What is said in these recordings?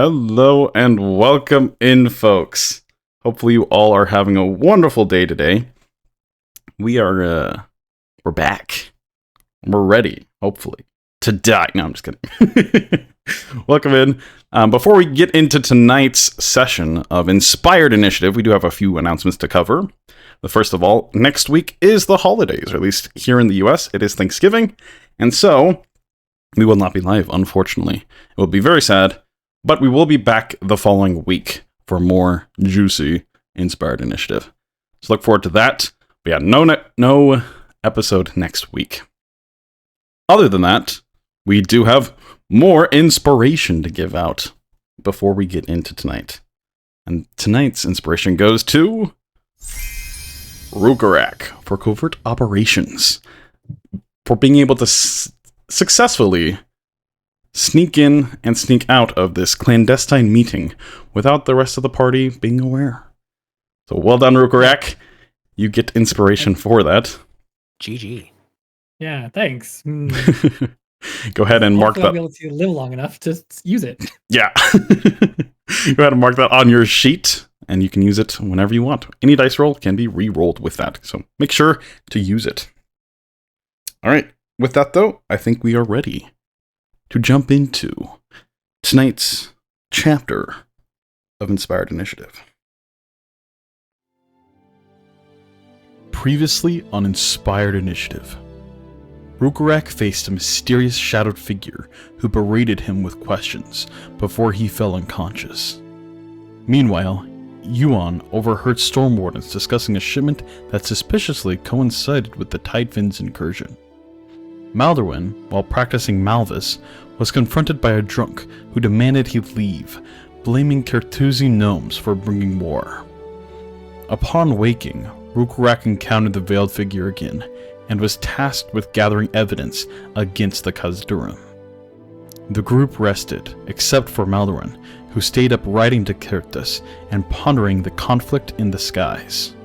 Hello and welcome in, folks. Hopefully you all are having a wonderful day today. We're back. We're ready, hopefully, to die. No, I'm just kidding. Welcome in. Before we get into tonight's session of Inspired Initiative, we do have a few announcements to cover. The first of all, next week is the holidays, or at least here in the US, it is Thanksgiving. And so, we will not be live, unfortunately. It will be very sad, but we will be back the following week for more juicy Inspired Initiative. So look forward to that. But yeah, no episode next week. Other than that, we do have more inspiration to give out before we get into tonight. And tonight's inspiration goes to Rhukkarrak for covert operations. For being able to successfully sneak in and sneak out of this clandestine meeting without the rest of the party being aware. So well done, Rhukkarrak. You get inspiration for that. GG. Yeah, thanks. Go ahead and mark that. I'll be able to live long enough to use it. Yeah. Go ahead and mark that on your sheet, and you can use it whenever you want. Any dice roll can be re-rolled with that, so make sure to use it. All right. With that, though, I think we are ready to jump into tonight's chapter of Inspired Initiative. Previously on Inspired Initiative, Rhukkarrak faced a mysterious shadowed figure who berated him with questions before he fell unconscious. Meanwhile, Euan overheard Storm Wardens discussing a shipment that suspiciously coincided with the Tidefin's incursion. Maldorwen, while practicing Malvis, was confronted by a drunk who demanded he leave, blaming Carthusian gnomes for bringing war. Upon waking, Rhukkarrak encountered the veiled figure again, and was tasked with gathering evidence against the Khazdurim. The group rested, except for Maldorwen, who stayed up writing to Carthus and pondering the conflict in the skies.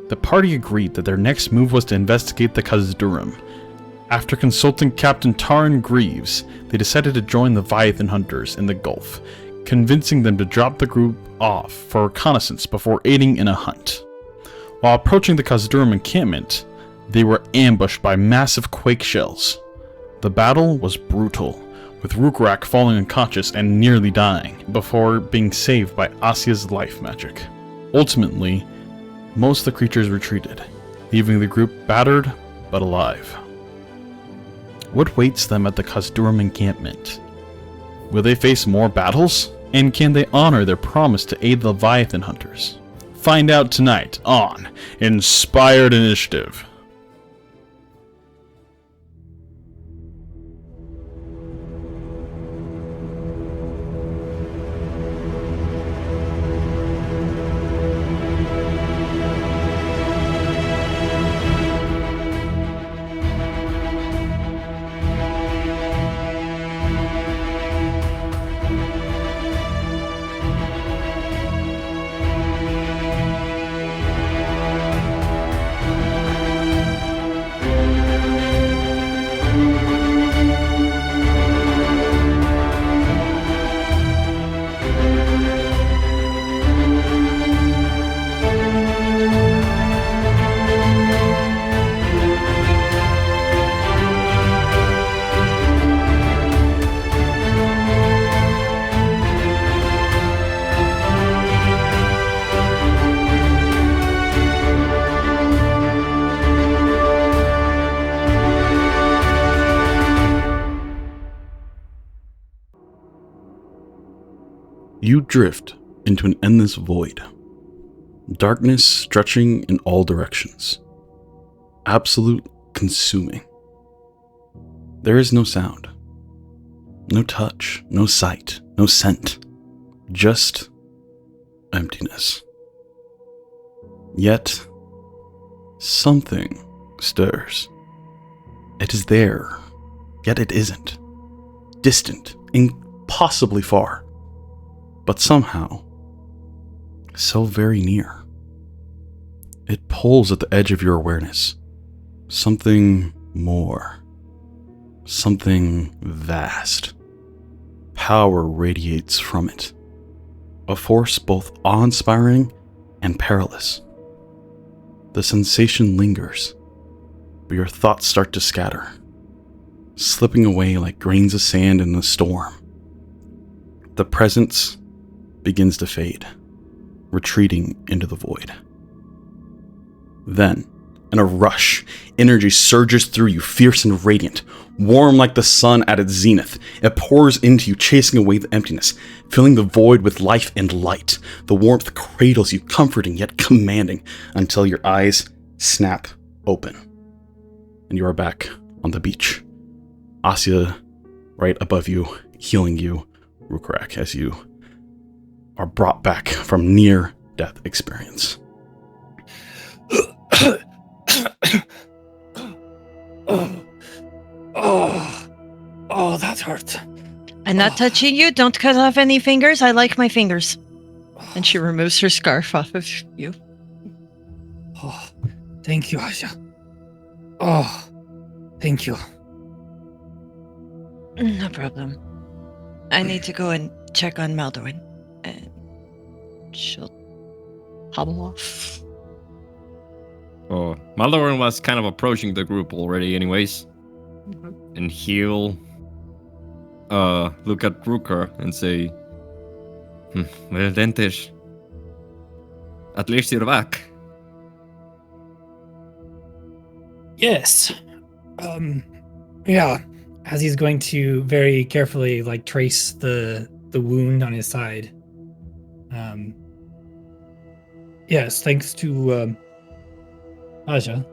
The party agreed that their next move was to investigate the Khazdurim. After consulting Captain Taran Greaves, they decided to join the Leviathan hunters in the Gulf, convincing them to drop the group off for reconnaissance before aiding in a hunt. While approaching the Khazdurim encampment, they were ambushed by massive quake shells. The battle was brutal, with Rhukkarrak falling unconscious and nearly dying, before being saved by Asja's life magic. Ultimately, most of the creatures retreated, leaving the group battered but alive. What waits them at the Khazdurim encampment? Will they face more battles? And can they honor their promise to aid the Leviathan hunters? Find out tonight on Inspired Initiative. You drift into an endless void. Darkness stretching in all directions. Absolute consuming. There is no sound. No touch, no sight, no scent. Just emptiness. Yet, something stirs. It is there, yet it isn't. Distant, impossibly far. But somehow, so very near. It pulls at the edge of your awareness. Something more. Something vast. power radiates from it. A force both awe-inspiring and perilous. The sensation lingers, but your thoughts start to scatter, slipping away like grains of sand in a storm. The presence begins to fade, retreating into the void. Then, in a rush, energy surges through you, fierce and radiant, warm like the sun at its zenith. It pours into you, chasing away the emptiness, filling the void with life and light. The warmth cradles you, comforting yet commanding, until your eyes snap open, and you are back on the beach. Asja right above you, healing you, Rhukkarrak, as you are brought back from near-death experience. Oh, that hurt. I'm not touching you. Don't cut off any fingers. I like my fingers. And she removes her scarf off of you. Oh, thank you, Asja. Oh, thank you. No problem. I need to go and check on Maldorwen. And she'll hobble off. Oh, Maldorwen was kind of approaching the group already anyways. And he'll look at Rhukkarrak and say, well, Dentish, at least you're back. Yes. Yeah. As he's going to very carefully trace the wound on his side. Yes, thanks to Asja.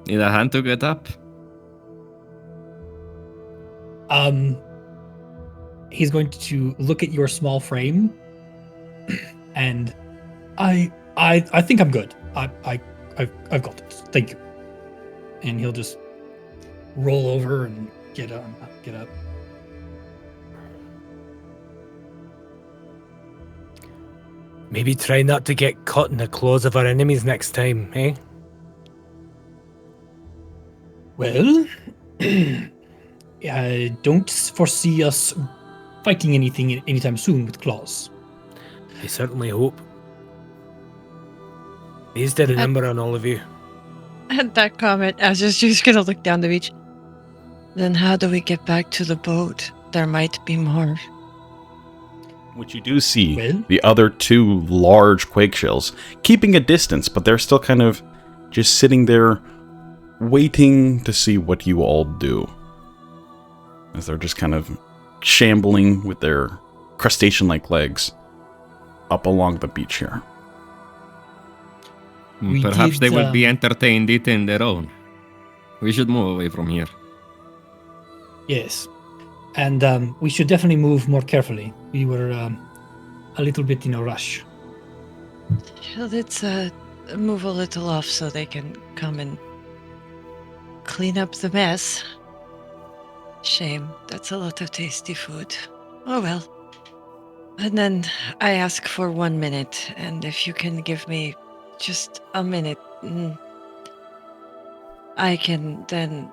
Need a hand to get up? He's going to look at your small frame, and I think I'm good. I've got this. Thank you. And he'll just roll over and get up. Maybe try not to get caught in the claws of our enemies next time, eh? Well, I don't foresee us fighting anything anytime soon with claws. I certainly hope. He's to remember on all of you. At that comment, I was just gonna look down the beach. Then how do we get back to the boat? There might be more. Which you do see Well? the other two large quake shells keeping a distance, but they're still kind of just sitting there waiting to see what you all do. As they're just kind of shambling with their crustacean-like legs up along the beach here. Perhaps they will be entertained eating their own. We should move away from here. Yes. And we should definitely move more carefully. We were a little bit in a rush. Let's move a little off so they can come and clean up the mess. Shame. That's a lot of tasty food. Oh well. And then I ask for 1 minute, and if you can give me just a minute, I can then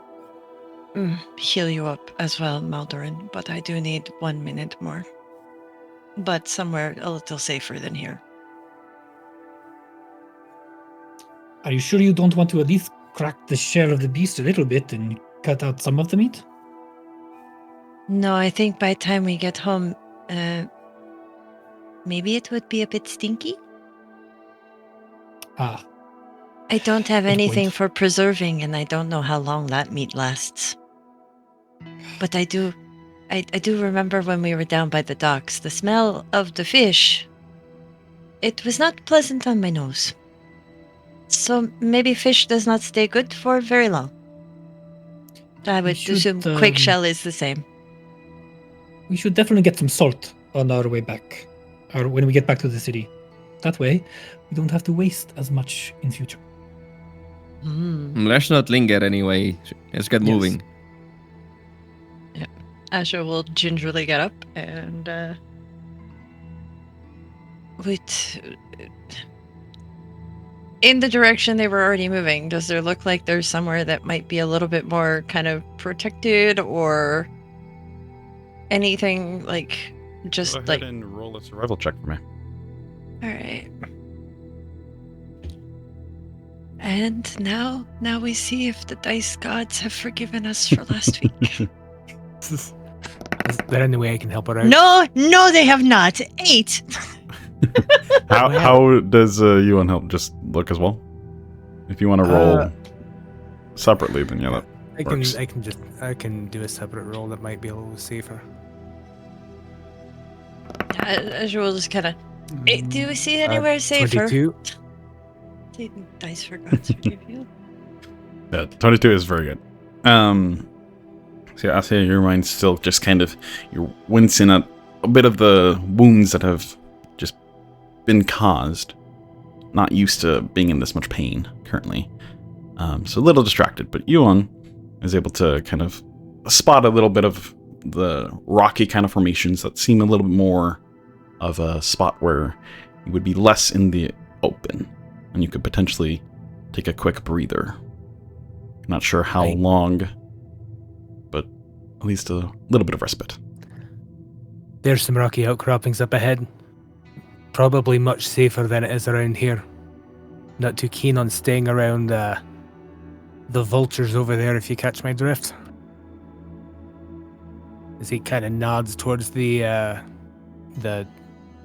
heal you up as well, Maldorwen. But I do need 1 minute more. But somewhere a little safer than here. Are you sure you don't want to at least crack the shell of the beast a little bit and cut out some of the meat? No, I think by the time we get home, maybe it would be a bit stinky. Ah, I don't have Good anything point. for preserving, and I don't know how long that meat lasts. But I do remember when we were down by the docks, the smell of the fish, it was not pleasant on my nose. So maybe fish does not stay good for very long. I would should, assume quake shell is the same. we should definitely get some salt on our way back, or when we get back to the city. That way, we don't have to waste as much in future. Let's not linger anyway. Let's get Yes. moving. Asja will gingerly get up and in the direction they were already moving, does there look like there's somewhere that might be a little bit more kind of protected or anything like just Go ahead like and roll a survival check for me. all right. And now we see if the dice gods have forgiven us for last week. Is there any way I can help her out? No, they have not. 8. How does Euan help? Just look as well. If you want to roll separately, then yeah, that works. I can do a separate roll that might be a little safer. As you will just kind of. Do we see anywhere safer? 22. Dice for gods forgive you. Yeah, 22 is very good. So yeah, Asja, your mind's still just kind of, you're wincing at a bit of the wounds that have just been caused. Not used to being in this much pain currently. So a little distracted, but Euan is able to kind of spot a little bit of the rocky kind of formations that seem a little bit more of a spot where you would be less in the open and you could potentially take a quick breather. Not sure how long, but at least a little bit of respite. There's some rocky outcroppings up ahead. Probably much safer than it is around here. Not too keen on staying around the vultures over there, if you catch my drift. As he kind of nods towards the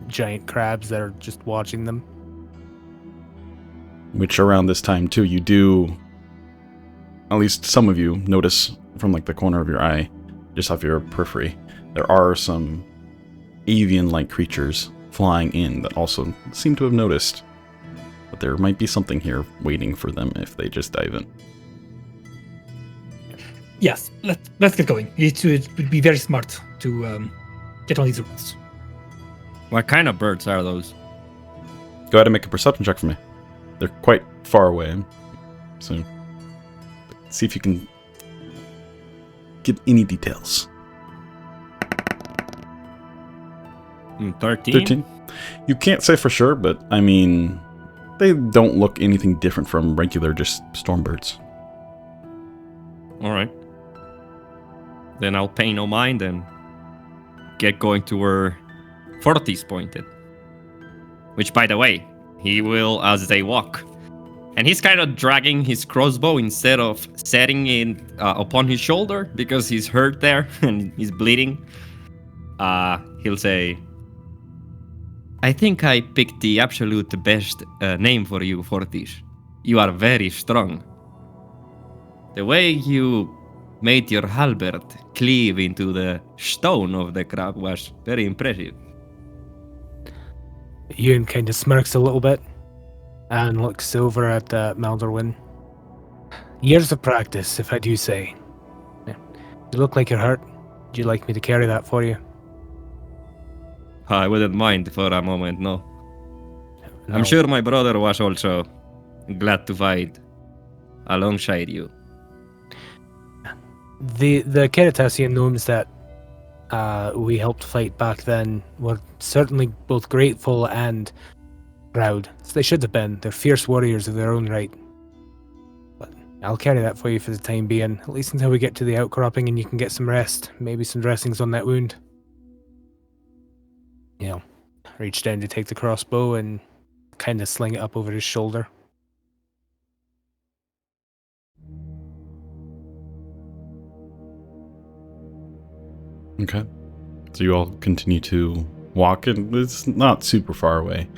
giant crabs that are just watching them. Which around this time too, you do, at least some of you, notice from like the corner of your eye, just off your periphery, there are some avian-like creatures flying in that also seem to have noticed. But there might be something here waiting for them if they just dive in. Yes, let's get going. It would be very smart to get on these routes. What kind of birds are those? Go ahead and make a perception check for me. They're quite far away, so see if you can give any details. 13? 13? You can't say for sure, but I mean, they don't look anything different from regular just storm birds. Alright. Then I'll pay no mind and get going to where Forty's pointed. Which, by the way, he will as they walk. And he's kind of dragging his crossbow instead of setting it upon his shoulder because he's hurt there and he's bleeding. He'll say, I think I picked the absolute best name for you, Fortis. You are very strong. The way you made your halberd cleave into the stone of the crab was very impressive. Euan kind of smirks a little bit and looks over at Maldorwen. Years of practice, if I do say. You look like you're hurt. Would you like me to carry that for you? I wouldn't mind for a moment, no. No. I'm sure my brother was also glad to fight alongside you. The Keratasian gnomes that we helped fight back then were certainly both grateful and proud. So they should have been. They're fierce warriors of their own right. But I'll carry that for you for the time being, at least until we get to the outcropping and you can get some rest. Maybe some dressings on that wound. You know, reach down to take the crossbow and kind of sling it up over his shoulder. Okay. So you all continue to walk, and it's not super far away.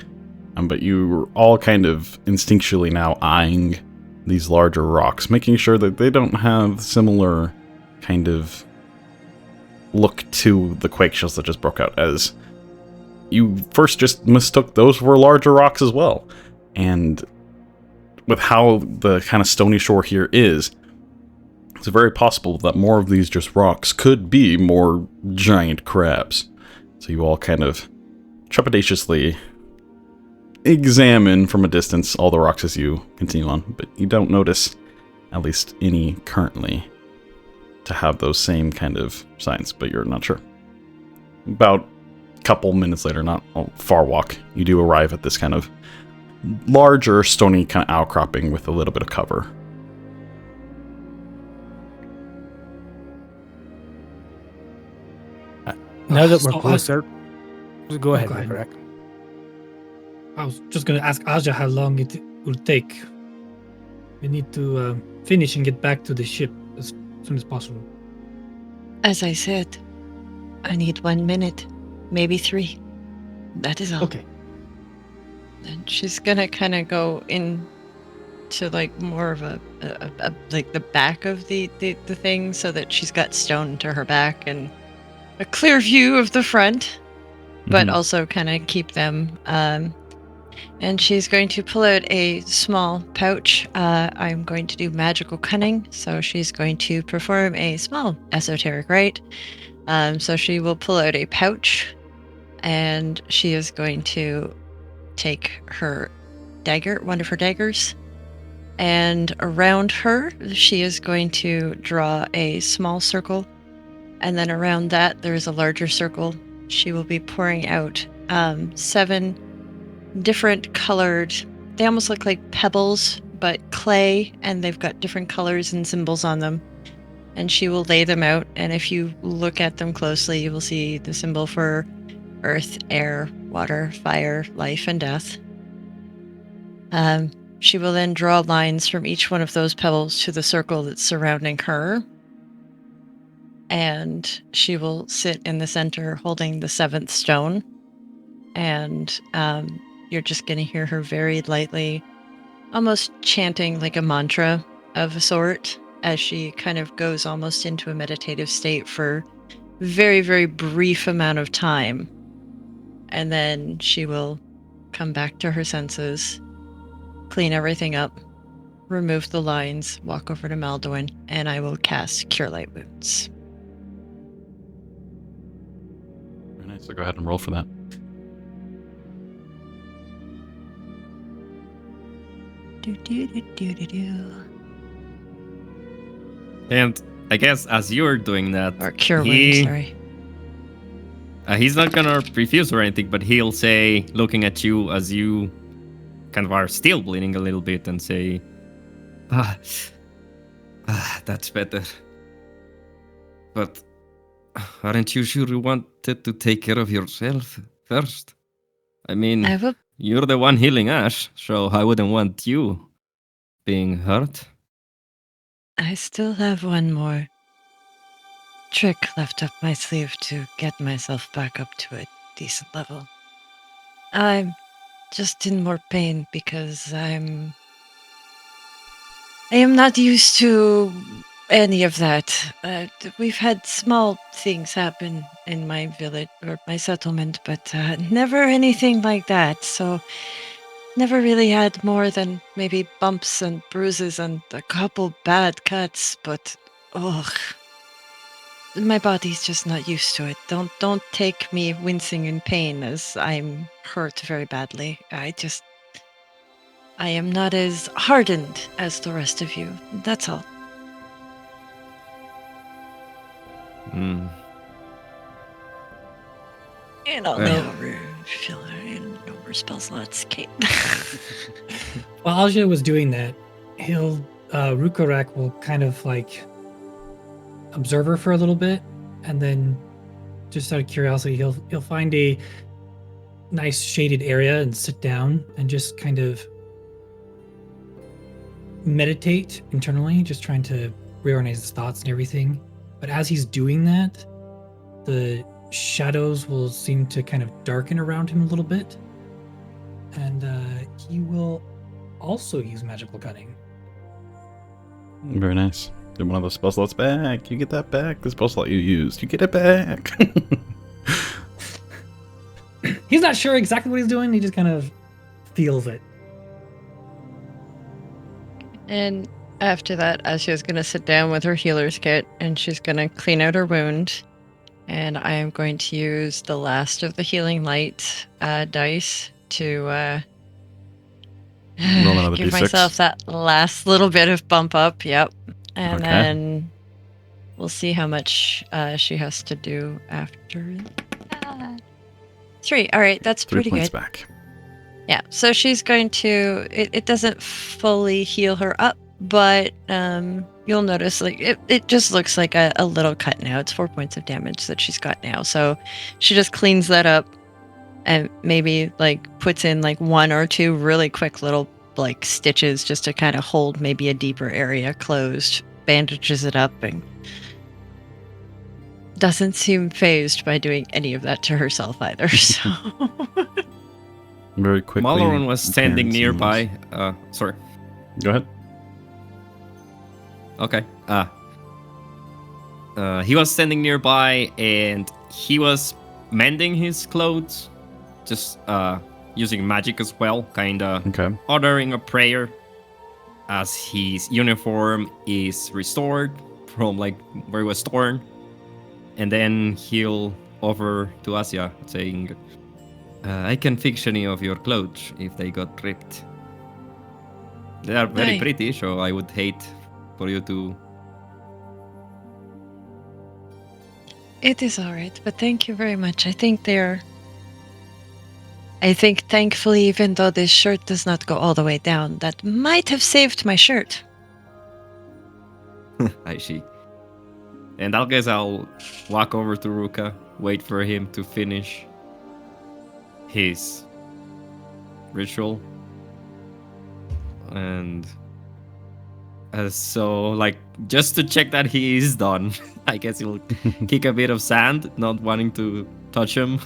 But you're all kind of instinctually now eyeing these larger rocks, making sure that they don't have similar kind of look to the quake shells that just broke out, as you first just mistook those for larger rocks as well. And with how the kind of stony shore here is, it's very possible that more of these just rocks could be more giant crabs. So you all kind of trepidatiously examine from a distance all the rocks as you continue on, but you don't notice, at least any currently, to have those same kind of signs, but you're not sure. About a couple minutes later, not a far walk, you do arrive at this kind of larger stony kind of outcropping with a little bit of cover. Now that So we're closer, go ahead, go ahead. Rhukkarrak. I was just going to ask Asja how long it will take. We need to finish and get back to the ship as soon as possible. As I said, I need 1 minute, maybe 3. That is all. Okay. And she's gonna kind of go into like more of a like the back of the thing, so that she's got stone to her back and a clear view of the front, but Mhm. also kind of keep them. And she's going to pull out a small pouch. I'm going to do magical cunning, so she's going to perform a small esoteric rite. So she will pull out a pouch, and she is going to take her dagger, one of her daggers, and around her, she is going to draw a small circle, and then around that, there is a larger circle. She will be pouring out 7 different colored, they almost look like pebbles, but clay, and they've got different colors and symbols on them. And she will lay them out, and if you look at them closely, you will see the symbol for earth, air, water, fire, life, and death. She will then draw lines from each one of those pebbles to the circle that's surrounding her. And she will sit in the center holding the 7th stone. And you're just going to hear her very lightly, almost chanting like a mantra of a sort, as she kind of goes almost into a meditative state for a very, very brief amount of time. And then she will come back to her senses, clean everything up, remove the lines, walk over to Maldorwen, and I will cast Cure Light Wounds. Very nice. So go ahead and roll for that. And I guess as you're doing that, Or Cure Wounds, sorry. He's not gonna refuse or anything, but he'll say, looking at you as you kind of are still bleeding a little bit, and say, that's better. But aren't you sure you wanted to take care of yourself first? I mean, I will. you're the one healing Ash, so I wouldn't want you being hurt. I still have one more trick left up my sleeve to get myself back up to a decent level. I'm just in more pain because I am not used to any of that. We've had small things happen in my village or my settlement, but never anything like that. So never really had more than maybe bumps and bruises and a couple bad cuts, but ugh. My body's just not used to it. Don't take me wincing in pain as I'm hurt very badly. I am not as hardened as the rest of you. That's all. Hmm. And I'll Well. no more spell slots, Kate. While Asja was doing that, Rhukkarrak will kind of like observe her for a little bit, and then just out of curiosity, he'll find a nice shaded area and sit down and just kind of meditate internally, just trying to reorganize his thoughts and everything. But as he's doing that, the shadows will seem to kind of darken around him a little bit, and he will also use magical cunning. Very nice. Get one of those spell slots back. You get that back. The spell slot you used, you get it back. He's not sure exactly what he's doing. He just kind of feels it. And after that, Asya's going to sit down with her healer's kit, and she's going to clean out her wound. And I am going to use the last of the healing light dice to Roll another give D6. myself that last little bit of bump up. Yep. And Okay. then we'll see how much she has to do after that. 3. All right, that's 3 pretty points good. back. Yeah, so she's going to, it doesn't fully heal her up, but you'll notice like it just looks like a little cut now. It's 4 points of damage that she's got now. So she just cleans that up and maybe like puts in like 1 or 2 really quick little like stitches just to kind of hold maybe a deeper area closed, bandages it up, and doesn't seem phased by doing any of that to herself either. So Very quickly. Maldorwen was standing Terrence nearby. Sorry. Go ahead. Okay. He was standing nearby and he was mending his clothes, just using magic as well, kind of Okay. uttering a prayer as his uniform is restored from like where it was torn. And then he'll offer to Asja, saying, I can fix any of your clothes if they got ripped. They are very Aye. pretty, so I would hate for you to... it is all right, but thank you very much. I think thankfully, even though this shirt does not go all the way down, that might have saved my shirt. I see. And I guess I'll walk over to Ruka, wait for him to finish his ritual. And so, like, just to check that he is done, I guess he'll kick a bit of sand, not wanting to touch him.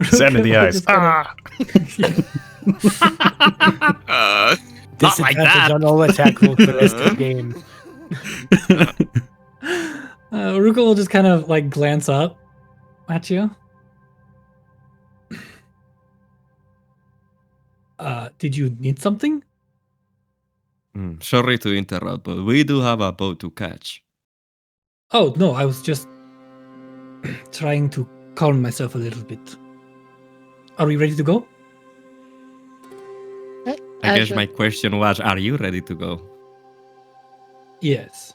Sand in the eyes. Ah! Not like Disadvantage that. on all attack rolls for the rest of the game. Ruka will just kind of like glance up at you. Did you need something? Sorry to interrupt, but we do have a boat to catch. Oh, no, I was just trying to calm myself a little bit. Are we ready to go? I guess my question was, are you ready to go? Yes.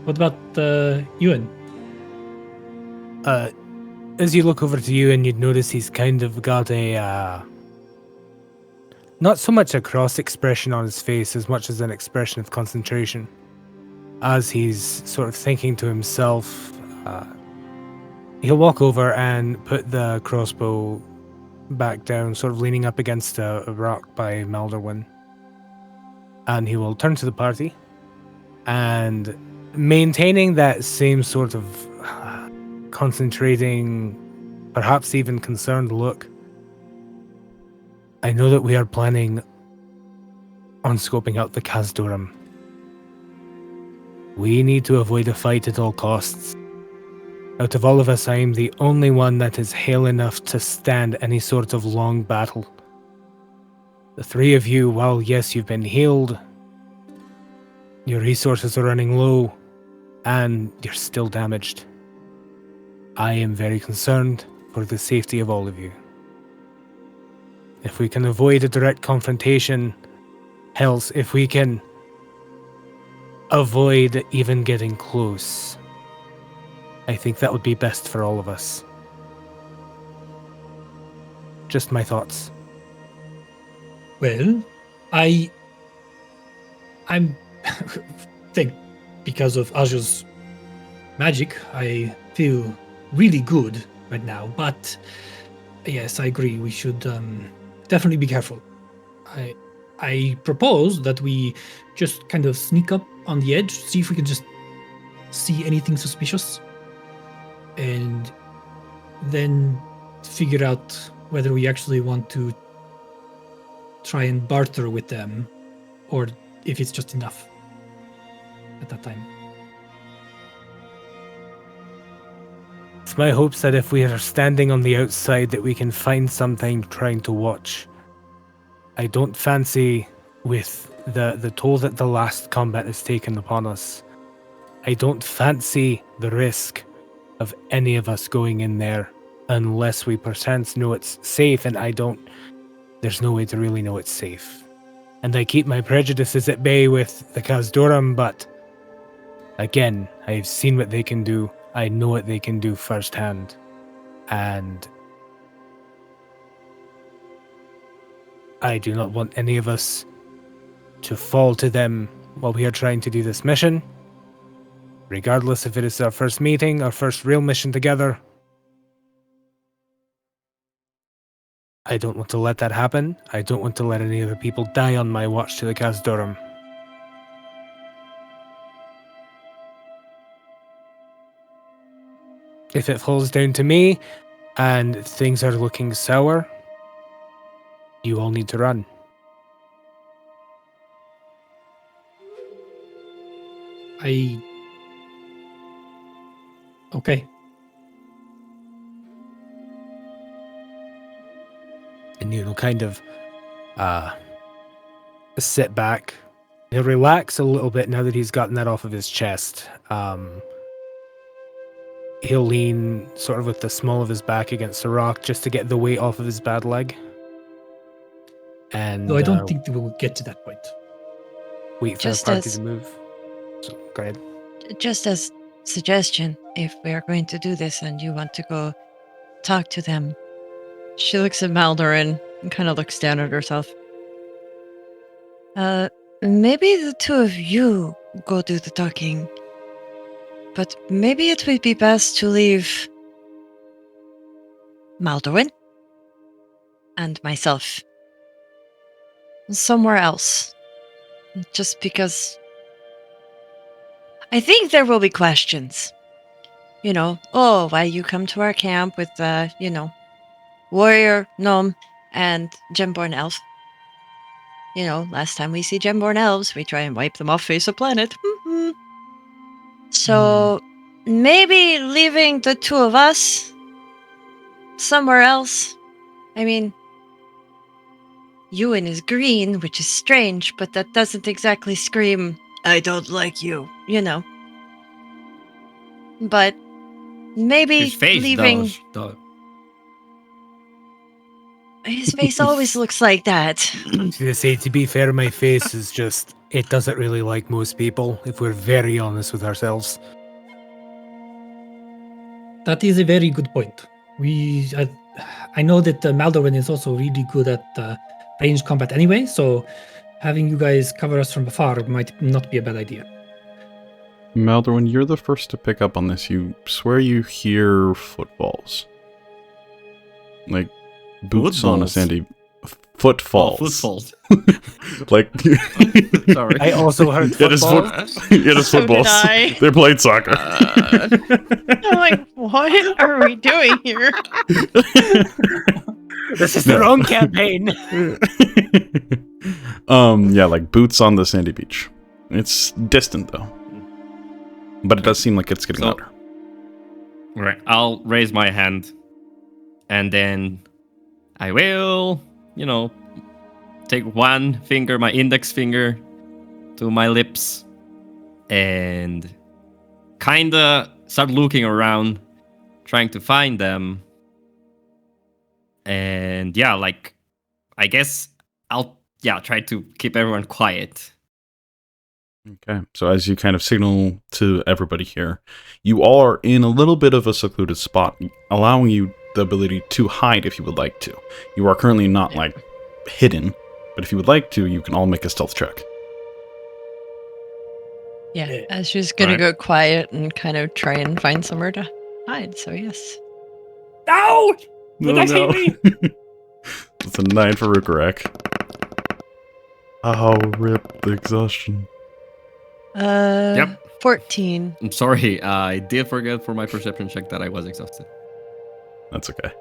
What about Euan? As you look over to Euan, you'd notice he's kind of got a not so much a cross expression on his face as much as an expression of concentration. As he's sort of thinking to himself, he'll walk over and put the crossbow back down, sort of leaning up against a rock by Maldorwen. And he will turn to the party and, maintaining that same sort of concentrating, perhaps even concerned look, I know that we are planning on scoping out the Khazdurim. We need to avoid a fight at all costs. Out of all of us, I am the only one that is hale enough to stand any sort of long battle. The 3 of you, while yes, you've been healed, your resources are running low, and you're still damaged. I am very concerned for the safety of all of you. If we can avoid a direct confrontation, else if we can avoid even getting close, I think that would be best for all of us. Just my thoughts. Well, I'm think because of Asja's magic, I feel really good right now. But yes, I agree. We should definitely be careful. I propose that we just kind of sneak up on the edge, see if we can just see anything suspicious, and then figure out whether we actually want to try and barter with them, or if it's just enough at that time. It's my hopes that if we are standing on the outside that we can find something trying to watch. I don't fancy, with the toll that the last combat has taken upon us, I don't fancy the risk of any of us going in there unless we perchance know it's safe, and there's no way to really know it's safe. And I keep my prejudices at bay with the Khazdurim, but again, I've seen what they can do. I know what they can do firsthand. And I do not want any of us to fall to them while we are trying to do this mission. Regardless if it is our first meeting, our first real mission together. I don't want to let that happen. I don't want to let any other people die on my watch to the Khazdurim. If it falls down to me and things are looking sour, you all need to run. Okay. And you'll kind of sit back. He'll relax a little bit now that he's gotten that off of his chest. He'll lean sort of with the small of his back against the rock just to get the weight off of his bad leg. And No, I don't think that we will get to that point. wait for Just the party as- to move. So, go ahead. Just as suggestion, if we are going to do this and you want to go talk to them. She looks at Maldorwen and kind of looks down at herself. Maybe the two of you go do the talking. But maybe it would be best to leave Maldorwen and myself somewhere else. Just because I think there will be questions. You know, oh, why you come to our camp with, warrior, gnome, and gemborn elf. You know, last time we see gemborn elves, we try and wipe them off face of planet. So maybe leaving the two of us somewhere else. I mean, Euan is green, which is strange, but that doesn't exactly scream, I don't like you, you know. But maybe His face leaving... does, though. His face always looks like that. To say, to be fair, my face is just, it doesn't really like most people, if we're very honest with ourselves. That is a very good point. I know that Maldorwen is also really good at ranged combat anyway, so having you guys cover us from afar might not be a bad idea. Maldorwen, you're the first to pick up on this. You swear you hear footfalls. Like boots on a Footballs? sandy... Footfalls. Footfalls. Like... Sorry. I also heard It is football. it is So did footballs. I. They're playing soccer. I'm like, what are we doing here? This is the wrong campaign. Yeah, like boots on the sandy beach. It's distant though. But it does seem like it's getting So- louder. Right. I'll raise my hand, and then I will, take one finger, my index finger, to my lips, and kinda start looking around, trying to find them. And yeah, I guess I'll try to keep everyone quiet. Okay, so as you kind of signal to everybody here, you all are in a little bit of a secluded spot, allowing you the ability to hide if you would like to. You are currently not, hidden, but if you would like to, you can all make a stealth check. Yeah, Asja's gonna Right. go quiet and kind of try and find somewhere to hide, so yes. No! The dice hate me! It's a 9 for Rhukkarrak. Oh, rip the exhaustion. Yep. 14. I'm sorry, I did forget for my perception check that I was exhausted. That's okay.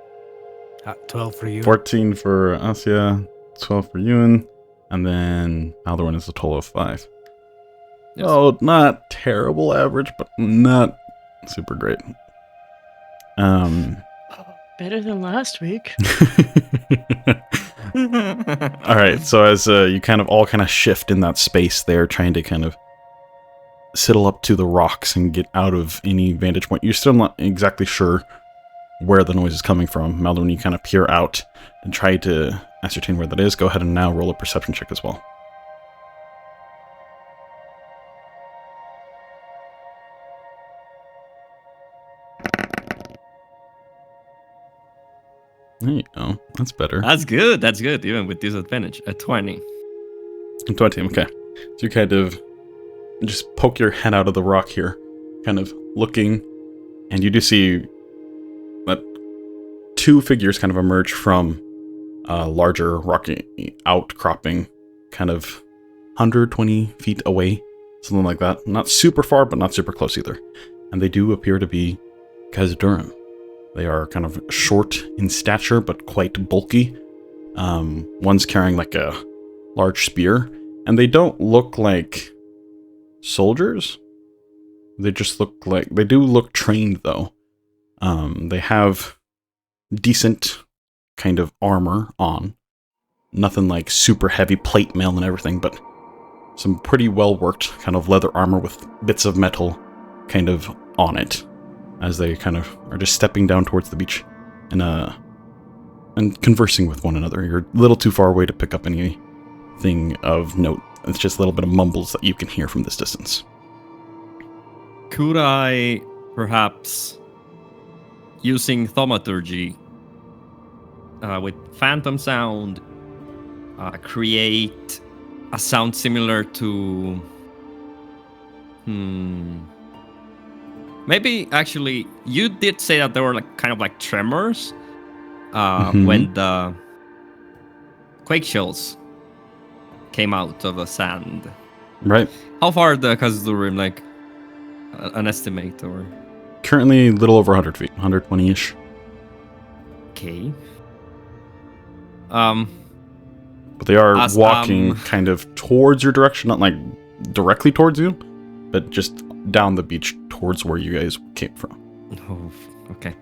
12 for you. 14 for Asja, 12 for Euan, and then Maldorwen is a total of 5. Yes. Oh, not terrible average, but not super great. Better than last week. All right, so as you all shift in that space there, trying to kind of sidle up to the rocks and get out of any vantage point, you're still not exactly sure where the noise is coming from. Maldorwen, you kind of peer out and try to ascertain where that is. Go ahead and now roll a perception check as well. There you go. That's better. That's good. That's good, even with disadvantage. A 20. 20, okay. So you kind of just poke your head out of the rock here, kind of looking, and you do see that two figures kind of emerge from a larger rocky outcropping, kind of 120 feet away, something like that. Not super far, but not super close either. And they do appear to be Khazdurim. They are kind of short in stature, but quite bulky. One's carrying like a large spear, and they don't look like soldiers. They just look like, they do look trained though. They have decent kind of armor on. Nothing like super heavy plate mail and everything, but some pretty well worked kind of leather armor with bits of metal kind of on it, as they kind of are just stepping down towards the beach and conversing with one another. You're a little too far away to pick up anything of note. It's just a little bit of mumbles that you can hear from this distance. Could I perhaps, using thaumaturgy, with phantom sound, create a sound similar to... Maybe, actually, you did say that there were like kind of like tremors when the quake shells came out of the sand. Right. How far are the Khazdurim, like an estimate, or? Currently a little over 100 feet, 120-ish. Okay. But they are walking kind of towards your direction, not like directly towards you, but just down the beach towards where you guys came from. Oh, okay.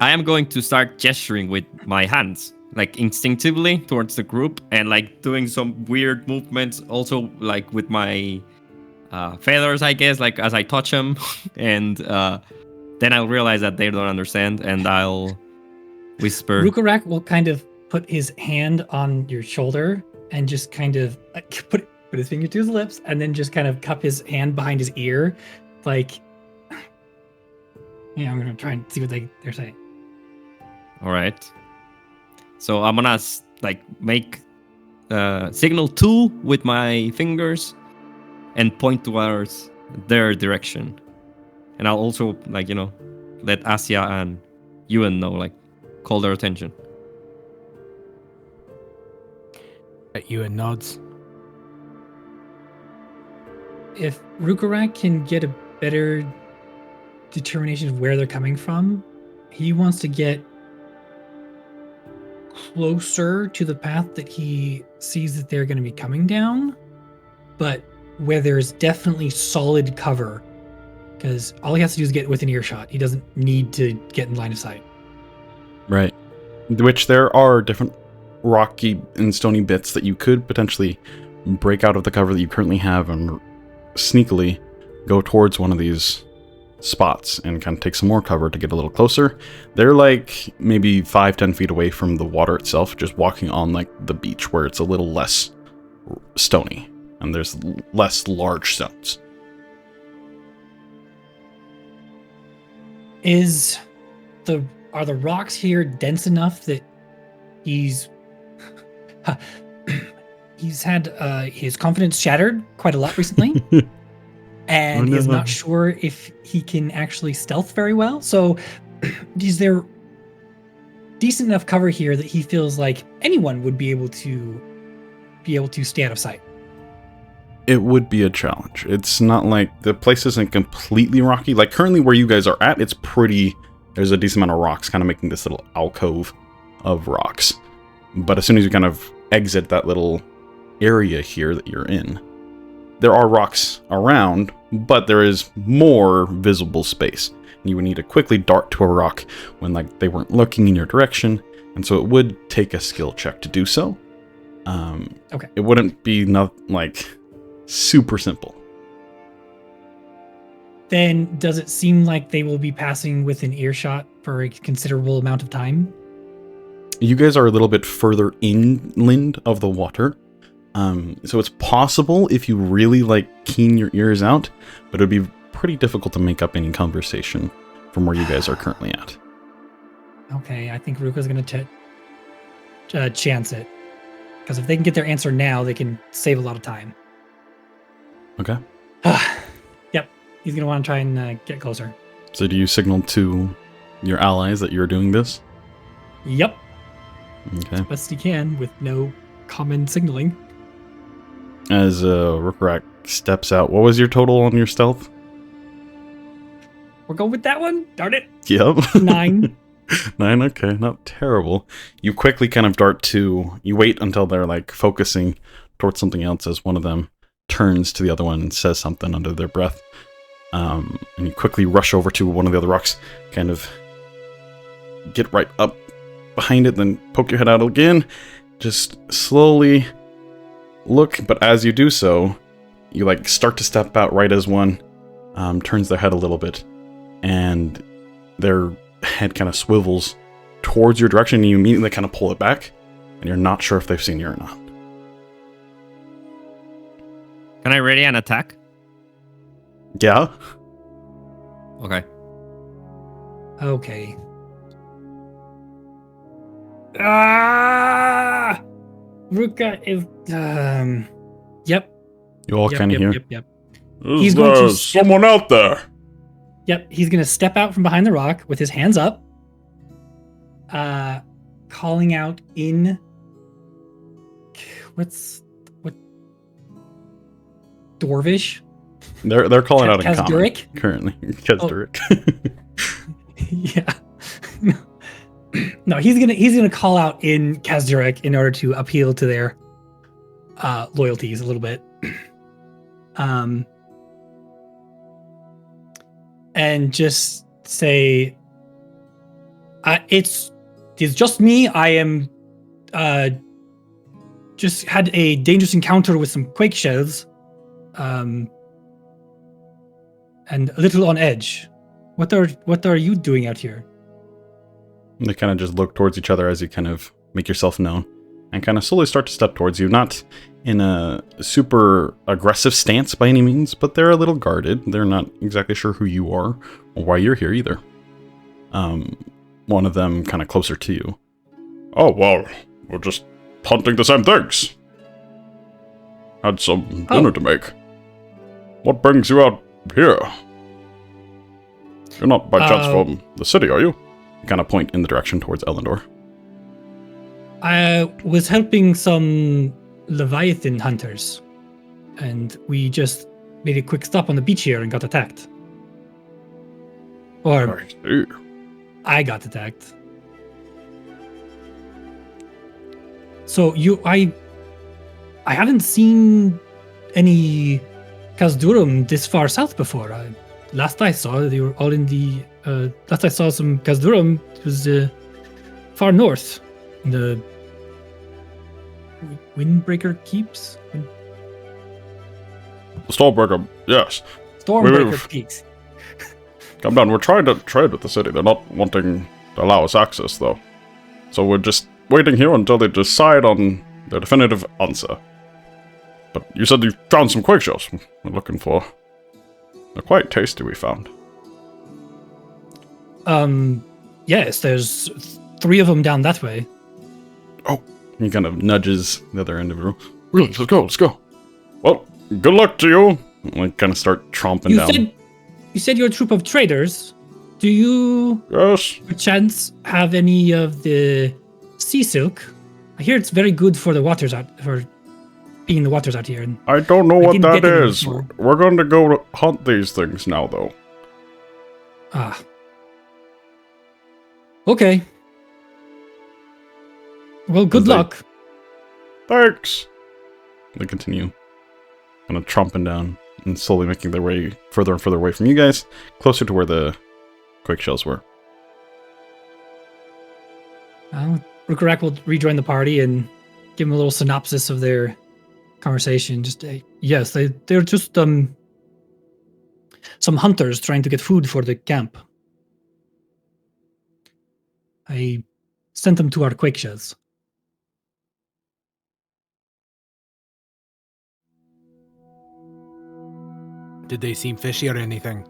I am going to start gesturing with my hands, like instinctively towards the group, and like doing some weird movements also, like with my feathers, I guess, like as I touch them. And then I'll realize that they don't understand, and I'll whisper. Rhukkarrak will kind of put his hand on your shoulder and just kind of put his finger to his lips, and then just kind of cup his hand behind his ear, like, yeah, I'm gonna try and see what they're saying. All right. So I'm gonna like make signal 2 with my fingers and point towards their direction, and I'll also, like, let Asja and Euan know, like, call their attention. Euan nods. If Rhukkarrak can get a better determination of where they're coming from, he wants to get closer to the path that he sees that they're going to be coming down, but where there's definitely solid cover, because all he has to do is get within earshot. He doesn't need to get in line of sight. Right. Which there are different rocky and stony bits that you could potentially break out of the cover that you currently have and sneakily go towards one of these spots and kind of take some more cover to get a little closer. They're like maybe 5-10 feet away from the water itself, just walking on like the beach where it's a little less stony and there's less large stones. Are the rocks here dense enough that he's had his confidence shattered quite a lot recently, and is not sure if he can actually stealth very well? So is there decent enough cover here that he feels like anyone would be able to stay out of sight? It would be a challenge. It's not like the place isn't completely rocky. Like currently where you guys are at, it's pretty, there's a decent amount of rocks kind of making this little alcove of rocks. But as soon as you kind of exit that little area here that you're in, there are rocks around, but there is more visible space. And you would need to quickly dart to a rock when like they weren't looking in your direction, and so it would take a skill check to do so. Okay. It wouldn't be like super simple. Then does it seem like they will be passing within earshot for a considerable amount of time? You guys are a little bit further inland of the water. So it's possible if you really like keen your ears out, but it would be pretty difficult to make up any conversation from where you guys are currently at. Okay, I think Ruka's going to chance it. Because if they can get their answer now, they can save a lot of time. Okay. Yep, he's going to want to try and get closer. So do you signal to your allies that you're doing this? Yep, Okay. best you can with no common signaling. As Rhukkarrak steps out, what was your total on your stealth? We're going with that one? Darn it. Yep. 9. 9, okay, not terrible. You quickly kind of you wait until they're like focusing towards something else as one of them turns to the other one and says something under their breath. And you quickly rush over to one of the other rocks, kind of get right up behind it, then poke your head out again. Just slowly look, but as you do so, you like start to step out right as one turns their head a little bit, and their head kind of swivels towards your direction, and you immediately kind of pull it back, and you're not sure if they've seen you or not. Can I ready an attack? Yeah? Okay. Okay. Ah! Ruka is. Yep. You all kind of hear. Yep. Is going to there step- someone out there? Yep. He's going to step out from behind the rock with his hands up, calling out in. What? Dwarvish? They're calling out in common Khazdurim? currently. Khazdurim. Yeah. No, he's gonna call out in Khazdurim in order to appeal to their loyalties a little bit. And just say, it's just me. I am just had a dangerous encounter with some quake shells, and a little on edge. What are you doing out here? They kind of just look towards each other as you kind of make yourself known, and kind of slowly start to step towards you. Not in a super aggressive stance by any means, but they're a little guarded. They're not exactly sure who you are or why you're here either. One of them kind of closer to you. Oh, well, we're just hunting the same things. Had some dinner to make. What brings you out here? You're not by chance from the city, are you? You kind of point in the direction towards Elendor. I was helping some Leviathan hunters, and we just made a quick stop on the beach here and got attacked. Or I see. I got attacked. So I haven't seen any Khazdurim this far south before. Last I saw, they were all in the. Last I saw some Khazdurim, it was far north, in the Windbreaker Keeps. Stormbreaker, yes. Stormbreaker Peaks. Come down, we're trying to trade with the city. They're not wanting to allow us access, though. So we're just waiting here until they decide on their definitive answer. But you said you found some quake shells. We're looking for. They're quite tasty, we found. Yes, there's 3 of them down that way. Oh, he kind of nudges the other end of the room. Really, let's go. Well, good luck to you. I kind of start tromping down. You said you're a troop of traders. Do you, Yes. perchance, have any of the sea silk? I hear it's very good for the waters for being in the waters out here. And I don't know what didn't that get any is. before. We're going to go hunt these things now, though. Ah. Okay. Well, good As they- luck. Thanks. They continue, kind of tromping down and slowly making their way further and further away from you guys, closer to where the quake shells were. Rhukkarrak will rejoin the party and give him a little synopsis of their conversation. Just yes, they're just some hunters trying to get food for the camp. I sent them to our quake shells. Did they seem fishy or anything?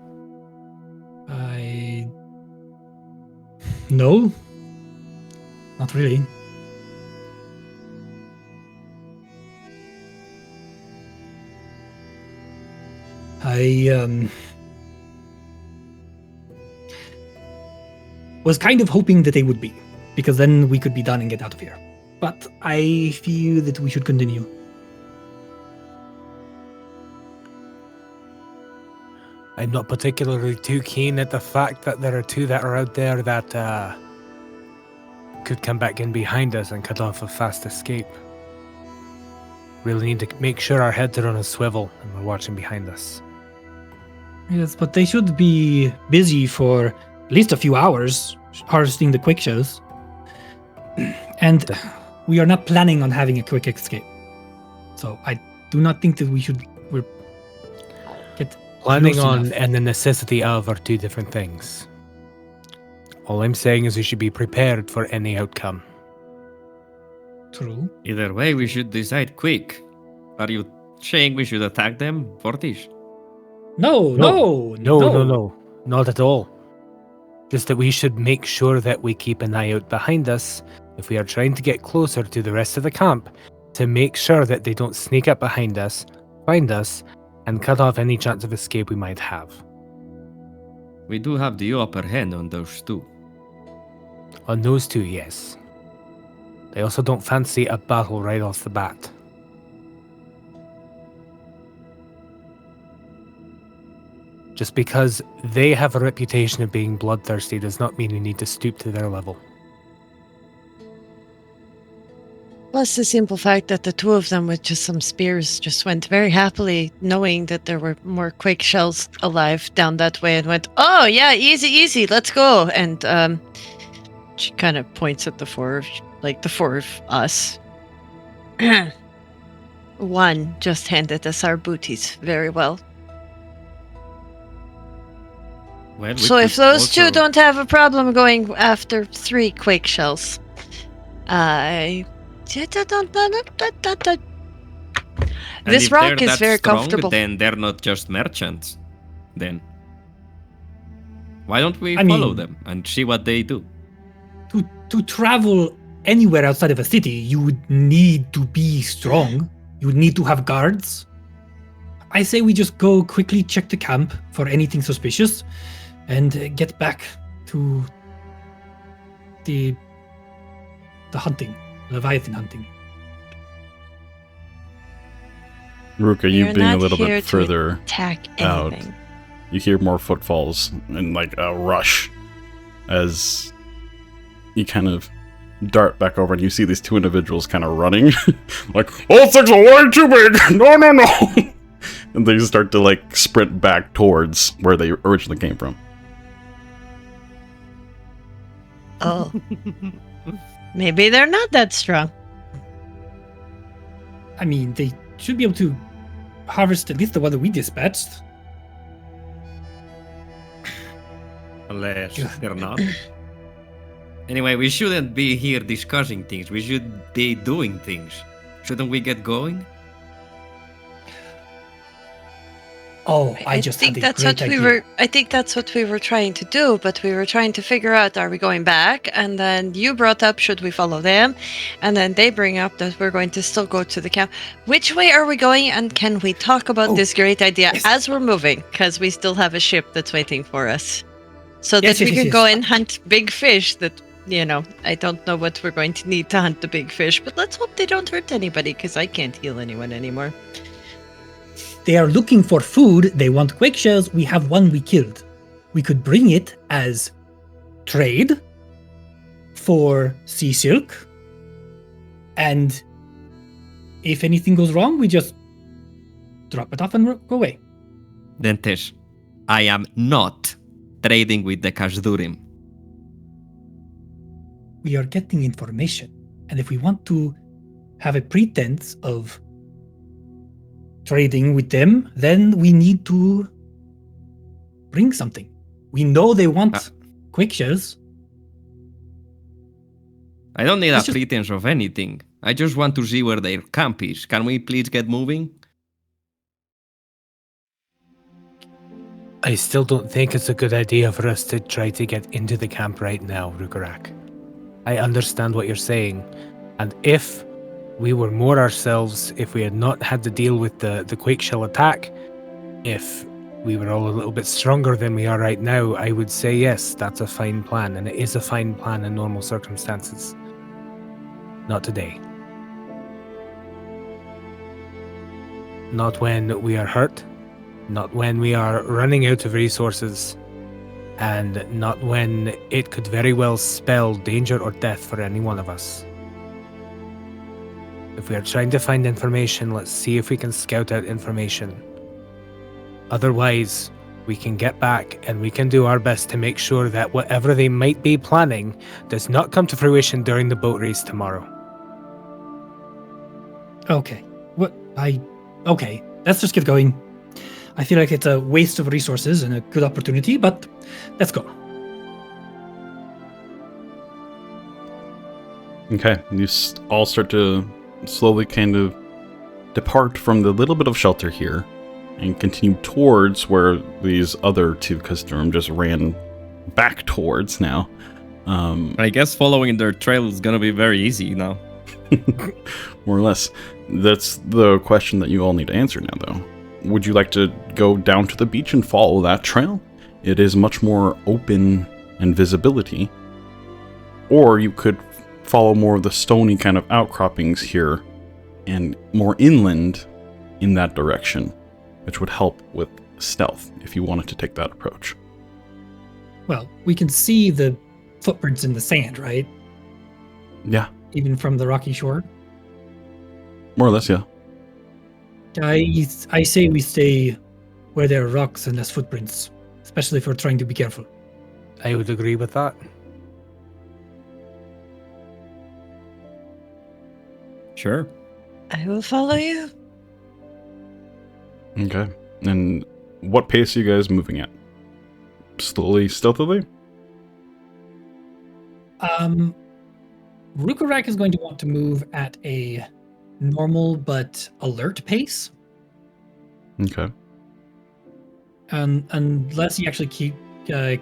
No, Not really. I was kind of hoping that they would be, because then we could be done and get out of here. But I feel that we should continue. I'm not particularly too keen at the fact that there are two that are out there that could come back in behind us and cut off a fast escape. Really need to make sure our heads are on a swivel and we're watching behind us. Yes, but they should be busy for at least a few hours harvesting the quick shows. And we are not planning on having a quick escape. So I do not think that we're get Planning close on enough. and the necessity of are two different things. All I'm saying is we should be prepared for any outcome. True. Either way, we should decide quick. Are you saying we should attack them, Fortis? No. No, not at all. Just that we should make sure that we keep an eye out behind us if we are trying to get closer to the rest of the camp, to make sure that they don't sneak up behind us, find us, and cut off any chance of escape we might have. We do have the upper hand on those two. On those two, yes. They also don't fancy a battle right off the bat. Just because they have a reputation of being bloodthirsty does not mean we need to stoop to their level. Plus the simple fact that the two of them with just some spears just went very happily, knowing that there were more quake shells alive down that way, and went, "Oh yeah, easy, let's go." And she kind of points at the four of us. Juan just handed us our booties very well. Well, we So if could those two also- don't have a problem going after 3 quake shells, And this if rock they're is that very strong, comfortable. Then they're not just merchants. Then why don't we I follow mean- them and see what they do? To travel anywhere outside of a city, you would need to be strong. You would need to have guards. I say we just go quickly check the camp for anything suspicious and get back to the hunting, Leviathan hunting. Ruka, you We're being a not little here bit to further attack out. anything. You hear more footfalls and like a rush as you kind of dart back over and you see these two individuals kind of running like, "Oh, things are way too big! No!" And they start to like sprint back towards where they originally came from. Oh. Maybe they're not that strong. I mean, they should be able to harvest at least the one that we dispatched. Unless Yeah. they're not. Anyway, we shouldn't be here discussing things. We should be doing things. Shouldn't we get going? Oh, I just think had a that's great what idea. we were. I think that's what we were trying to do, but we were trying to figure out: are we going back? And then you brought up, should we follow them? And then they bring up that we're going to still go to the camp. Which way are we going? And can we talk about Oh, this great idea yes. as we're moving? Because we still have a ship that's waiting for us, so Yes, that we yes, can yes, go yes. and hunt big fish. That I don't know what we're going to need to hunt the big fish, but let's hope they don't hurt anybody, because I can't heal anyone anymore. They are looking for food. They want quake shells. We have one we killed. We could bring it as trade for sea silk. And if anything goes wrong, we just drop it off and go away. Then Tesh, I am not trading with the Khazdurim. We are getting information. And if we want to have a pretense of trading with them, then we need to bring something. We know they want quick shells. I don't need a Let's just- pretense of anything. I just want to see where their camp is. Can we please get moving? I still don't think it's a good idea for us to try to get into the camp right now, Rhukkarrak. I understand what you're saying. And if we were more ourselves, if we had not had to deal with the Quake Shell attack, if we were all a little bit stronger than we are right now, I would say yes, that's a fine plan. And it is a fine plan in normal circumstances. Not today. Not when we are hurt, not when we are running out of resources, and not when it could very well spell danger or death for any one of us. If we are trying to find information, let's see if we can scout out information. Otherwise, we can get back and we can do our best to make sure that whatever they might be planning does not come to fruition during the boat race tomorrow. Okay. Okay, let's just get going. I feel like it's a waste of resources and a good opportunity, but let's go. Okay, you all start to slowly kind of depart from the little bit of shelter here and continue towards where these other two Khazdurim just ran back towards now. I guess following their trail is gonna be very easy now. More or less. That's the question that you all need to answer now, though. Would you like to go down to the beach and follow that trail? It is much more open and visibility. Or you could follow more of the stony kind of outcroppings here and more inland in that direction, which would help with stealth if you wanted to take that approach. Well, we can see the footprints in the sand, right? Yeah, Even from the rocky shore. more or less, yeah. I say we stay where there are rocks and less footprints, especially if we're trying to be careful. I would agree with that. Sure. I will follow you. Okay. And what pace are you guys moving at? Slowly, stealthily? Rhukkarrak is going to want to move at a normal but alert pace, Okay. unless he actually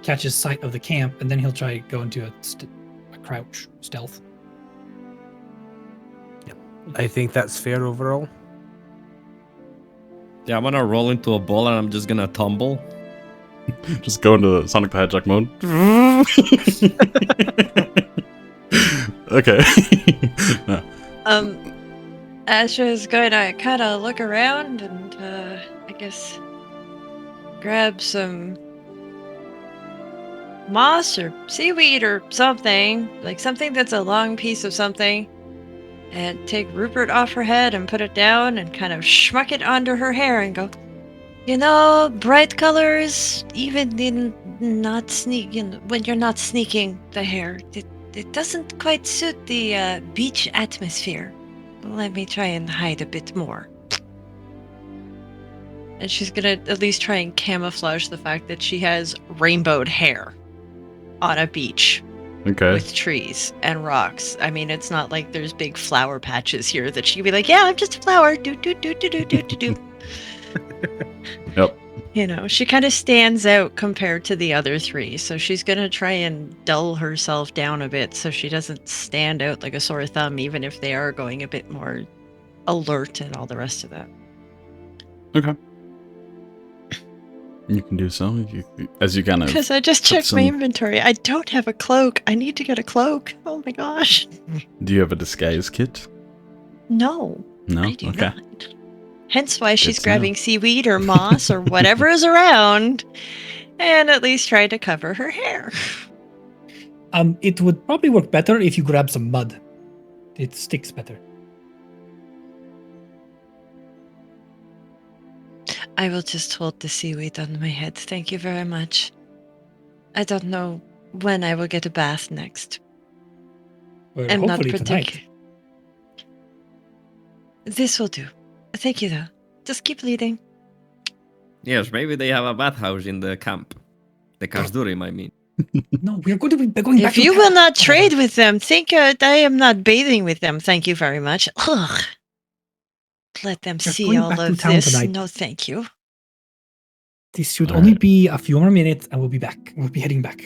catches sight of the camp, and then he'll try to go into a crouch stealth. I think that's fair overall. Yeah, I'm gonna roll into a ball and I'm just gonna tumble. Just go into Sonic the Hedgehog mode. Okay. No. Asja is going to kind of look around and, I guess, grab some moss or seaweed or something, like something that's a long piece of something, and take Rupert off her head and put it down and kind of schmuck it onto her hair and go, you know, bright colors, even in not when you're not sneaking the hair, it doesn't quite suit the beach atmosphere. Let me try and hide a bit more. And she's gonna at least try and camouflage the fact that she has rainbowed hair on a beach. Okay. With trees and rocks. I mean, it's not like there's big flower patches here that she could be like, yeah, I'm just a flower. Do, do, do, do, do, do, do, do. Yep. You know, she kind of stands out compared to the other three. So she's going to try and dull herself down a bit so she doesn't stand out like a sore thumb, even if they are going a bit more alert and all the rest of that. Okay. You can do so as you kind of. Because I just checked my inventory. I don't have a cloak. I need to get a cloak. Oh my gosh. Do you have a disguise kit? No. No. I do Okay. not. Hence why she's Good to know. grabbing seaweed or moss or whatever is around and at least try to cover her hair. It would probably work better if you grab some mud. It sticks better. I will just hold the seaweed on my head. Thank you very much. I don't know when I will get a bath next. Well, I'm not hopefully tonight. particular. This will do. Thank you, though. Just keep leading. Yes, maybe they have a bathhouse in the camp. The Khazdurim, I mean. No, we're going to be going back If to you camp. will not trade with them, think I am not bathing with them. Thank you very much. Ugh. Let them We're see going all back to of town this. tonight. No, thank you. This should All only right. be a few more minutes and we'll be back. We'll be heading back.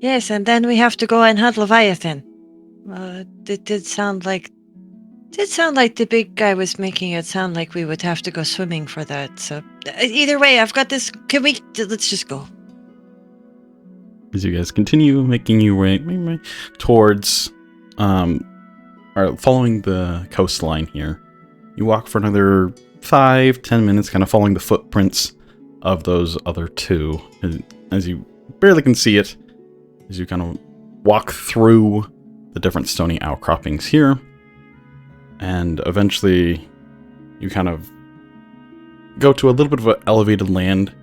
Yes, and then we have to go and hunt Leviathan. It did sound like the big guy was making it sound like we would have to go swimming for that. So either way, I've got this. Let's just go. As you guys continue making your way towards, or following the coastline here, you walk for another 5-10 minutes, kind of following the footprints of those other two, as you barely can see it, as you kind of walk through the different stony outcroppings here, and eventually you kind of go to a little bit of an elevated land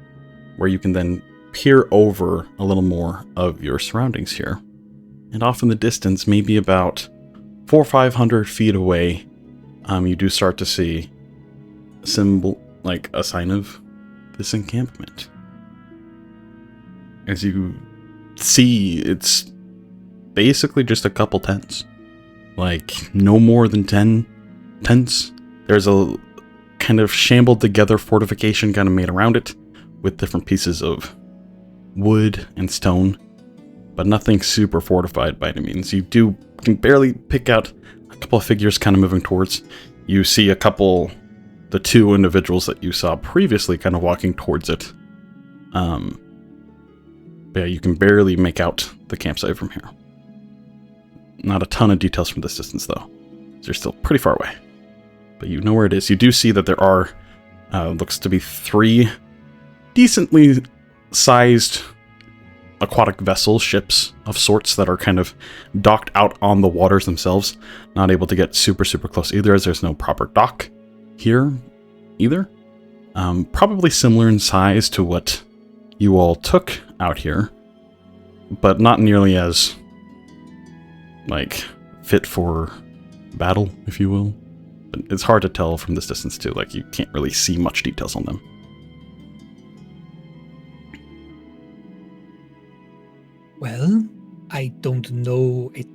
where you can then peer over a little more of your surroundings here. And off in the distance, maybe about 400 or 500 feet away, you do start to see a symbol, like a sign of this encampment. As you see, it's basically just a couple tents. Like, no more than 10 tents. There's a kind of shambled together fortification kind of made around it, with different pieces of wood and stone, but nothing super fortified by any means. You can barely pick out a couple of figures kind of moving towards. You see the two individuals that you saw previously kind of walking towards it. But yeah, you can barely make out the campsite from here. Not a ton of details from this distance though. You're still pretty far away, but you know where it is. You do see that there are, looks to be 3 decently sized aquatic vessels, ships of sorts, that are kind of docked out on the waters themselves, not able to get super close either, as there's no proper dock here either. Probably similar in size to what you all took out here, but not nearly as like fit for battle, if you will. But it's hard to tell from this distance too, like you can't really see much details on them. Well, I don't know. It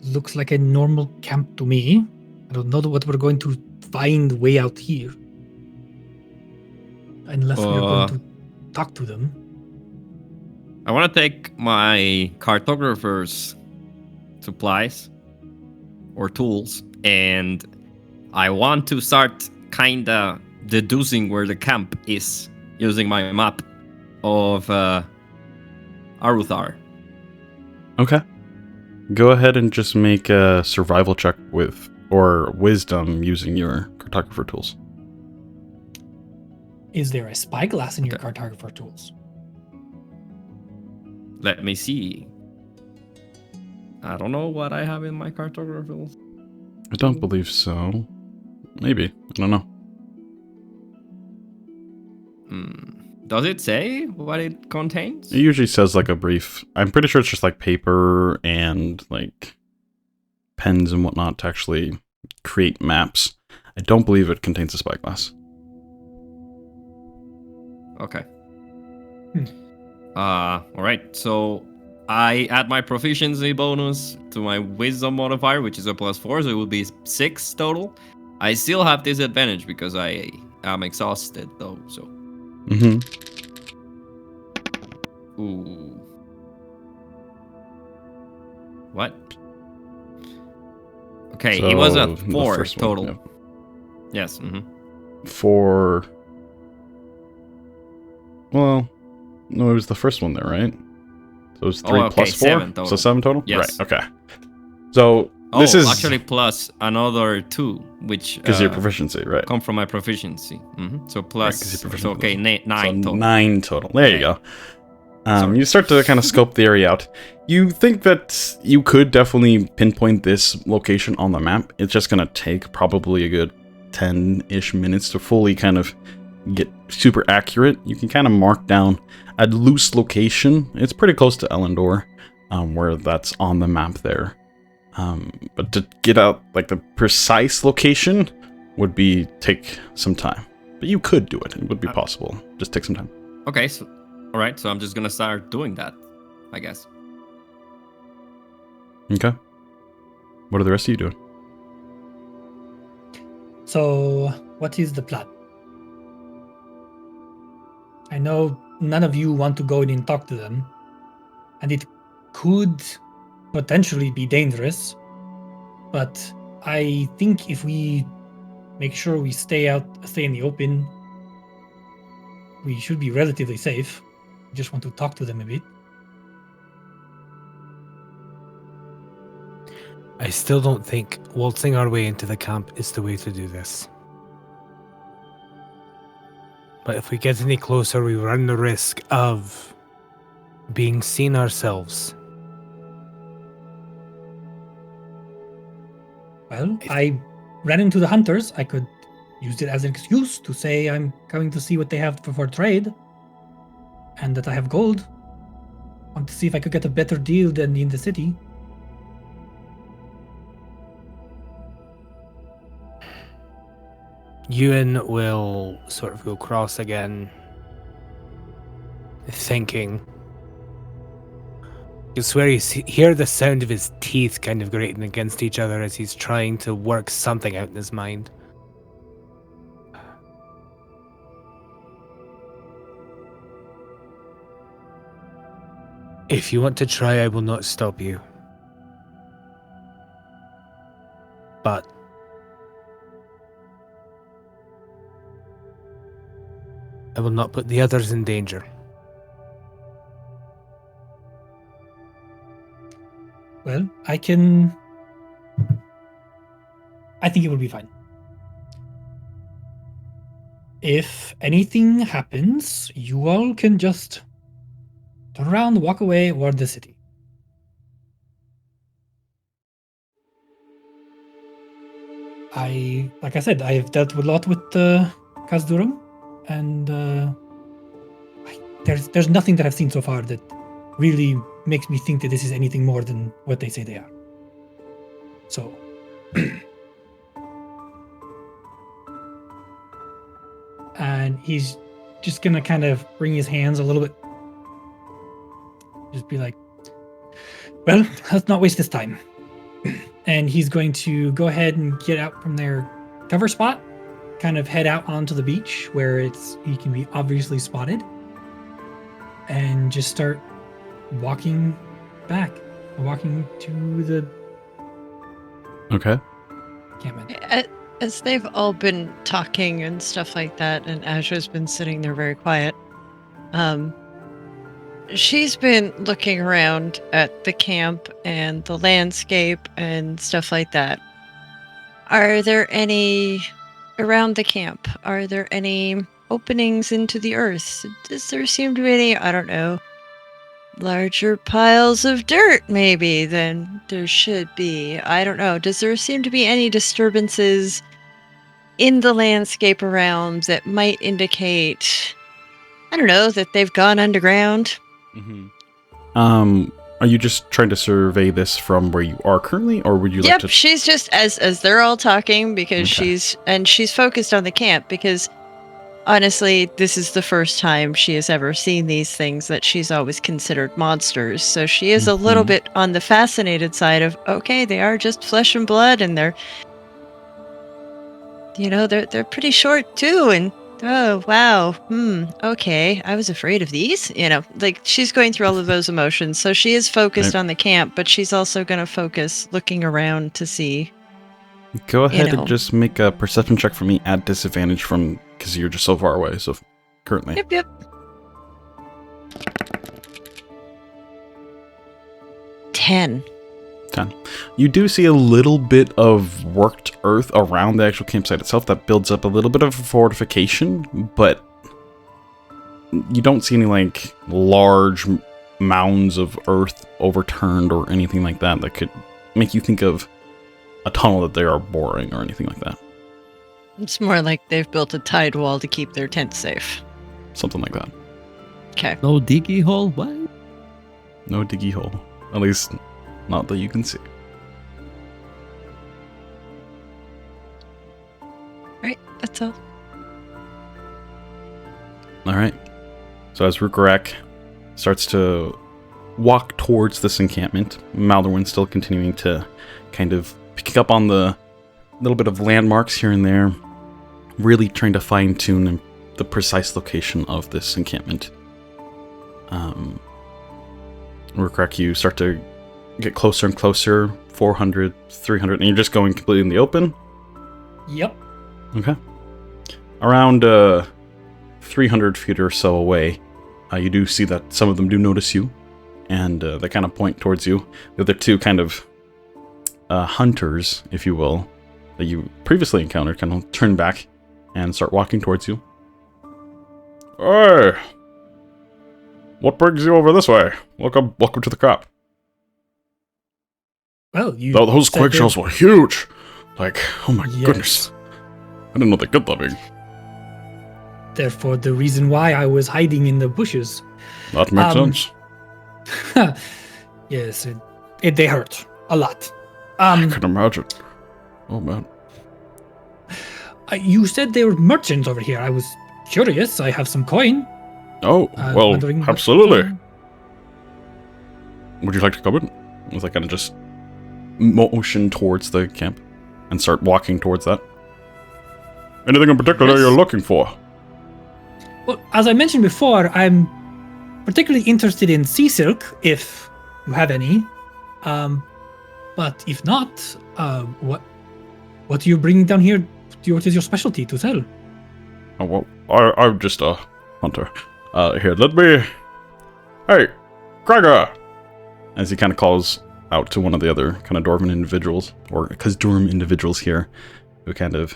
looks like a normal camp to me. I don't know what we're going to find way out here. Unless we're going to talk to them. I want to take my cartographer's supplies or tools, and I want to start kinda deducing where the camp is using my map of Aruthar. Okay. Go ahead and just make a survival check or wisdom using your cartographer tools. Is there a spyglass in your cartographer tools? Let me see. I don't know what I have in my cartographer. I don't believe so. Maybe. I don't know. Does it say what it contains? It usually says like a brief. I'm pretty sure it's just like paper and like pens and whatnot to actually create maps. I don't believe it contains a spyglass. Okay. All right. So I add my proficiency bonus to my wisdom modifier, which is a +4, so it will be 6 total. I still have disadvantage because I am exhausted though. So. Mm-hmm. Ooh. What? Okay, he was at 4 total. Yeah. Yes. For. Well, no, it was the first one there, right? So it was 3 plus 4, 7 total. So 7 total. Yes. Right. Okay. So this is actually plus another 2, which because your proficiency, right? Come from my proficiency. So plus. Right, so okay, 9 total. 9 total. There you go. You start to kind of scope the area out. You think that you could definitely pinpoint this location on the map. It's just going to take probably a good 10-ish minutes to fully kind of get super accurate. You can kind of mark down a loose location. It's pretty close to Elendor, where that's on the map there. But to get out like the precise location would take some time. But you could do it. It would be possible. Just take some time. Okay, so all right, so I'm just gonna start doing that, I guess. Okay. What are the rest of you doing? So, what is the plan? I know none of you want to go in and talk to them, and it could potentially be dangerous, but I think if we make sure we stay in the open, we should be relatively safe. I just want to talk to them a bit. I still don't think waltzing our way into the camp is the way to do this. But if we get any closer, we run the risk of being seen ourselves. Well, I ran into the hunters. I could use it as an excuse to say I'm coming to see what they have for trade and that I have gold. Want to see if I could get a better deal than in the city. Euan will sort of go cross again, thinking. You swear you hear the sound of his teeth kind of grating against each other as he's trying to work something out in his mind. If you want to try, I will not stop you. But I will not put the others in danger. Well, I think it will be fine. If anything happens, you all can just turn around, walk away, toward the city. Like I said, I've dealt a lot with Khazdurim, and there's nothing that I've seen so far that really makes me think that this is anything more than what they say they are. So, and he's just gonna kind of bring his hands a little bit, just be like, well, let's not waste this time. And he's going to go ahead and get out from their cover spot, kind of head out onto the beach where he can be obviously spotted, and just start walking to the encampment. As they've all been talking and stuff like that, and Asja's been sitting there very quiet, she's been looking around at the camp and the landscape and stuff like that. Are there any around the camp? Are there any openings into the earth? Does there seem to be any, I don't know, larger piles of dirt maybe than there should be? I don't know. Does there seem to be any disturbances in the landscape around that might indicate, I don't know, that they've gone underground? Mm-hmm. Are you just trying to survey this from where you are currently, or would you like to? Yep, she's just as they're all talking, because Okay. she's focused on the camp, because honestly, this is the first time she has ever seen these things that she's always considered monsters. So she is a little Mhm. bit on the fascinated side of, okay, they are just flesh and blood, and they're pretty short too, and oh wow, okay, I was afraid of these. Like, she's going through all of those emotions. So she is focused on the camp, but she's also going to focus looking around to see. Go ahead know. and just make a perception check for me at disadvantage because you're just so far away. So currently, Yep. 10. you do see a little bit of worked earth around the actual campsite itself that builds up a little bit of a fortification, but you don't see any like large mounds of earth overturned or anything like that could make you think of a tunnel that they are boring or anything like that. It's more like they've built a tide wall to keep their tent safe. Something like that. Okay. No diggy hole? What? No diggy hole. At least not that you can see. Right, that's all. Alright. So as Rhukkarrak starts to walk towards this encampment, Maldorwen still continuing to kind of pick up on the little bit of landmarks here and there, really trying to fine-tune the precise location of this encampment. Rhukkarrak, you start to get closer and closer, 400, 300, and you're just going completely in the open? Yep. Okay. Around 300 feet or so away, you do see that some of them do notice you, and they kind of point towards you. The other two kind of hunters, if you will, that you previously encountered, kind of turn back and start walking towards you. Hey! What brings you over this way? Welcome to the crop. Well, you. Those said quake they- shells were huge! Like, oh my Yes. goodness. I didn't know they could that big. Therefore, the reason why I was hiding in the bushes. That makes sense. Yes, they hurt a lot. I can imagine. Oh man. You said they were merchants over here. I was curious. I have some coin. Oh, well, wondering what- absolutely. Would you like to come in? As I kind of just motion towards the camp and start walking towards that. Anything in particular Yes. you're looking for? Well, as I mentioned before, I'm particularly interested in sea silk, if you have any. But if not, what are you bringing down here? What is your specialty to sell? Oh, well, I'm just a hunter. Here, let me... Hey, Gregor! As he kind of calls out to one of the other kind of Dwarven individuals, or Khazdurim individuals here, who kind of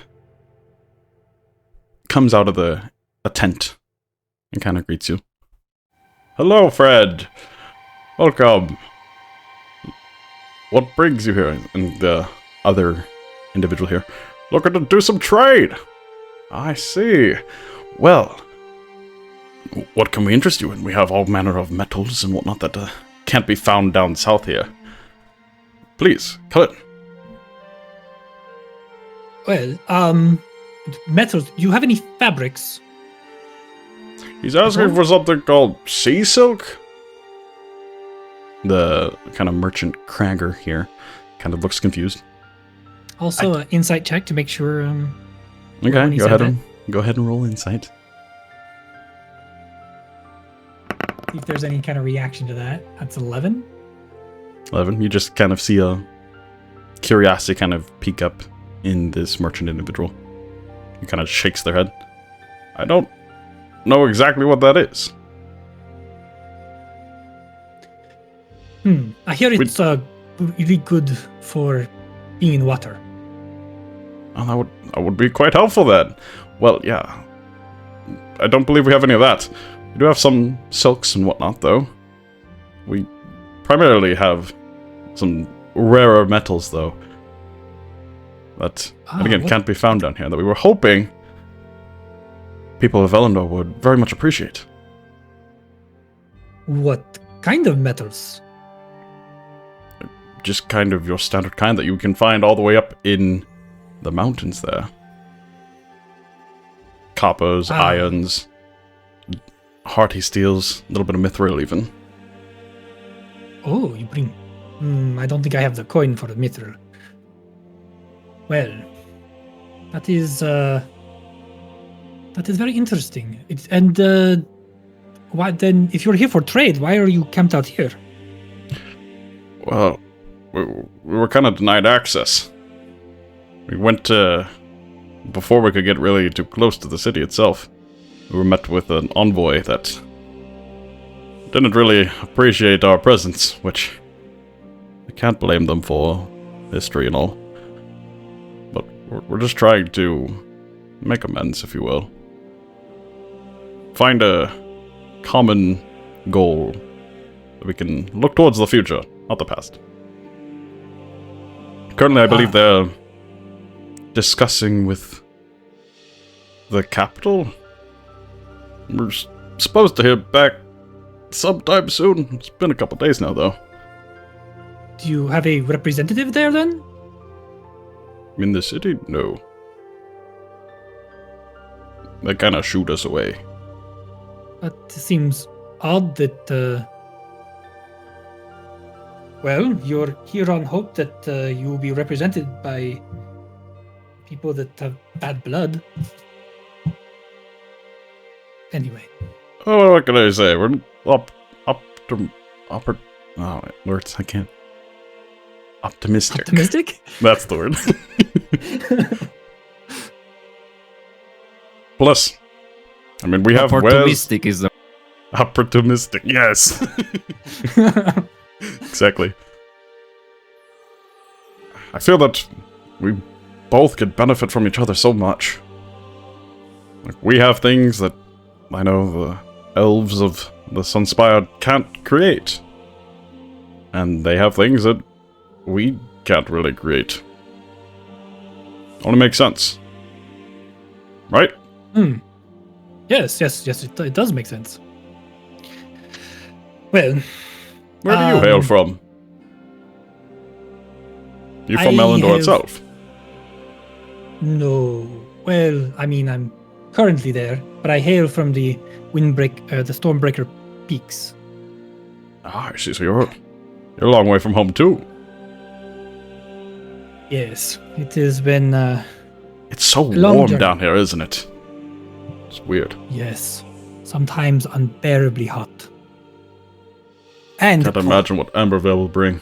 comes out of a tent and kind of greets you. Hello, Fred! Welcome! What brings you here? And the other individual here, looking to do some trade! I see. Well, what can we interest you in? We have all manner of metals and whatnot that can't be found down south here. Please, come in. Well, metals. Do you have any fabrics? He's asking for something called sea silk? The kind of merchant Kragger here kind of looks confused. Also, an insight check to make sure. when Okay, he go said ahead and roll insight. See if there's any kind of reaction to that. That's 11. 11. You just kind of see a curiosity kind of peek up in this merchant individual. He kind of shakes their head. I don't know exactly what that is. I hear it's really good for being in water. Oh, that would be quite helpful then. Well, yeah. I don't believe we have any of that. We do have some silks and whatnot, though. We primarily have some rarer metals, though. That, and again, can't be found down here. That we were hoping people of Elendor would very much appreciate. What kind of metals? Just kind of your standard kind that you can find all the way up in the mountains there. Coppers, irons, hearty steels, a little bit of mithril even. Oh, you bring... I don't think I have the coin for the mithril. Well, that is very interesting. Why then, if you're here for trade, why are you camped out here? Well, we were kind of denied access. We went before we could get really too close to the city itself. We were met with an envoy that didn't really appreciate our presence, which I can't blame them for, history and all. But we're just trying to make amends, if you will. Find a common goal that we can look towards the future, not the past. Currently, I believe they're discussing with the capital. We're supposed to hear back sometime soon. It's been a couple days now, though. Do you have a representative there then? In the city? No. They kind of shoot us away. That seems odd that... Well, you're here on hope that you will be represented by people that have bad blood. Anyway. Oh, what can I say? We're Oh, words, I can't. Optimistic. Optimistic? That's the word. Plus, I mean, we have Wes. Opportunistic is the Opportunistic, yes. Exactly. I feel that we both could benefit from each other so much. Like, we have things that I know the elves of the Sunspire can't create. And they have things that we can't really create. Only makes sense. Right? Yes, it does make sense. Well, Where do you hail from? You from Melindor itself? No. Well, I mean, I'm currently there, but I hail from the the Stormbreaker peaks. Ah, I see. So you're a long way from home too. Yes, it has been. It's so long warm journey. down here, isn't it? It's weird. Yes, sometimes unbearably hot. And Can't imagine what Ambervale will bring.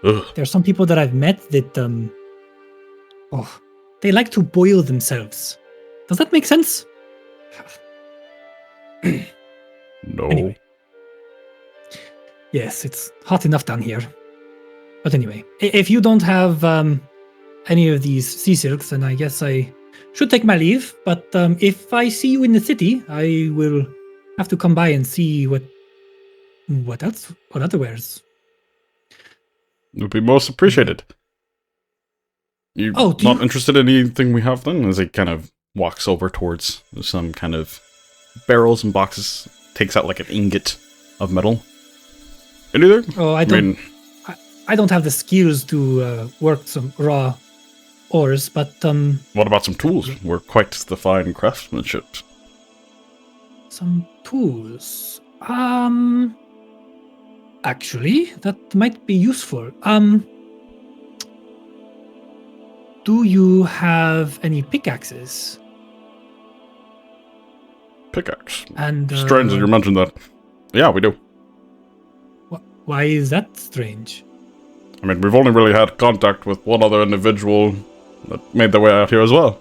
Ugh. there are some people that I've met that they like to boil themselves. Does that make sense? No. Anyway. Yes, it's hot enough down here. But anyway, if you don't have any of these sea silks, then I guess I should take my leave. But if I see you in the city, I will have to come by and see what other wares. It would be most appreciated. You Oh, do not you- interested in anything we have then? As he kind of walks over towards some kind of barrels and boxes, takes out like an ingot of metal. Anything? Oh, I don't have the skills to work some raw ores, but What about some tools? We're quite the fine craftsmanship. some tools. Actually, that might be useful. Do you have any pickaxes? Pickaxe. And Strange that you mentioned that. Yeah, we do. why is that strange? I mean, we've only really had contact with one other individual that made their way out here as well.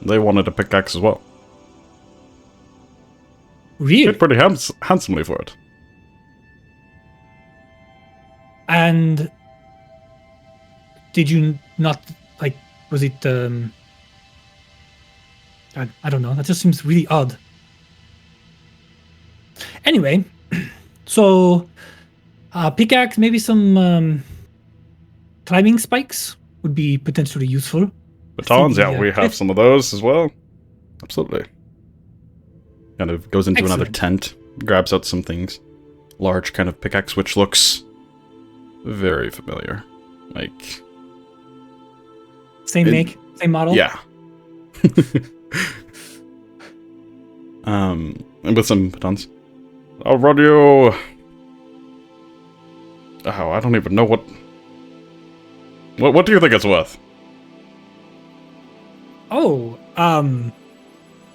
They wanted a pickaxe as well. Really? Paid pretty handsomely for it. And did you not like? Was it? I don't know. That just seems really odd. Anyway, so pickaxe, maybe some climbing spikes would be potentially useful. Batons, Thinking, yeah, we have some of those as well. Absolutely. Kind of goes into another Excellent. tent, grabs out some things. Large kind of pickaxe, which looks very familiar. Like, Same It- make, same model. yeah. And with some batons. I'll run you. Oh, I don't even know what do you think it's worth? Oh,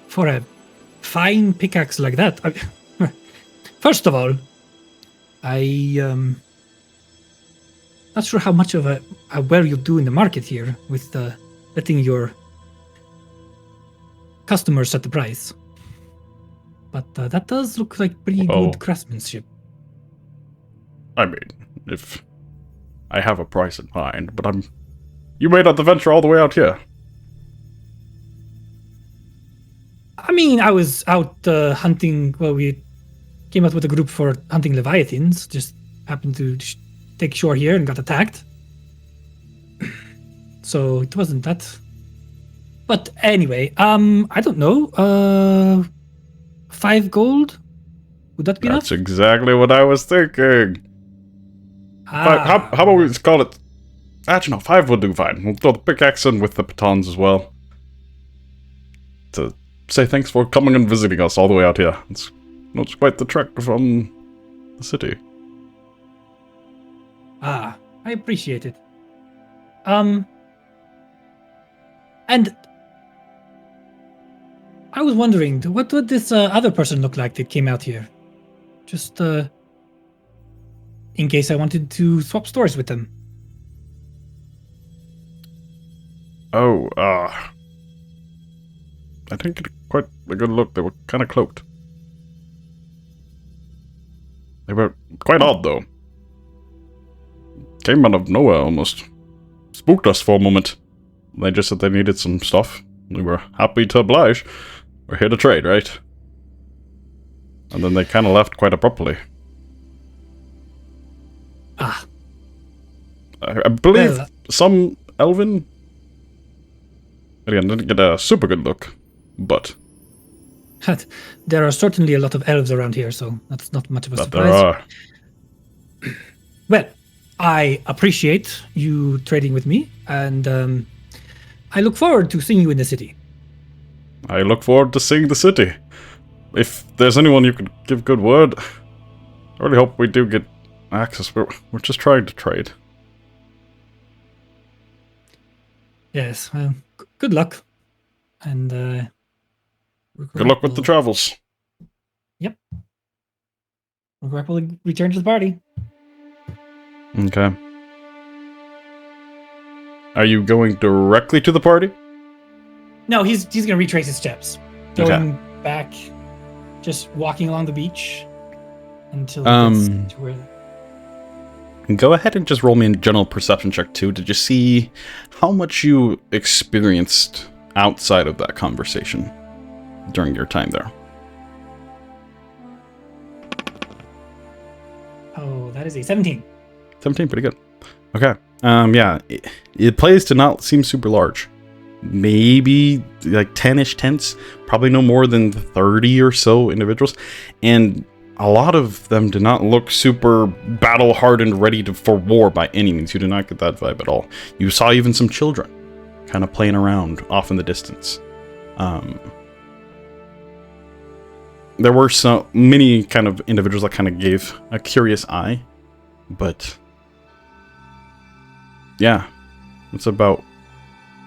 for a fine pickaxe like that. First of all, not sure how much of how well you'll do in the market here with letting your customers set the price. But that does look like pretty Oh. good craftsmanship. I mean, if I have a price in mind, but you made out the venture all the way out here. I mean, I was out hunting. Well, we came out with a group for hunting leviathans. Just happened to take shore here and got attacked. So it wasn't that. But anyway, I don't know. 5 gold? Would that be That's enough? exactly what I was thinking. How about we just call it... Actually, no, 5 would do fine. We'll throw the pickaxe in with the batons as well. To say thanks for coming and visiting us all the way out here. It's quite the trek from the city. I appreciate it. And I was wondering, what would this other person look like that came out here? Just in case I wanted to swap stores with them. Oh, I didn't get quite a good look. They were kind of cloaked. They were quite odd, though. Came out of nowhere, almost. Spooked us for a moment. They just said they needed some stuff. We were happy to oblige. We're here to trade, right? And then they kind of left quite abruptly. Ah. I believe Well, some Elven... Again, didn't get a super good look, but... there are certainly a lot of elves around here, so that's not much of a But surprise. there are. Well, I appreciate you trading with me, and I look forward to seeing you in the city. I look forward to seeing the city. If there's anyone you could give good word, I really hope we do get access. We're just trying to trade. Yes, well, good luck. And Good luck with the travels. Rhukkarrak will return to the party. Okay. Are you going directly to the party? No, he's gonna retrace his steps, Okay. going back, just walking along the beach until he gets to where. Go ahead and just roll me a general perception check too to just see how much you experienced outside of that conversation during your time there. Oh, that is a 17. 17, pretty good. Okay. Yeah, it plays to not seem super large. Maybe like 10-ish tents, probably no more than 30 or so individuals, and a lot of them did not look super battle hardened, ready for war by any means. You did not get that vibe at all. You saw even some children kind of playing around off in the distance. There were so many kind of individuals that kind of gave a curious eye, but yeah, it's about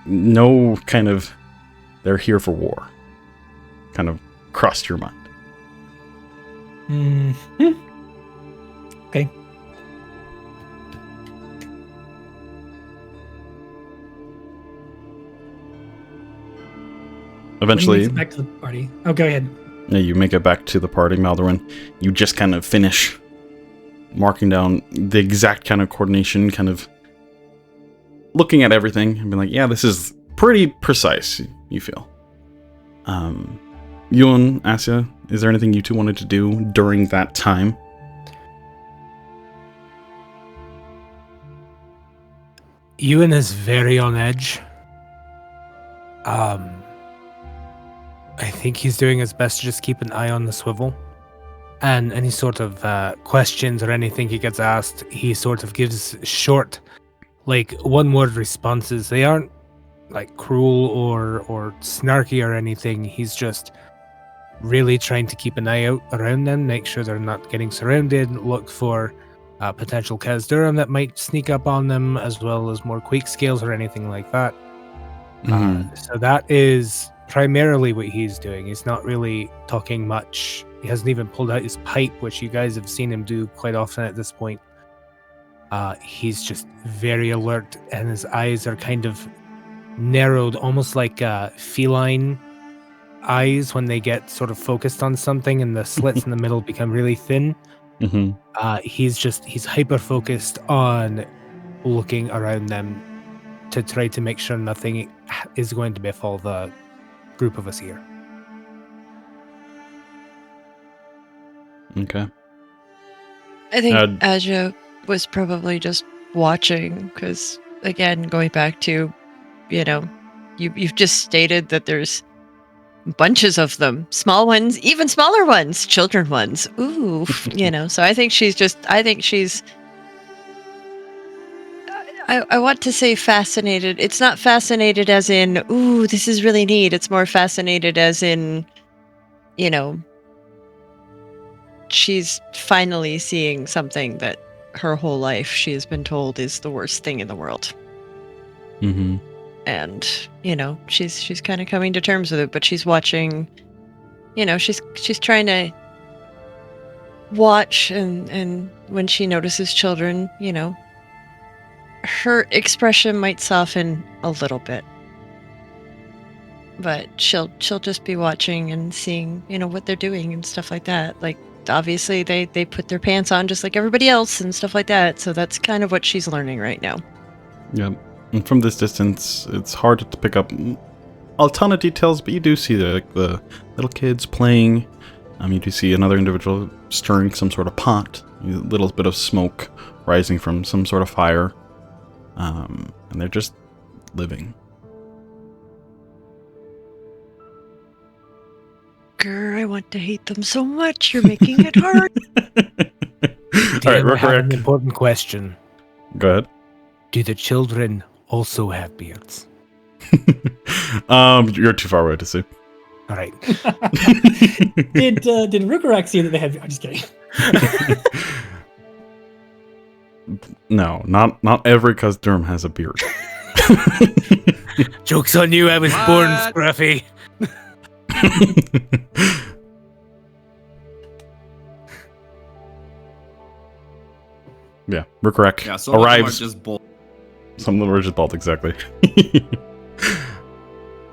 no kind of they're here for war kind of crossed your mind. Okay. Eventually, When he makes it back to the party. Oh, go ahead. yeah, you make it back to the party, Maldorwen. You just kind of finish marking down the exact kind of coordination, kind of looking at everything and being like, yeah, this is pretty precise, you feel. Euan, Asja, is there anything you two wanted to do during that time? Euan is very on edge. I think he's doing his best to just keep an eye on the swivel. And any sort of questions or anything he gets asked, he sort of gives short, like, one-word responses. They aren't, like, cruel or snarky or anything. He's just really trying to keep an eye out around them, make sure they're not getting surrounded, look for potential Khazdurim that might sneak up on them, as well as more quake scales or anything like that. So that is primarily what he's doing. He's not really talking much. He hasn't even pulled out his pipe, which you guys have seen him do quite often at this point. He's just very alert, and his eyes are kind of narrowed, almost like feline eyes when they get sort of focused on something and the slits in the middle become really thin. He's hyper focused on looking around them to try to make sure nothing is going to befall the group of us here. Okay. I think Asja was probably just watching because, again, going back to, you've just stated that there's bunches of them, small ones, even smaller ones, children ones. Ooh, so I think she's I want to say fascinated. It's not fascinated as in, ooh, this is really neat. It's more fascinated as in, she's finally seeing something that her whole life she has been told is the worst thing in the world. And, she's kind of coming to terms with it, but she's watching, she's trying to watch and when she notices children, her expression might soften a little bit. But she'll just be watching and seeing, what they're doing and stuff like that. Like, obviously they put their pants on just like everybody else and stuff like that. So that's kind of what she's learning right now. Yeah. And from this distance, it's hard to pick up a ton of details, but you do see the little kids playing. You do see another individual stirring some sort of pot, a little bit of smoke rising from some sort of fire. And they're just living. Grr, I want to hate them so much. You're making it hard. All right, I have an Rhukkarrak. important question. Go ahead. Do the children also have beards? You're too far away to see. All right. Did Rhukkarrak see that they had? I'm just kidding. No, not every Khazdurim has a beard. Joke's on you, I was born What? scruffy. Yeah, Rhukkarrak Yeah, some of them are arrives. just bald. Some of them are just bald, exactly.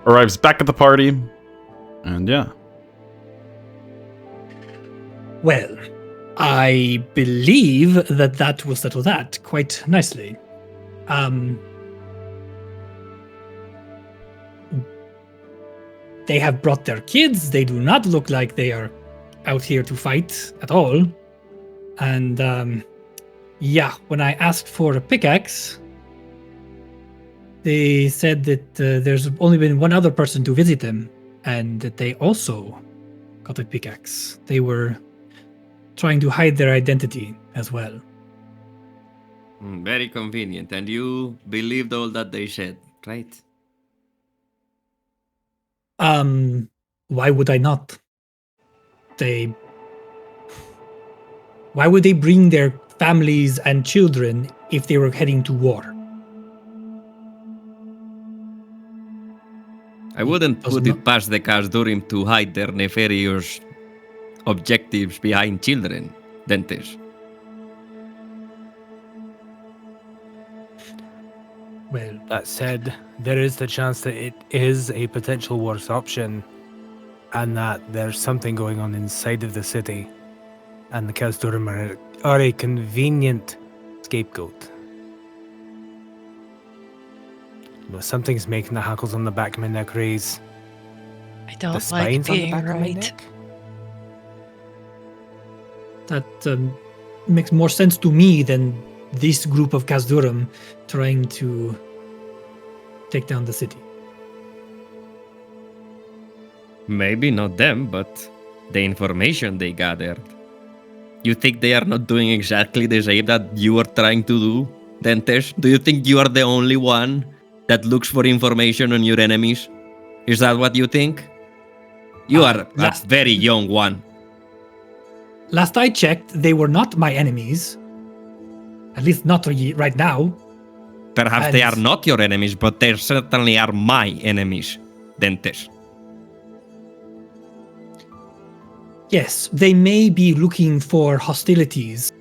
Arrives back at the party, and yeah. Well, I believe that will settle that quite nicely. They have brought their kids. They do not look like they are out here to fight at all. And when I asked for a pickaxe, they said that there's only been one other person to visit them, and that they also got a pickaxe. They were trying to hide their identity as well. Very convenient. And you believed all that they said, right? Why would I not? Why would they bring their families and children if they were heading to war? I wouldn't Does put not- it past the Khazdurim to hide their nefarious objectives behind children, Dentes. Well, That said, there is the chance that it is a potential worse option, and that there's something going on inside of the city, and the Khazdurim are a convenient scapegoat. But something's making the hackles on the back of my neck raise. I The don't like spines on the being back of my right. neck? that makes more sense to me than this group of Khazdurim trying to take down the city. Maybe not them, but the information they gathered. You think they are not doing exactly the same that you are trying to do, Dentes? Do you think you are the only one that looks for information on your enemies? Is that what you think? You are a last- very young one. Last I checked, they were not my enemies. At least not right now. Perhaps they And- are not your enemies, but they certainly are my enemies, Dentes. Yes, they may be looking for hostilities,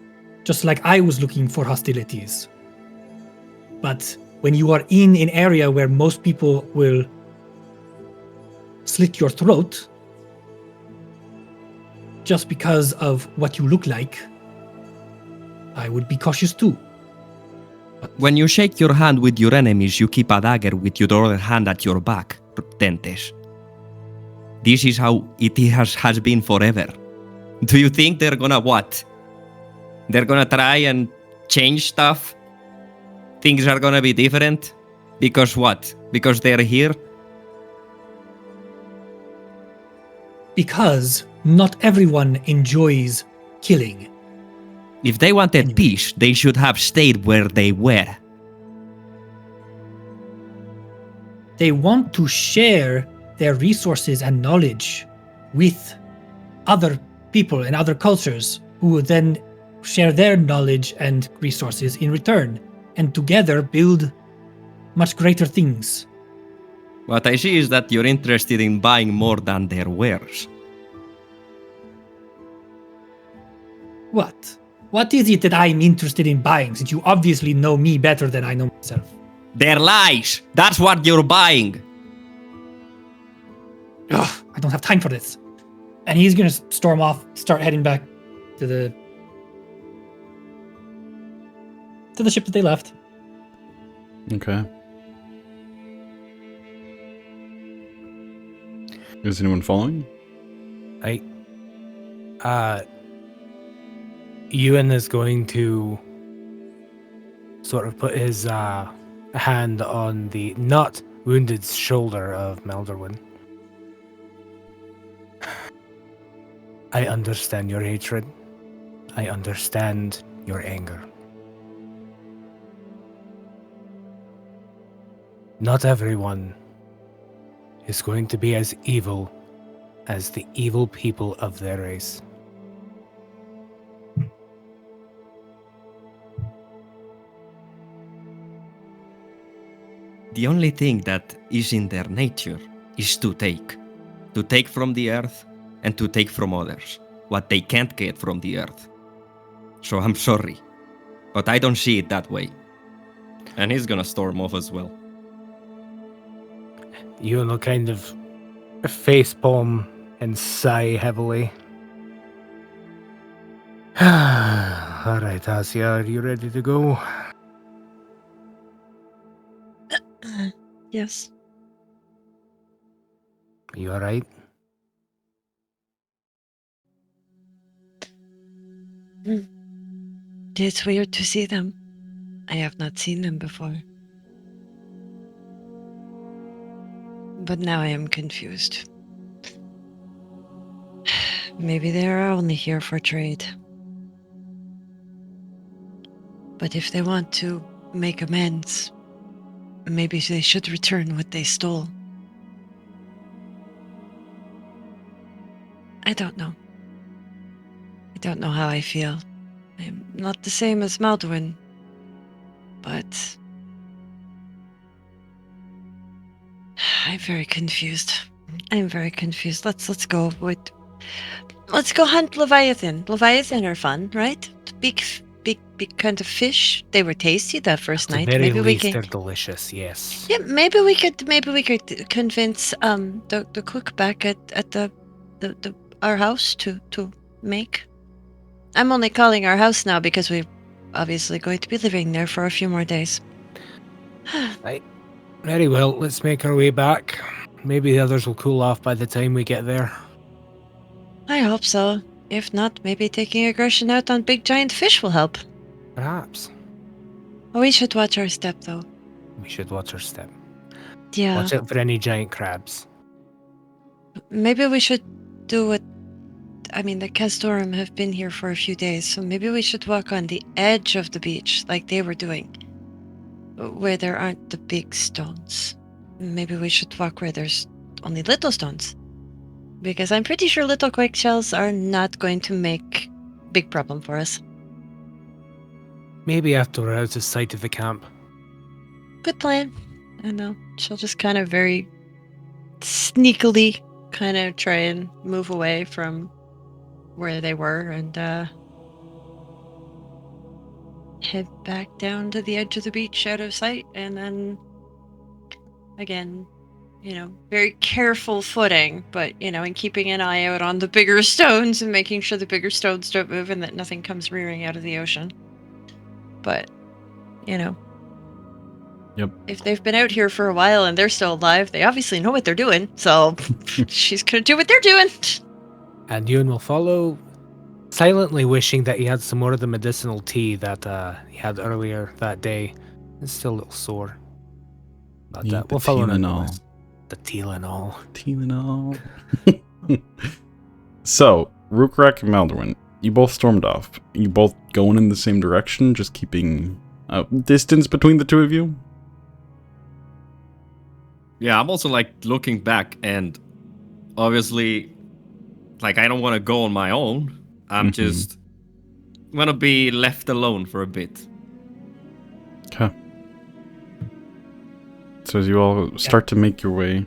just like I was looking for hostilities. But when you are in an area where most people will slit your throat just because of what you look like, I would be cautious too. When you shake your hand with your enemies, you keep a dagger with your other hand at your back, Dentes. This is how it has been forever. Do you think they're gonna what? They're gonna try and change stuff? Things are gonna be different? Because what? Because they're here? Because not everyone enjoys killing. If they wanted Anyway. peace, they should have stayed where they were. They want to share their resources and knowledge with other people and other cultures who would then share their knowledge and resources in return, and together build much greater things. What I see is that you're interested in buying more than their wares. What? What is it that I'm interested in buying, since you obviously know me better than I know myself? They're lies. That's what you're buying. Ugh, I don't have time for this. And he's gonna storm off, start heading back to the ship that they left. Okay. Is anyone following? Euan is going to sort of put his hand on the not wounded shoulder of Maldorwen. I understand your hatred. I understand your anger. Not everyone is going to be as evil as the evil people of their race. The only thing that is in their nature is to take. To take from the earth and to take from others what they can't get from the earth. So I'm sorry, but I don't see it that way. And he's gonna storm off as well. Euan will kind of facepalm and sigh heavily. All right, Asja, are you ready to go? Yes. Are you all right? It's weird to see them. I have not seen them before. But now I am confused. Maybe they are only here for trade. But if they want to make amends, maybe they should return what they stole. I don't know. I don't know how I feel. I'm not the same as Maldorwen, but I'm very confused. I'm very confused. Let's go with. Let's go hunt Leviathan. Leviathan are fun, right? Big kind of fish. They were tasty that first At night. the very Maybe least, we they're can. delicious, yes. Yeah, maybe we could convince the cook back at the our house to make. I'm only calling our house now because we're obviously going to be living there for a few more days. Right. Very well, let's make our way back. Maybe the others will cool off by the time we get there. I hope so. If not, maybe taking aggression out on big giant fish will help. Perhaps. We should watch our step, though. We should watch our step. Yeah. Watch out for any giant crabs. Maybe we should do what... I mean, the Khazdurim have been here for a few days, so maybe we should walk on the edge of the beach, like they were doing, where there aren't the big stones. Maybe we should walk where there's only little stones, because I'm pretty sure little quake shells are not going to make big problem for us. Maybe after we're out of sight of the camp. Good plan. I know. She'll just kind of very sneakily kind of try and move away from where they were and head back down to the edge of the beach out of sight, and then again, very careful footing, but and keeping an eye out on the bigger stones and making sure the bigger stones don't move and that nothing comes rearing out of the ocean. But Yep. if they've been out here for a while and they're still alive, they obviously know what they're doing, so she's gonna do what they're doing. And Euan will follow, silently wishing that he had some more of the medicinal tea that he had earlier that day. It's still a little sore. But Need we'll the follow Tylenol. the Tylenol. Tylenol. So, Rhukkarrak and Maldorwen, you both stormed off. You both going in the same direction, just keeping distance between the two of you? Yeah, I'm also looking back, and obviously, I don't want to go on my own. I'm just want to be left alone for a bit. Okay. So as you all start to make your way, you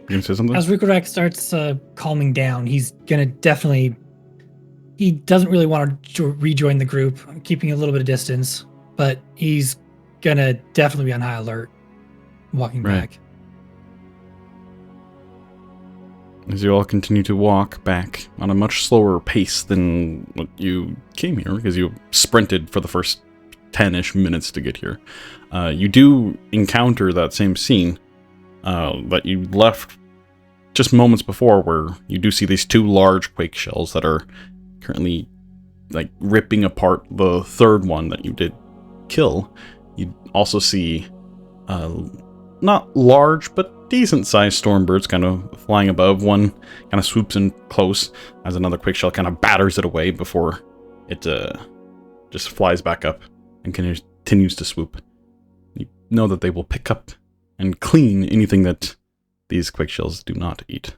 gonna say something? As Rhukkarrak starts calming down, he's he doesn't really want to rejoin the group, keeping a little bit of distance, but he's gonna definitely be on high alert walking Right. back. As you all continue to walk back on a much slower pace than what you came here, because you sprinted for the first 10-ish minutes to get here, you do encounter that same scene that you left just moments before, where you do see these two large quake shells that are currently like ripping apart the third one that you did kill. You also see not large but decent sized stormbirds kind of flying above. One kind of swoops in close as another quake shell kind of batters it away before it just flies back up and continues to swoop. You know that they will pick up and clean anything that these quake shells do not eat.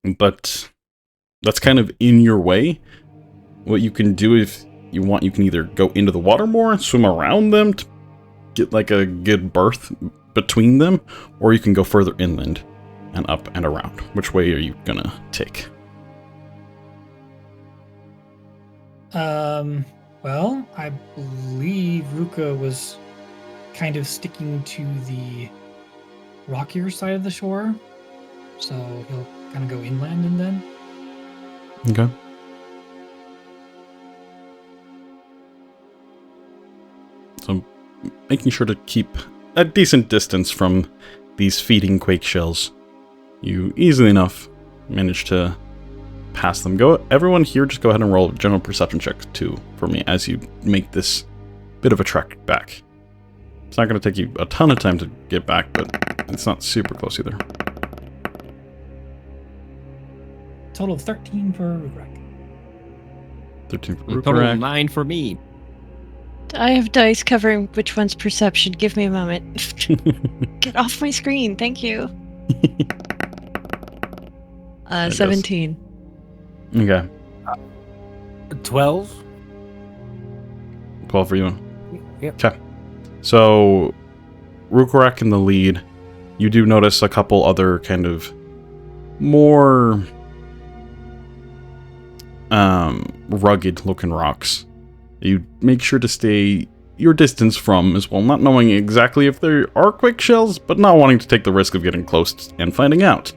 But that's kind of in your way. What you can do if you want, you can either go into the water more and swim around them to get like a good berth between them, or you can go further inland and up and around. Which way are you gonna take? Well, I believe Ruka was kind of sticking to the rockier side of the shore, so he'll kind of go inland and then. Okay. So, making sure to keep a decent distance from these feeding quake shells, you easily enough manage to pass them. Everyone here, just go ahead and roll general perception check too for me as you make this bit of a trek back. It's not going to take you a ton of time to get back, but it's not super close either. Total of 13 for Rhukkarrak. 13 for Total Rhukkarrak. 9 for me. I have dice covering which one's perception. Give me a moment. Get off my screen. Thank you. 17. Okay. 12. 12 for you. Yep. Okay. So, Rhukkarrak in the lead. You do notice a couple other kind of more rugged looking rocks. You make sure to stay your distance from as well, not knowing exactly if there are quake shells, but not wanting to take the risk of getting close and finding out.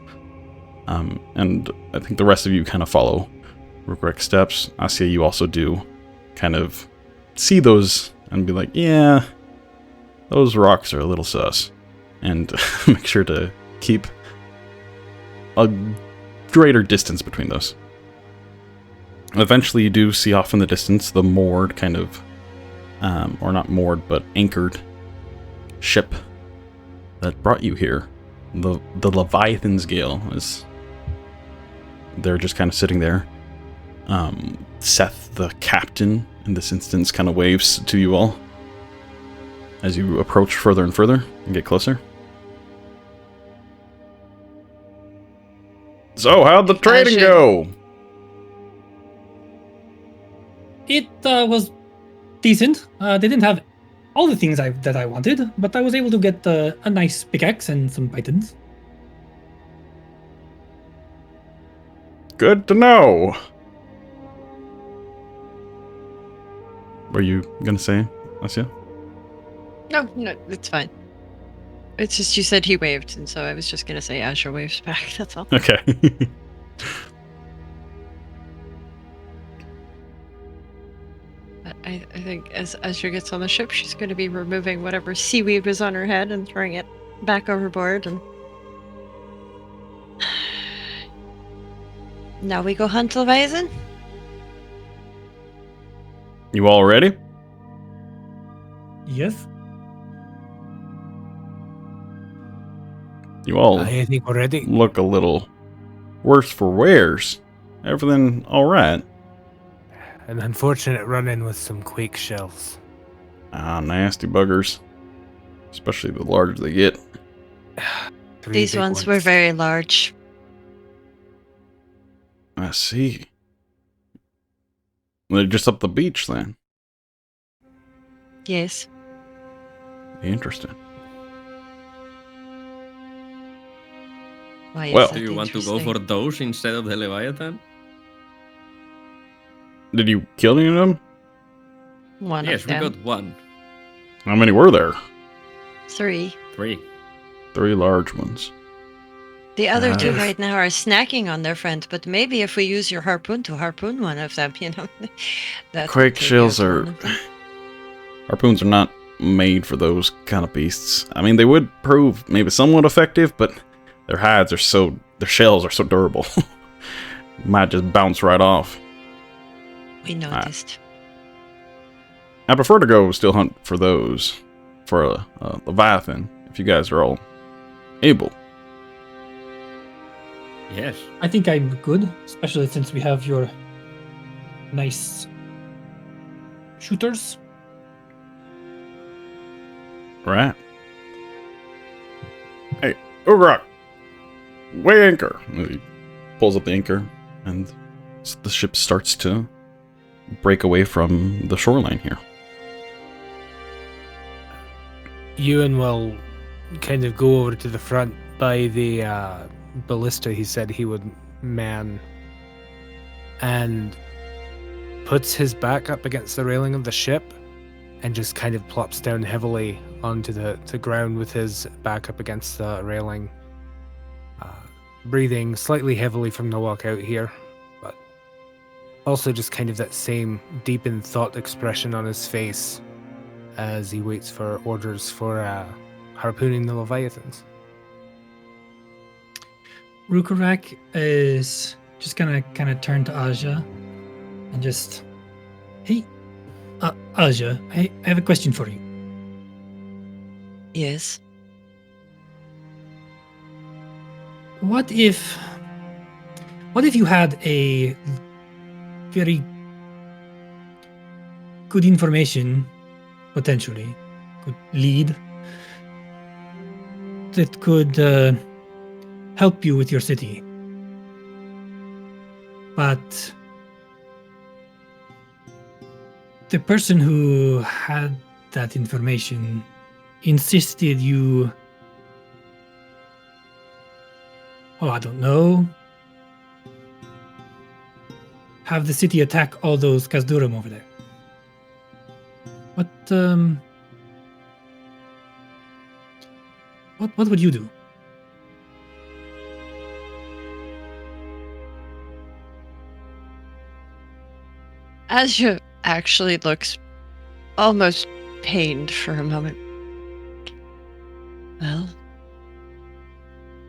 And I think the rest of you kind of follow Rhukkarrak's steps. Asja, you also do kind of see those and be like, yeah, those rocks are a little sus. And make sure to keep a greater distance between those. Eventually you do see off in the distance the moored kind of, or not moored, but anchored ship that brought you here. The Leviathan's Gale is, they're just kind of sitting there. Seth, the captain, in this instance, kind of waves to you all as you approach further and further and get closer. So, how'd the trading go? It was decent. They didn't have all the things that I wanted, but I was able to get a nice pickaxe and some pythons. Good to know. Were you gonna say, Asja? No, it's fine. It's just you said he waved, and so I was just gonna say Azure waves back. That's all. Okay. But I think as Azure gets on the ship, she's going to be removing whatever seaweed was on her head and throwing it back overboard. And now we go hunt Leviathan. You all ready? Yes. You all I think we're ready. look a little worse for wears. Everything all right? An unfortunate run-in with some quake shells. Ah, nasty buggers. Especially the larger they get. These ones were very large. I see. They're just up the beach then. Yes. Interesting. Why is Well- that Do you want to go interesting? for those instead of the Leviathan? Did you kill any of them? One Yes, of we them. got one. How many were there? 3. 3. 3 large ones. The other 2 Nice. right now are snacking on their friend, but maybe if we use your harpoon to harpoon one of them, that Quake will take shells out are... one of them. Harpoons are not made for those kind of beasts. I mean, they would prove maybe somewhat effective, but their hides are so... Their shells are so durable. Might just bounce right off. We noticed. I prefer to go still hunt for those. For a Leviathan, if you guys are all able. Yes. I think I'm good, especially since we have your nice shooters. Right. Hey, Khazdurim! Weigh anchor! He pulls up the anchor, and the ship starts to break away from the shoreline here. Euan will kind of go over to the front by the ballista he said he would man, and puts his back up against the railing of the ship and just kind of plops down heavily onto the ground with his back up against the railing, breathing slightly heavily from the walk out here, but also just kind of that same deep in thought expression on his face as he waits for orders for harpooning the Leviathans. Rhukkarrak is just gonna kind of turn to Asja and just, hey, Asja, I have a question for you. Yes. What if you had a very good information, potentially, good lead that could help you with your city, but the person who had that information insisted you, I don't know, have the city attack all those Khazdurim over there. What would you do? Asja actually looks almost pained for a moment. Well,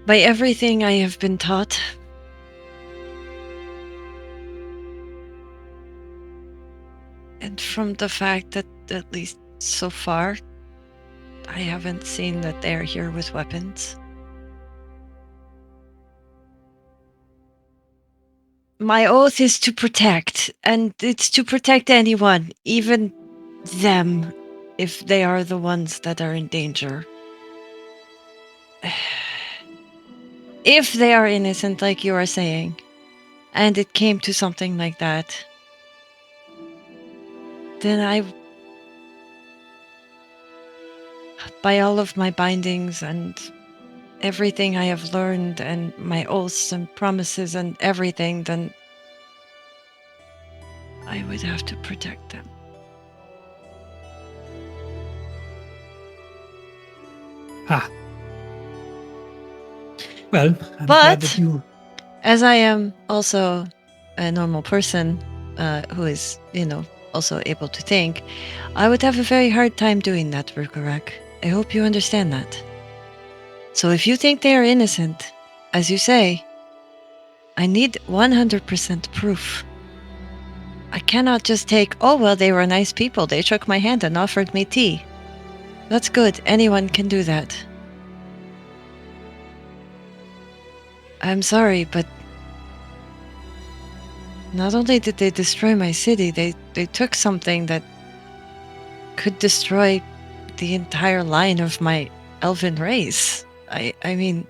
by everything I have been taught, and from the fact that, at least so far, I haven't seen that they're here with weapons. My oath is to protect, and it's to protect anyone, even them, if they are the ones that are in danger. If they are innocent, like you are saying, and it came to something like that, then by all of my bindings and everything I have learned and my oaths and promises and everything, then I would have to protect them. Well, I'm But glad that you... as I am also a normal person who is, also able to think, I would have a very hard time doing that, Rhukkarrak. I hope you understand that. So if you think they are innocent, as you say, I need 100% proof. I cannot just take, they were nice people. They shook my hand and offered me tea. That's good. Anyone can do that. I'm sorry, but not only did they destroy my city, they took something that could destroy the entire line of my elven race. I mean,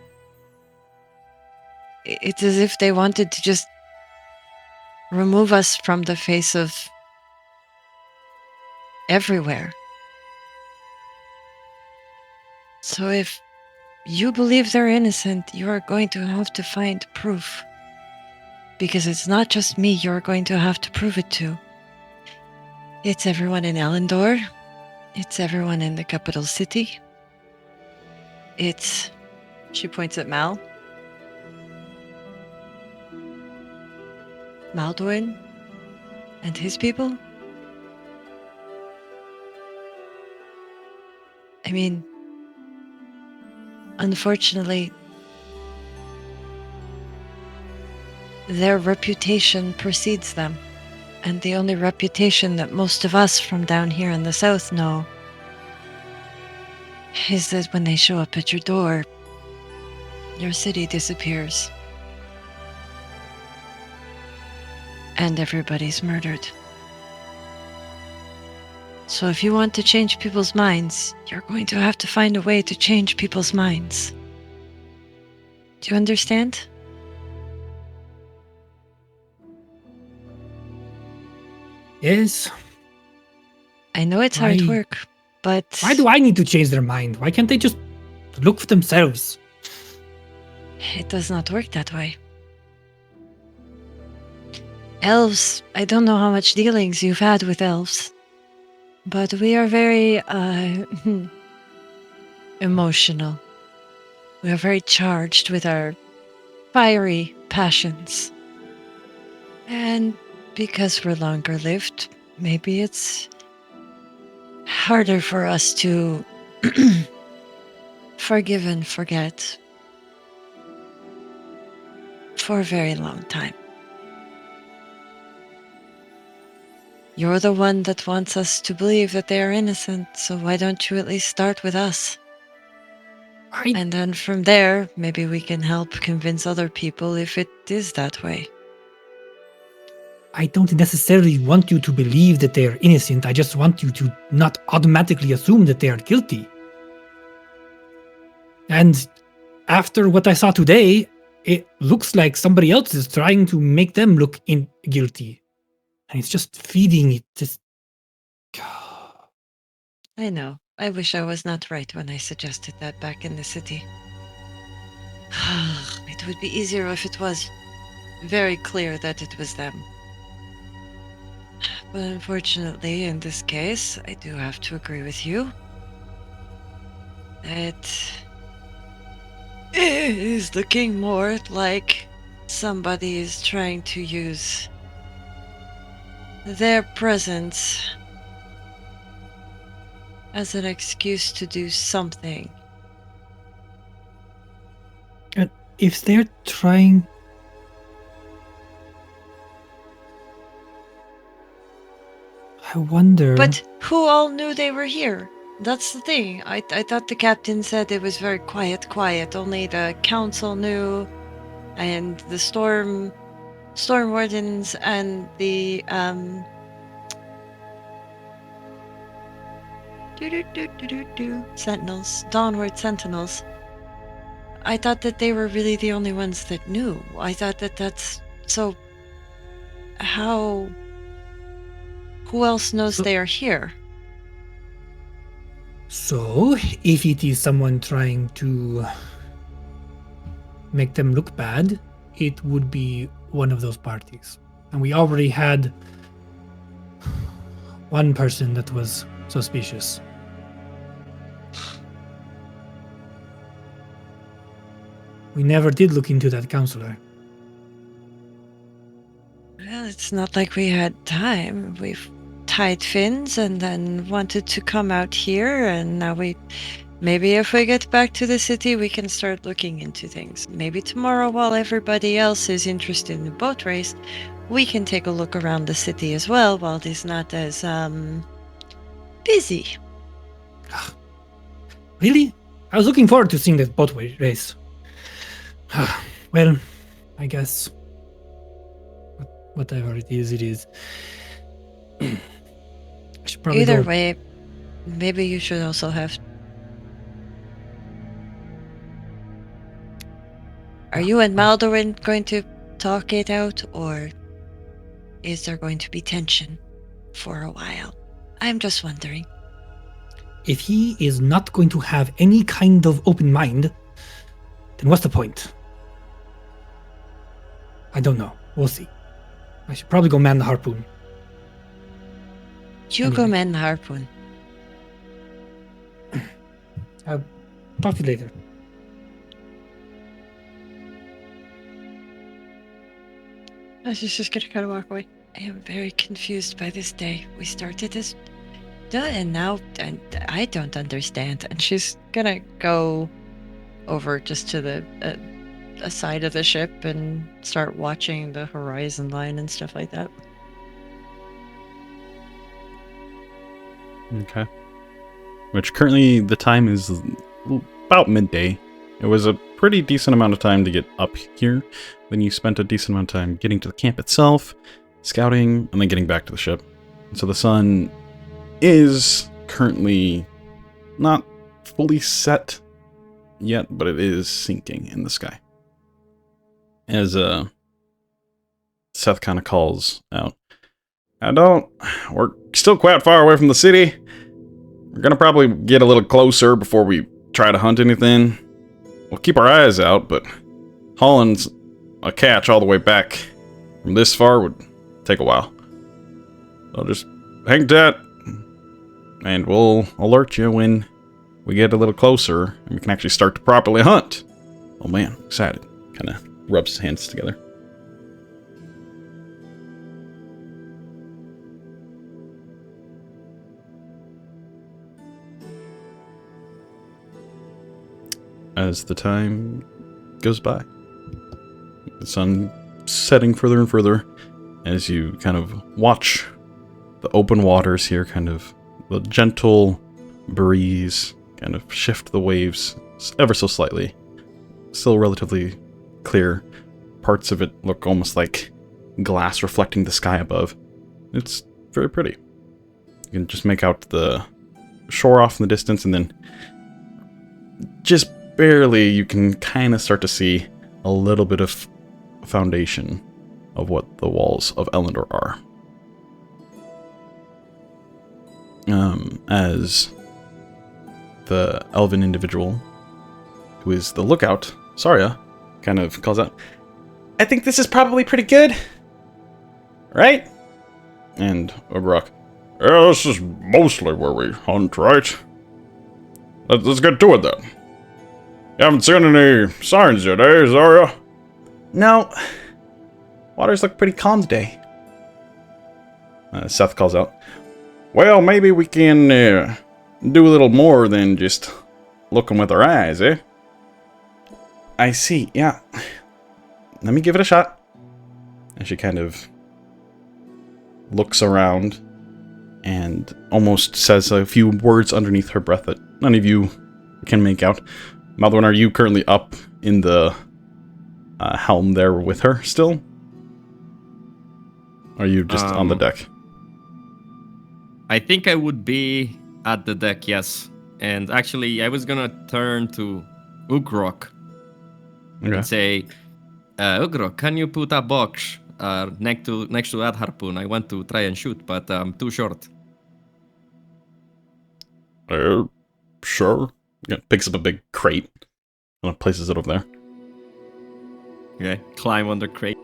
it's as if they wanted to just remove us from the face of everywhere. So if you believe they're innocent, you are going to have to find proof. because it's not just me you're going to have to prove it to. It's everyone in Elendor. It's everyone in the capital city. It's... She points at Maldorwen and his people. I mean, unfortunately, their reputation precedes them. And the only reputation that most of us from down here in the south know is that when they show up at your door, your city disappears. And everybody's murdered. So if you want to change people's minds, you're going to have to find a way to change people's minds. Do you understand? Yes. I know it's hard work, but... Why do I need to change their mind? Why can't they just look for themselves? It does not work that way. Elves, I don't know how much dealings you've had with elves, but we are very emotional. We are very charged with our fiery passions. And because we're longer lived, maybe it's harder for us to forgive and forget for a very long time. You're the one that wants us to believe that they are innocent, so why don't you at least start with us? And then from there, maybe we can help convince other people if it is that way. I don't necessarily want you to believe that they are innocent. I just want you to not automatically assume that they are guilty. And after what I saw today, it looks like somebody else is trying to make them look guilty. And it's just feeding it. Just... I know. I wish I was not right when I suggested that back in the city. It would be easier if it was very clear that it was them. But unfortunately, in this case, I do have to agree with you. It is looking more like somebody is trying to use their presence as an excuse to do something. If they're trying... I wonder... But who all knew they were here? That's the thing. I thought the captain said it was very quiet. Only the council knew, and the storm wardens and the sentinels, dawnward sentinels. I thought that they were really the only ones that knew. I thought that that's so. How? Who else knows they are here? So, if it is someone trying to make them look bad, it would be one of those parties. And we already had one person that was suspicious. We never did look into that counselor. Well, it's not like we had time. We've tied fins and then wanted to come out here, and now maybe if we get back to the city, we can start looking into things. Maybe tomorrow, while everybody else is interested in the boat race, we can take a look around the city as well, while it is not as busy. Really? I was looking forward to seeing that boat race. Well, I guess whatever it is, it is. I should probably Either go. way, maybe you should also have... Are you and Maldorwen going to talk it out, or is there going to be tension for a while? I'm just wondering. If he is not going to have any kind of open mind, then what's the point? I don't know. We'll see. I should probably go man the harpoon. You go Anyway. man the harpoon. Talk to you later. She's just gonna kind of walk away. I am very confused by this day. We started as and now I don't understand. And she's gonna go over just to the a side of the ship and start watching the horizon line and stuff like that. Okay. Which currently the time is about midday. It was a pretty decent amount of time to get up here. Then you spent a decent amount of time getting to the camp itself, scouting, and then getting back to the ship. And so the sun is currently not fully set yet, but it is sinking in the sky. As Seth kind of calls out, we're still quite far away from the city. We're gonna probably get a little closer before we try to hunt anything. We'll keep our eyes out, but hauling's a catch all the way back from this far would take a while. So just hang tight, and we'll alert you when we get a little closer, and we can actually start to properly hunt. Oh man, excited. Kind of rubs his hands together. As the time goes by, the sun setting further and further as you kind of watch the open waters here, kind of the gentle breeze kind of shift the waves ever so slightly. Still relatively clear. Parts of it look almost like glass reflecting the sky above. It's very pretty. You can just make out the shore off in the distance, and then just barely you can kind of start to see a little bit of foundation of what the walls of Elendor are. As the elven individual who is the lookout, Saria, kind of calls out, I think this is probably pretty good, right? And Rhukkarrak, yeah, this is mostly where we hunt, right? Let's get to it then. You haven't seen any signs yet, eh, Zarya? No. Waters look pretty calm today. Seth calls out, well, maybe we can do a little more than just looking with our eyes, eh? I see, yeah. Let me give it a shot. And she kind of looks around and almost says a few words underneath her breath that none of you can make out. Maldorwen, are you currently up in the helm there with her still? Or are you just on the deck? I think I would be at the deck, yes. And actually, I was gonna turn to Rhukkarrak and say, Rhukkarrak, can you put a box next to that harpoon? I want to try and shoot, but I'm too short. Sure. Yeah, picks up a big crate and places it over there. Okay, climb on the crate.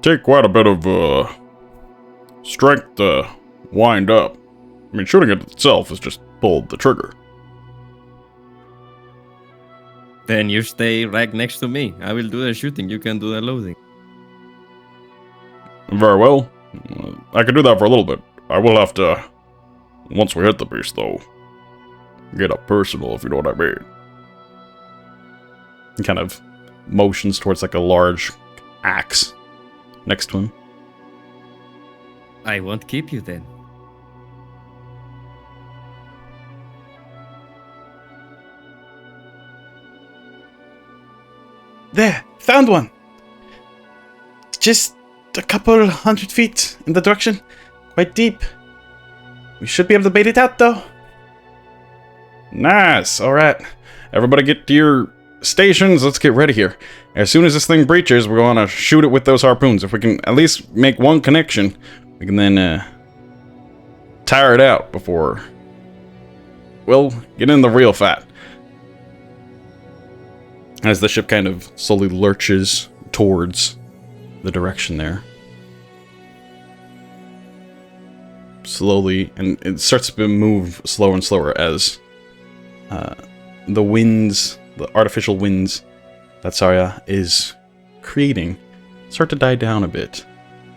Take quite a bit of strength to wind up. I mean, shooting it itself is just pull the trigger. Then you stay right next to me. I will do the shooting. You can do the loading. Very well. I can do that for a little bit. I will have to, once we hit the beast, though, get up personal, if you know what I mean. He kind of motions towards like a large axe next to him. I won't keep you then. There, found one. Just a couple 100 feet in the direction. Quite deep. We should be able to bait it out, though. Nice. All right. Everybody get to your stations. Let's get ready here. As soon as this thing breaches, we're going to shoot it with those harpoons. If we can at least make one connection, we can then tire it out before we'll get in the real fight. as the ship kind of slowly lurches towards the direction there. Slowly, and it starts to move slower and slower as the winds, the artificial winds that Sarya is creating, start to die down a bit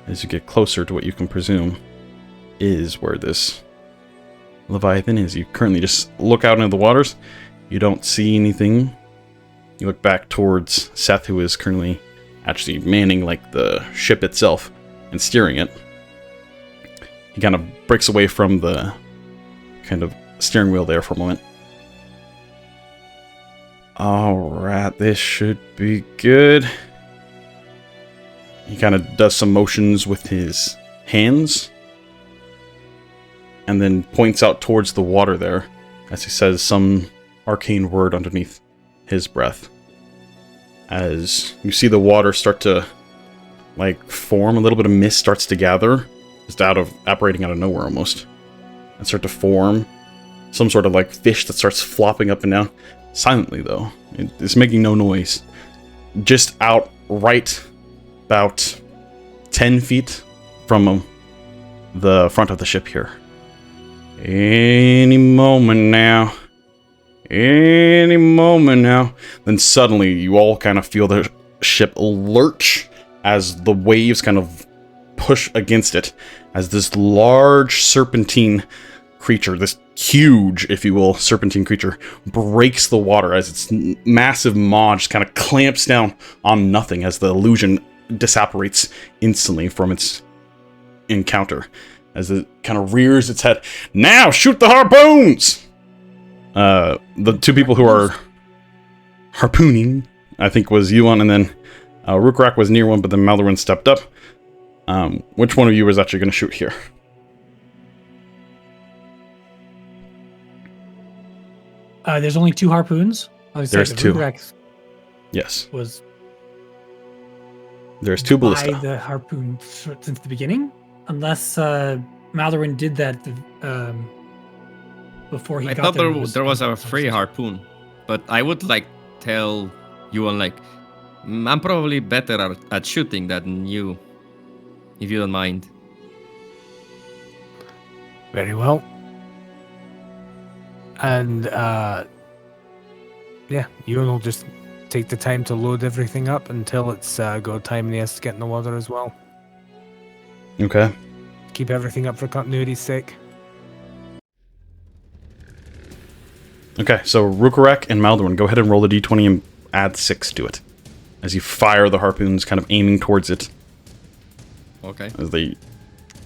as you get closer to what you can presume is where this Leviathan is. You currently just look out into the waters. You don't see anything. You look back towards Seth, who is currently actually manning like the ship itself and steering it. He kind of breaks away from the kind of steering wheel there for a moment. Alright, this should be good. He kind of does some motions with his hands and then points out towards the water there as he says some arcane word underneath his breath. As you see the water start to like form, a little bit of mist starts to gather, just operating out of nowhere almost, and start to form some sort of like fish that starts flopping up and down. Silently though, it's making no noise. Just out right about 10 feet from the front of the ship here. Any moment now. Any moment now. Then suddenly you all kind of feel the ship lurch as the waves kind of push against it, as this large serpentine creature, this huge, if you will, serpentine creature, breaks the water as its massive maw just kind of clamps down on nothing as the illusion disapparates instantly from its encounter. As it kind of rears its head. Now shoot the harpoons! The two people who are harpooning, I think, was Euan, and then Rhukkarrak was near one, but then Maldorwen stepped up. Which one of you is actually going to shoot here? There's only 2 harpoons. There's 2. Rhukkarrak Yes. was There's 2 by ballista. the harpoon since the beginning, unless Maldorwen did that before he I got thought there. there was a free harpoon, but I would like tell Euan like, I'm probably better at shooting than you, if you don't mind. Very well. And yeah, Euan will just take the time to load everything up until it's go time and he has to get in the water as well. Okay. Keep everything up for continuity's sake. Okay, so Rhukkarrak and Maldorwen, go ahead and roll a d20 and add 6 to it. As you fire the harpoons, kind of aiming towards it. Okay. As they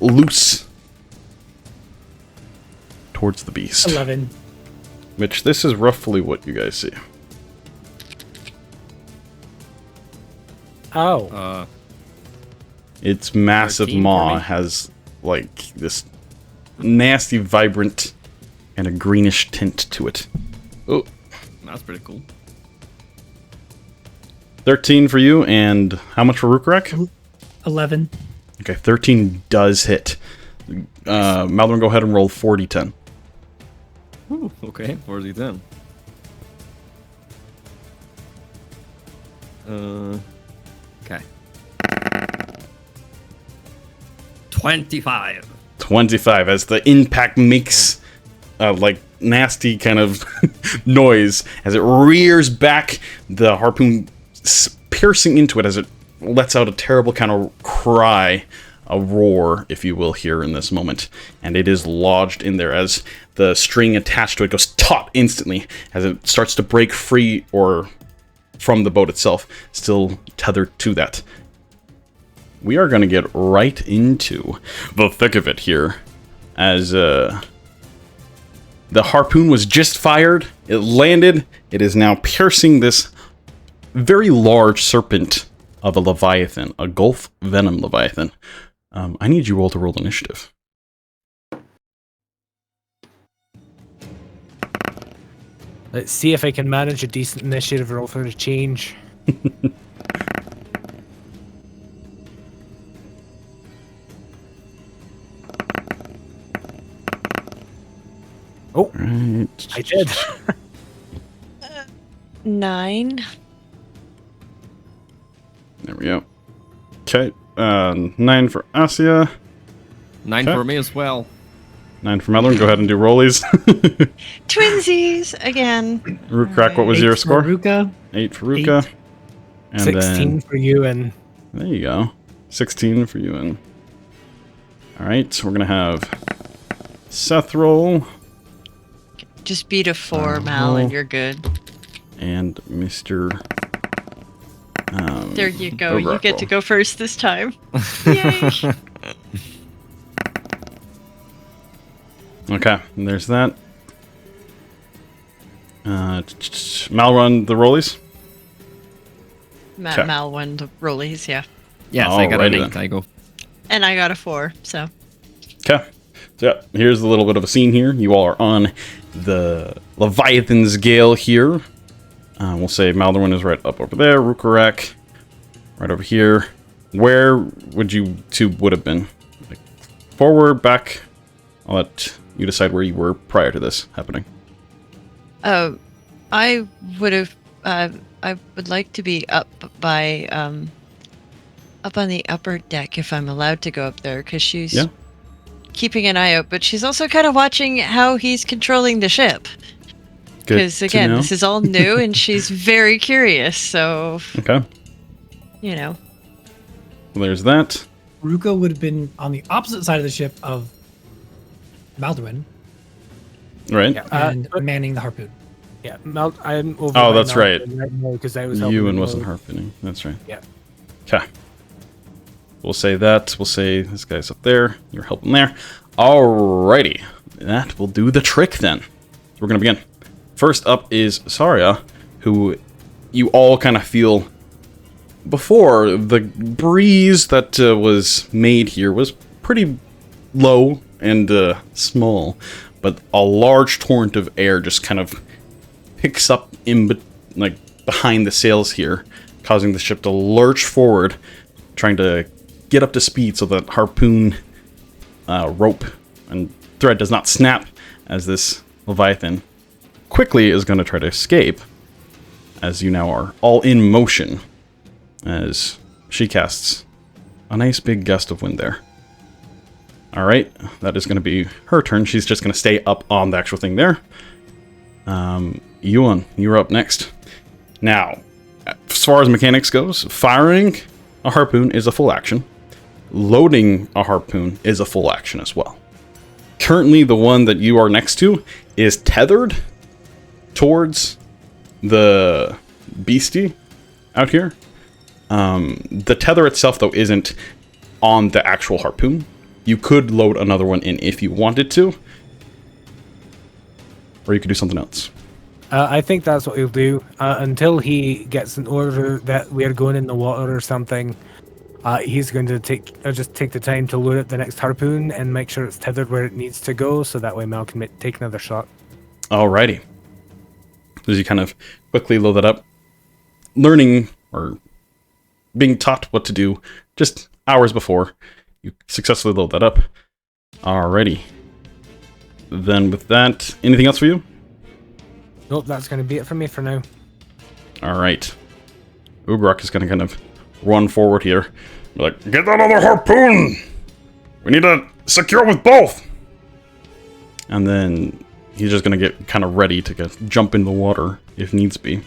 loose towards the beast. 11. Which, this is roughly what you guys see. Oh. Its massive 13 for maw me. has, like, this nasty, vibrant, and a greenish tint to it. Oh, That's pretty cool. 13 for you, and how much for Rhukkarrak? 11. Okay, 13 does hit. Maldorwen, go ahead and roll 40-10. Ooh, okay, 40-10. Okay. 25. 25, as the impact makes like nasty kind of noise as it rears back, the harpoon piercing into it as it lets out a terrible kind of cry, a roar, if you will, here in this moment. And it is lodged in there as the string attached to it goes taut instantly as it starts to break free or from the boat itself, still tethered to that. We are going to get right into the thick of it here, as the harpoon was just fired, it landed, it is now piercing this very large serpent of a leviathan, a Gulf Venom leviathan. I need you all to roll initiative. Let's see if I can manage a decent initiative roll for a change. Oh, Right. I did. 9. Okay. 9 for Asja. 9 Okay. for me as well. 9 for Maldorwen. Go ahead and do rollies. Twinsies again. Rhukkarrak, what was 8 your for score? Ruka. 8 for Ruka. And 16 then, for you, and there you go. 16 for Euan. Alright, so we're going to have Seth roll. Just beat a 4, Mal, and roll. you're good. And Mr. There you go. You Khazdurim get to roll. go first this time. Yay! Okay, and there's that. Mal run the rollies. Okay. Mal won the rollies, yeah. Yes, I got an Alrighty 8. then. I go. And I got a 4, so. Okay. So yeah, here's a little bit of a scene here. You all are on the Leviathan's Gale here. We'll say Maldorwen is right up over there. Rhukkarrak right over here. Where would you two would have been? Like, forward, back? I'll let you decide where you were prior to this happening. I would have. I would like to be up by up on the upper deck if I'm allowed to go up there, because she's keeping an eye out, but she's also kind of watching how he's controlling the ship. Good Because to again, know. this is all new, and she's very curious. So Okay. you know, Well, there's that. Ruka would have been on the opposite side of the ship of Maldorwen Right. and manning the harpoon. yeah, I'm over. Oh, by that's right. now because I was helping Euan him wasn't load. harpooning. That's right. Yeah. Okay. We'll say that. We'll say this guy's up there. You're helping there. Alrighty. That will do the trick then. So we're going to begin. First up is Saria, who you all kind of feel before. The breeze that was made here was pretty low and small, but a large torrent of air just kind of picks up behind the sails here, causing the ship to lurch forward, trying to get up to speed so that harpoon rope and thread does not snap as this Leviathan quickly is going to try to escape, as you now are all in motion as she casts a nice big gust of wind there. Alright, that is going to be her turn. She's just going to stay up on the actual thing there. Euan, you're up next. Now, as far as mechanics goes, firing a harpoon is a full action. Loading a harpoon is a full action as well. Currently, the one that you are next to is tethered towards the beastie out here. The tether itself, though, isn't on the actual harpoon. You could load another one in if you wanted to, or you could do something else. I think that's what he'll do until he gets an order that we're going in the water or something. He's going to take the time to load up the next harpoon and make sure it's tethered where it needs to go, so that way Mel can take another shot. Alrighty. As you kind of quickly load that up, learning or being taught what to do just hours before you successfully load that up. Alrighty. Then with that, anything else for you? Nope, that's going to be it for me for now. Alright. Khazdurim is going to kind of run forward here. Be like, get that other harpoon! We need to secure with both! And then he's just going to get kind of ready to jump in the water if needs be.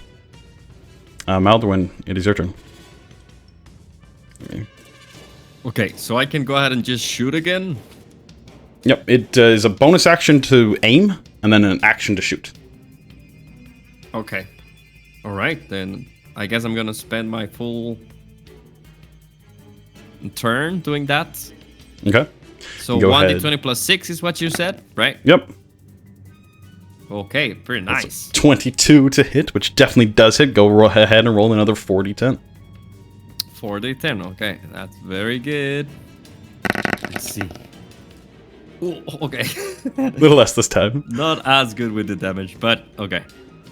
Maldorwen, it is your turn. Okay, so I can go ahead and just shoot again. Yep, it is a bonus action to aim, and then an action to shoot. Okay. All right, then I guess I'm gonna spend my full turn doing that. Okay. So Go 1d20 ahead. plus 6 is what you said, right? Yep. Okay, pretty nice. 22 to hit, which definitely does hit. Go ahead and roll another 4d10. 4d10, okay, that's very good. Let's see. Ooh, okay. A little less this time. Not as good with the damage, but okay.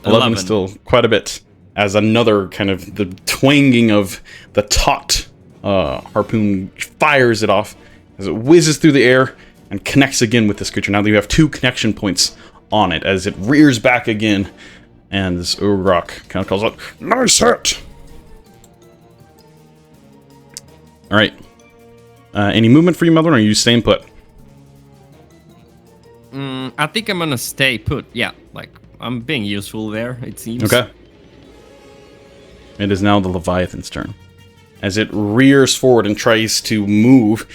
11 is still quite a bit. As another kind of the twanging of the taut harpoon fires it off as it whizzes through the air and connects again with this creature. Now that you have 2 connection points on it as it rears back again, and this Khazdurim kind of calls out, "Nice hit!" All right. Any movement for you, Maldorwen, or are you staying put? I think I'm gonna stay put. Yeah, like I'm being useful there. It seems. Okay. It is now the Leviathan's turn. As it rears forward and tries to move,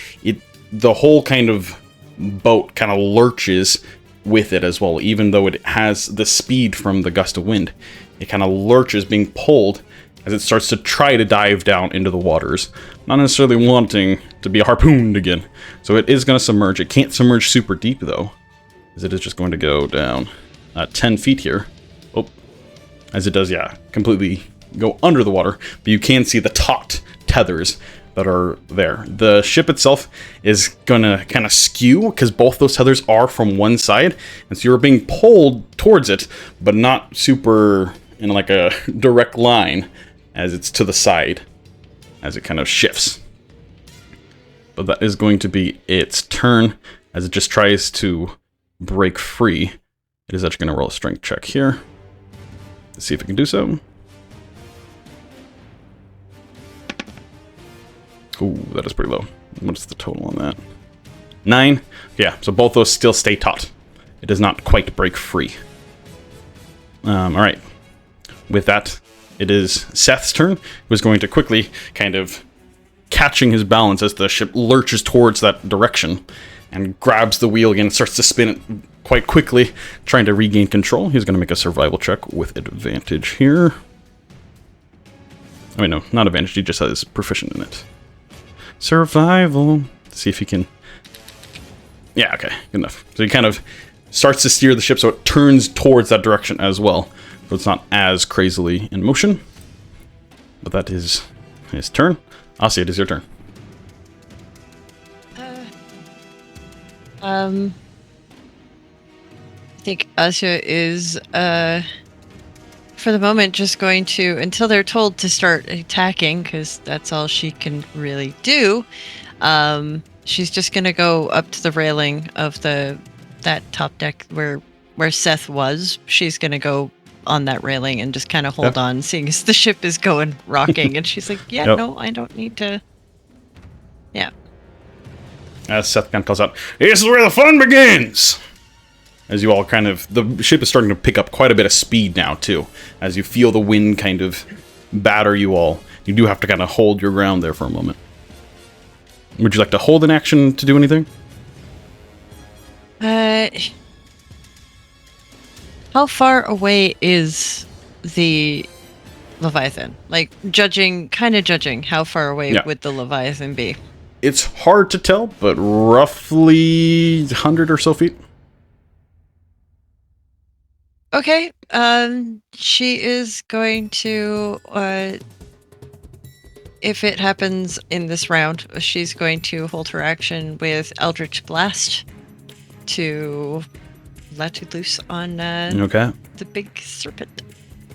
the whole kind of boat kind of lurches with it as well, even though it has the speed from the gust of wind. It kind of lurches, being pulled as it starts to try to dive down into the waters, not necessarily wanting to be harpooned again. So it is going to submerge. It can't submerge super deep, though, as it is just going to go down 10 feet here. Oh, as it does, yeah, completely go under the water, but you can see the taut tethers that are there. The ship itself is gonna kind of skew because both those tethers are from one side, and so you're being pulled towards it, but not super in like a direct line, as it's to the side as it kind of shifts. But that is going to be its turn as it just tries to break free. It is actually going to roll a strength check here to see if it can do so. Ooh, that is pretty low. What's the total on that? 9. Yeah, so both those still stay taut. It does not quite break free. All right. With that, it is Seth's turn, who is going to quickly kind of catching his balance as the ship lurches towards that direction and grabs the wheel again and starts to spin it quite quickly, trying to regain control. He's going to make a survival check with advantage here. Oh, wait, no, not advantage. He just has proficient in it. Survival. See if he can... Yeah, okay, good enough. So he kind of starts to steer the ship so it turns towards that direction as well. So it's not as crazily in motion. But that is his turn. Asja, it is your turn. I think Asja is, for the moment, just going to, until they're told to start attacking, because that's all she can really do, she's just going to go up to the railing of that top deck where Seth was. She's going to go on that railing and just kind of hold on, seeing as the ship is going rocking. And she's like, yeah, no, I don't need to. Yeah. As Seth kind of calls out, "This is where the fun begins!" As you all kind of... The ship is starting to pick up quite a bit of speed now, too. As you feel the wind kind of batter you all. You do have to kind of hold your ground there for a moment. Would you like to hold an action to do anything? How far away is the Leviathan? Like, kind of judging, how far away would the Leviathan be? It's hard to tell, but roughly 100 or so feet. Okay, she is going to, if it happens in this round, she's going to hold her action with Eldritch Blast to let it loose on the big serpent.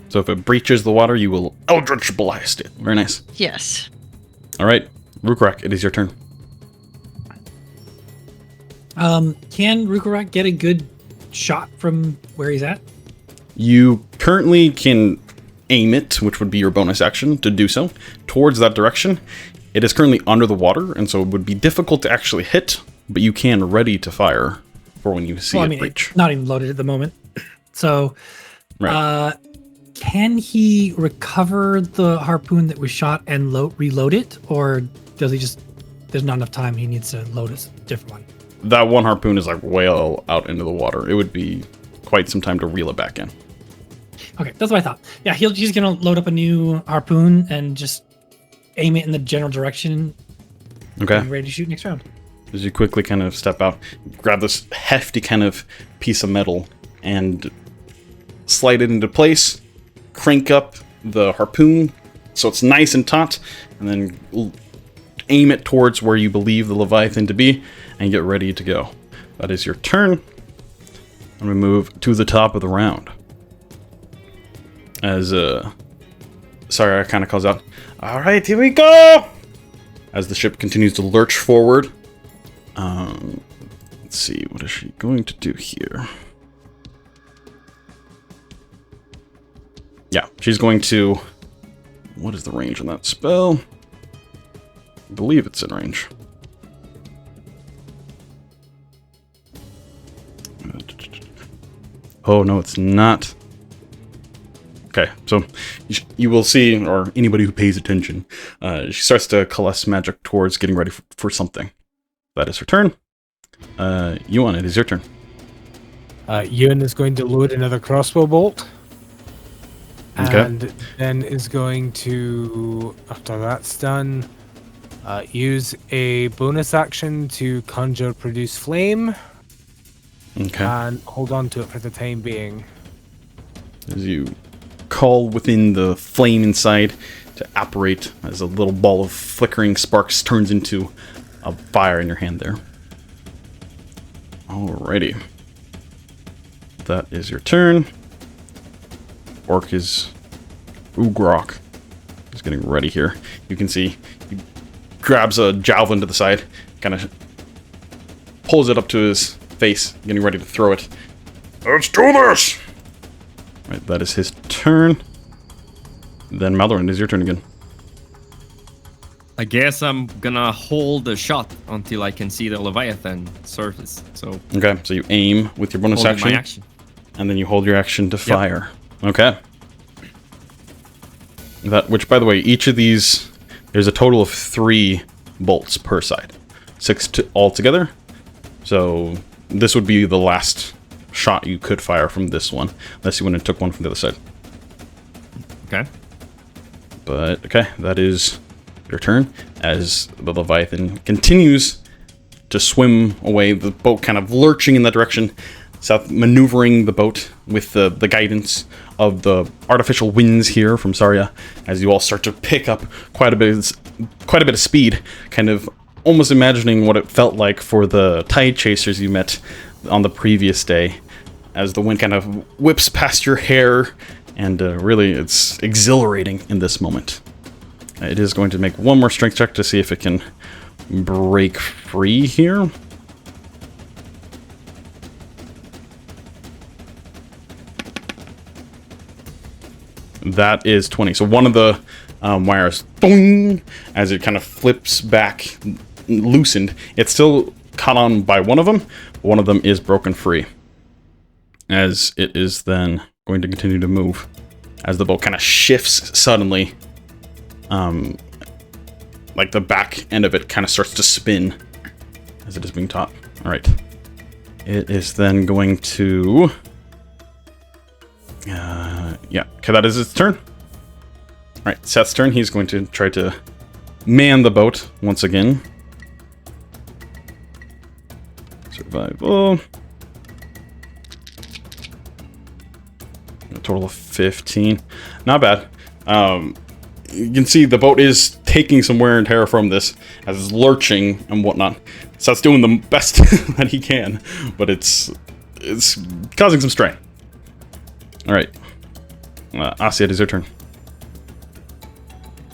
So if it breaches the water, you will Eldritch Blast it. Very nice. Yes. All right, Rhukkarrak, it is your turn. Can Rhukkarrak get a good shot from where he's at? You currently can aim it, which would be your bonus action to do so, towards that direction. It is currently under the water, and so it would be difficult to actually hit, but you can ready to fire for when you see it breach. It's not even loaded at the moment. So, can he recover the harpoon that was shot and reload it? Or does he just, there's not enough time, he needs to load a different one? That one harpoon is like way out into the water. It would be quite some time to reel it back in. Okay, that's what I thought. Yeah, he's gonna load up a new harpoon and just aim it in the general direction. Okay. And ready to shoot next round. As you quickly kind of step out, grab this hefty kind of piece of metal and slide it into place, crank up the harpoon so it's nice and taut, and then aim it towards where you believe the Leviathan to be, and get ready to go. That is your turn. And we move to the top of the round. As, Sarah kind of calls out, "All right, here we go!" As the ship continues to lurch forward. Let's see, what is she going to do here? Yeah, she's going to... What is the range on that spell? believe it's in range. Oh, no, it's not. Okay, so you will see, or anybody who pays attention, she starts to coalesce magic towards getting ready for something. That is her turn. Euan, it is your turn. Euan is going to load another crossbow bolt. Okay. And then is going to, after that's done, use a bonus action to conjure produce flame. Okay. And hold on to it for the time being. As you call within the flame inside to apparate as a little ball of flickering sparks turns into a fire in your hand there. Alrighty. That is your turn. Orc is... Rhukkarrak is getting ready here. You can see he grabs a javelin to the side, kind of pulls it up to his face, getting ready to throw it. Let's do this! Right, that is his turn. Then Maldorwen, it is your turn again. I guess I'm gonna hold the shot until I can see the Leviathan surface. So Okay, so you aim with your bonus holding action, my action. and then you hold your action to fire. Okay. That, which, by the way, each of these, there's a total of 3 bolts per side. 6 altogether. So this would be the last shot you could fire from this one, unless you went and took one from the other side. Okay. But, okay, that is your turn. As the Leviathan continues to swim away, the boat kind of lurching in that direction, South maneuvering the boat with the guidance of the artificial winds here from Saria, as you all start to pick up quite a bit of speed, kind of almost imagining what it felt like for the tide chasers you met on the previous day, as the wind kind of whips past your hair, and really it's exhilarating in this moment. It is going to make one more strength check to see if it can break free here. That is 20. So one of the wires, boing, as it kind of flips back, loosened. It's still caught on by one of them. But one of them is broken free, as it is then going to continue to move. As the boat kind of shifts suddenly, like the back end of it kind of starts to spin as it is being taught. All right. It is then going to... yeah, okay, that is its turn. Alright, Seth's turn. He's going to try to man the boat once again. Survival. A total of 15. Not bad. You can see the boat is taking some wear and tear from this, as it's lurching and whatnot. Seth's doing the best that he can, but it's causing some strain. Alright. Asja, it is your turn.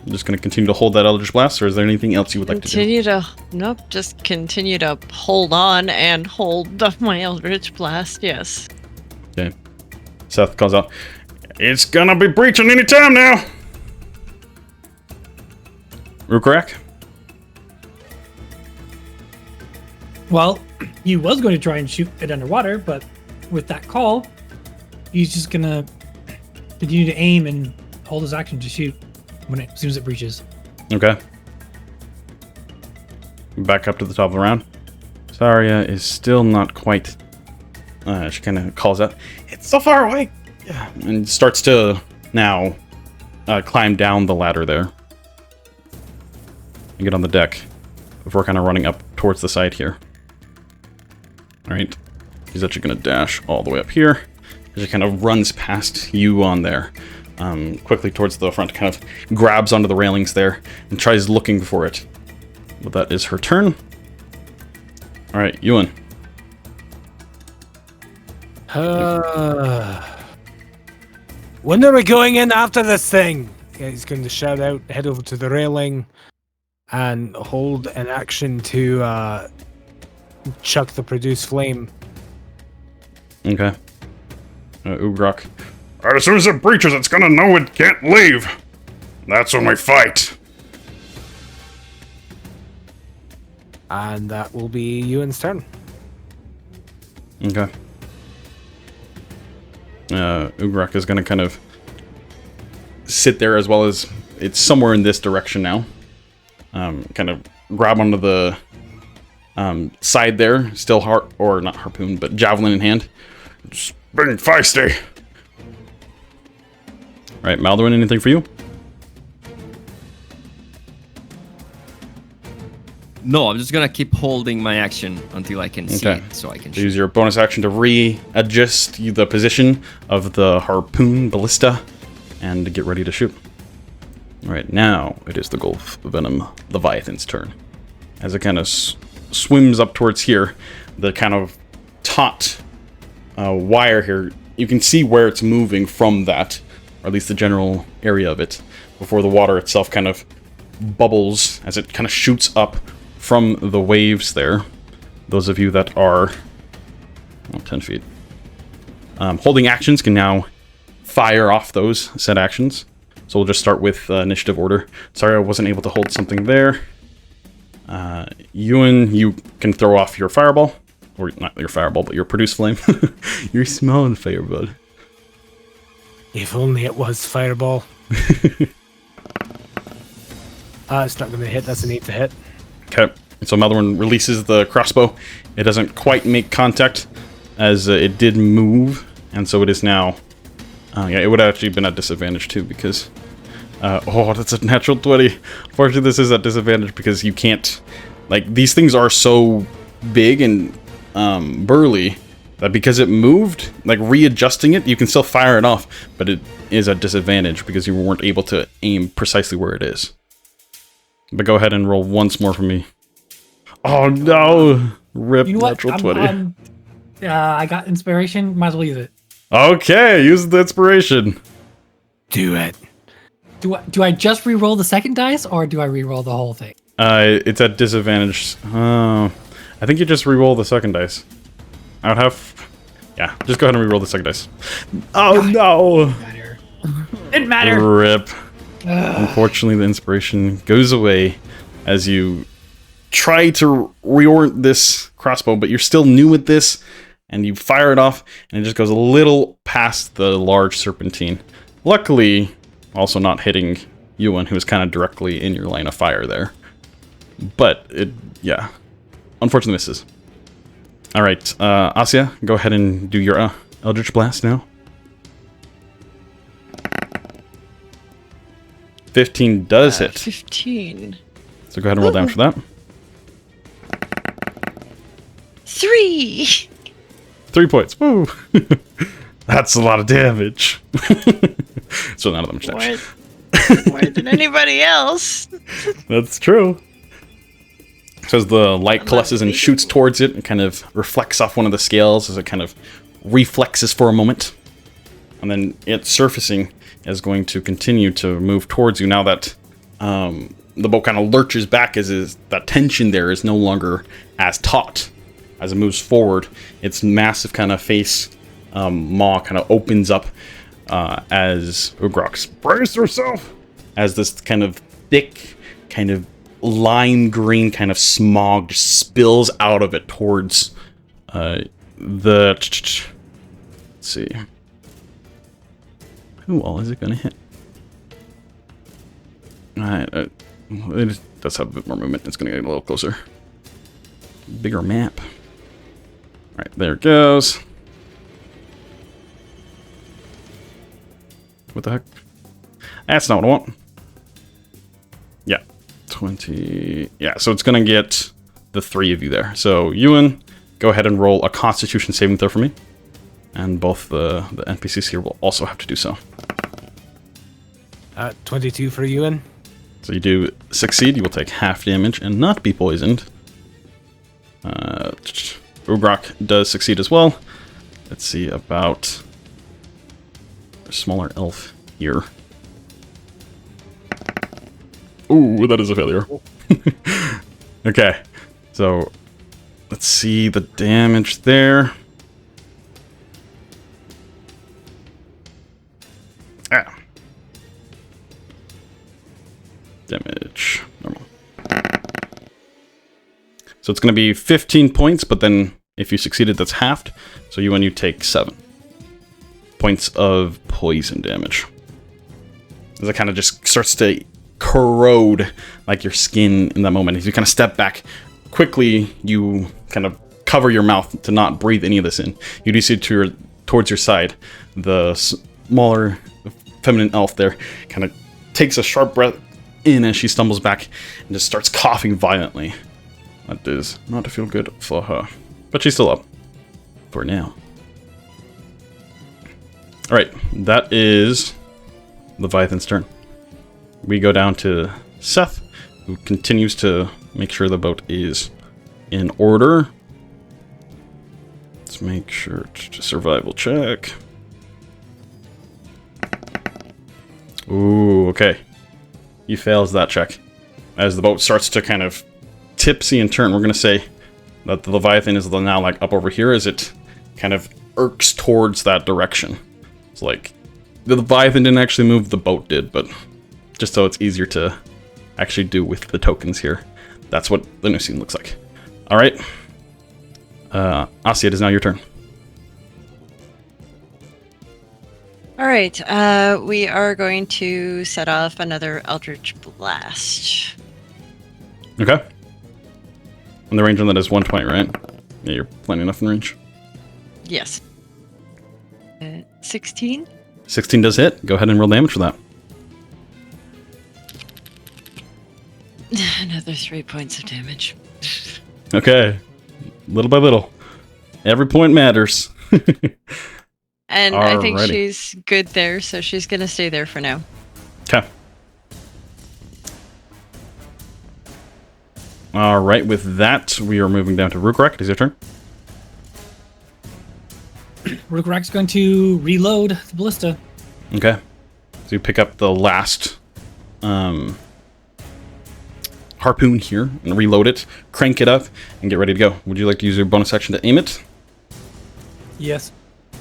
I'm just going to continue to hold that Eldritch Blast, or is there anything else you would like to do? Nope, just continue to hold on and hold my Eldritch Blast, yes. Okay. Seth calls out, it's gonna be breaching any time now! Rhukkarrak? Well, he was going to try and shoot it underwater, but with that call, he's just gonna continue to aim and hold his action to shoot as soon as it breaches. Okay. Back up to the top of the round. Saria is still not quite... she kind of calls out, it's so far away! Yeah. And starts to now climb down the ladder there. And get on the deck before kind of running up towards the side here. Alright. He's actually going to dash all the way up here. As he kind of runs past you on there. Quickly towards the front, kind of grabs onto the railings there and tries looking for it. But that is her turn. Alright, Euan. When are we going in after this thing? Yeah, he's going to shout out, head over to the railing, and hold an action to chuck the produce flame. Okay. Rhukkarrak. As soon as it breaches, it's gonna know it can't leave. That's when we fight. And that will be Ewan's turn. Okay. Khazdurim is going to kind of sit there as well as it's somewhere in this direction now. Kind of grab onto the side there, still not harpoon, but javelin in hand. Just being feisty. Right, Maldorwen, anything for you? No, I'm just gonna keep holding my action until I can see it, so I can shoot. Use your bonus action to readjust the position of the harpoon ballista and to get ready to shoot. All right, now it is the Gulf Venom Leviathan's turn. As it kind of swims up towards here, the kind of taut wire here, you can see where it's moving from that, or at least the general area of it, before the water itself kind of bubbles as it kind of shoots up from the waves there. Those of you that are 10 feet holding actions can now fire off those set actions. So we'll just start with initiative order. Sorry I wasn't able to hold something there. Euan, you can throw off your fireball. Or not your fireball, but your produce flame. You're smelling fire, bud. If only it was fireball. It's not going to hit. That's an 8 to hit. Okay. So Maldorwen releases the crossbow. It doesn't quite make contact as it did move. And so it is now... yeah, it would have actually been at disadvantage too because... oh, that's a natural 20. Unfortunately, this is at disadvantage because you can't... Like, these things are so big and burly that because it moved, like readjusting it, you can still fire it off, but it is at disadvantage because you weren't able to aim precisely where it is. But go ahead and roll once more for me. Oh no! Rip, You know what? natural 20. I got inspiration. Might as well use it. Okay, use the inspiration. Do it. Do I just re-roll the second dice, or do I re-roll the whole thing? It's at disadvantage. I think you just re-roll the second dice. I would have... Yeah, just go ahead and re-roll the second dice. Oh no! Didn't matter. Rip. Unfortunately, the inspiration goes away as you try to reorient this crossbow, but you're still new at this, and you fire it off, and it just goes a little past the large serpentine. Luckily, also not hitting Euan, who is kind of directly in your line of fire there. But it, yeah, unfortunately misses. All right, Asja, go ahead and do your Eldritch Blast now. 15 does hit. 15. So go ahead and roll damage for that. 3. 3 points. Woo! That's a lot of damage. So not that much damage. More than anybody else. That's true. So as the light coalesces and shoots towards it, it kind of reflects off one of the scales as it kind of reflexes for a moment. And then it surfacing is going to continue to move towards you now that the boat kind of lurches back as that tension there is no longer as taut. As it moves forward, its massive kind of face maw kind of opens up as Khazdurim brace herself as this kind of thick, kind of lime green kind of smog just spills out of it towards let's see. Who all is it going to hit? Alright, it does have a bit more movement. It's going to get a little closer. Bigger map. Alright, there it goes. What the heck? That's not what I want. Yeah. 20. Yeah, so it's going to get the 3 of you there. So, Euan, go ahead and roll a Constitution saving throw for me. And both the NPCs here will also have to do so. 22 for Euan. So you do succeed, you will take half damage and not be poisoned. Rhukkarrak does succeed as well. Let's see about a smaller elf here. Ooh, that is a failure. Okay, so let's see the damage there. Ah. Damage. Normal. So it's going to be 15 points, but then if you succeeded, that's halved. So you take 7 points of poison damage. As it kind of just starts to corrode like your skin in that moment. As you kind of step back, quickly you kind of cover your mouth to not breathe any of this in. You do see towards your side, the smaller feminine elf there kind of takes a sharp breath in as she stumbles back and just starts coughing violently. That does not feel good for her. But she's still up. For now. Alright, that is Leviathan's turn. We go down to Seth, who continues to make sure the boat is in order. Let's make sure to survival check. Ooh, okay. He fails that check. As the boat starts to kind of tipsy and turn, we're going to say that the Leviathan is now like up over here as it kind of irks towards that direction. It's like the Leviathan didn't actually move, the boat did, but just so it's easier to actually do with the tokens here. That's what the new scene looks like. Alright. Asja, it is now your turn. All right, we are going to set off another Eldritch Blast. Okay. And the range on that is 120, right? Yeah, you're plenty enough in range. Yes. 16? 16 does hit. Go ahead and roll damage for that. Another 3 points of damage. Okay. Little by little. Every point matters. And I think Alrighty. she's good there, so she's going to stay there for now. Okay. Alright, with that, we are moving down to Rhukkarrak. It is your turn. Rhukkarrak's going to reload the ballista. Okay. So you pick up the last harpoon here and reload it, crank it up, and get ready to go. Would you like to use your bonus action to aim it? Yes.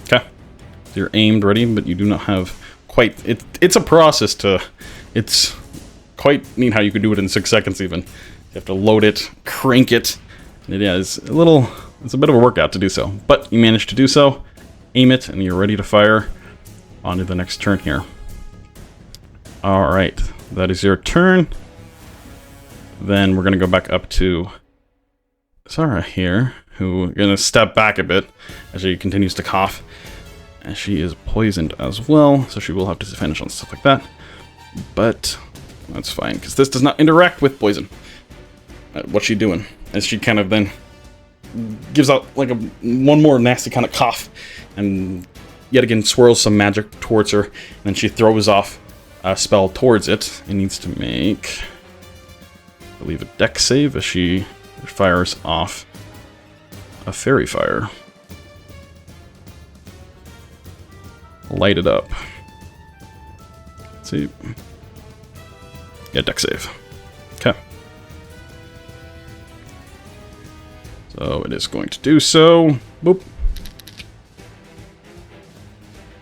Okay. So you're aimed, ready, but you do not have quite... It's a process to... It's quite neat how you could do it in 6 seconds even. You have to load it, crank it. And yeah, it's a bit of a workout to do so. But you managed to do so. Aim it, and you're ready to fire on to the next turn here. Alright, that is your turn. Then we're going to go back up to Sarah here, who is going to step back a bit as she continues to cough. And she is poisoned as well, so she will have disadvantage on stuff like that. But that's fine, because this does not interact with poison. What's she doing? As she kind of then gives out like one more nasty kind of cough, and yet again swirls some magic towards her, and then she throws off a spell towards it. It needs to make, I believe, a dex save as she fires off a fairy fire. Light it up. Let's see. Yeah, dex save. Okay. So it is going to do so. Boop.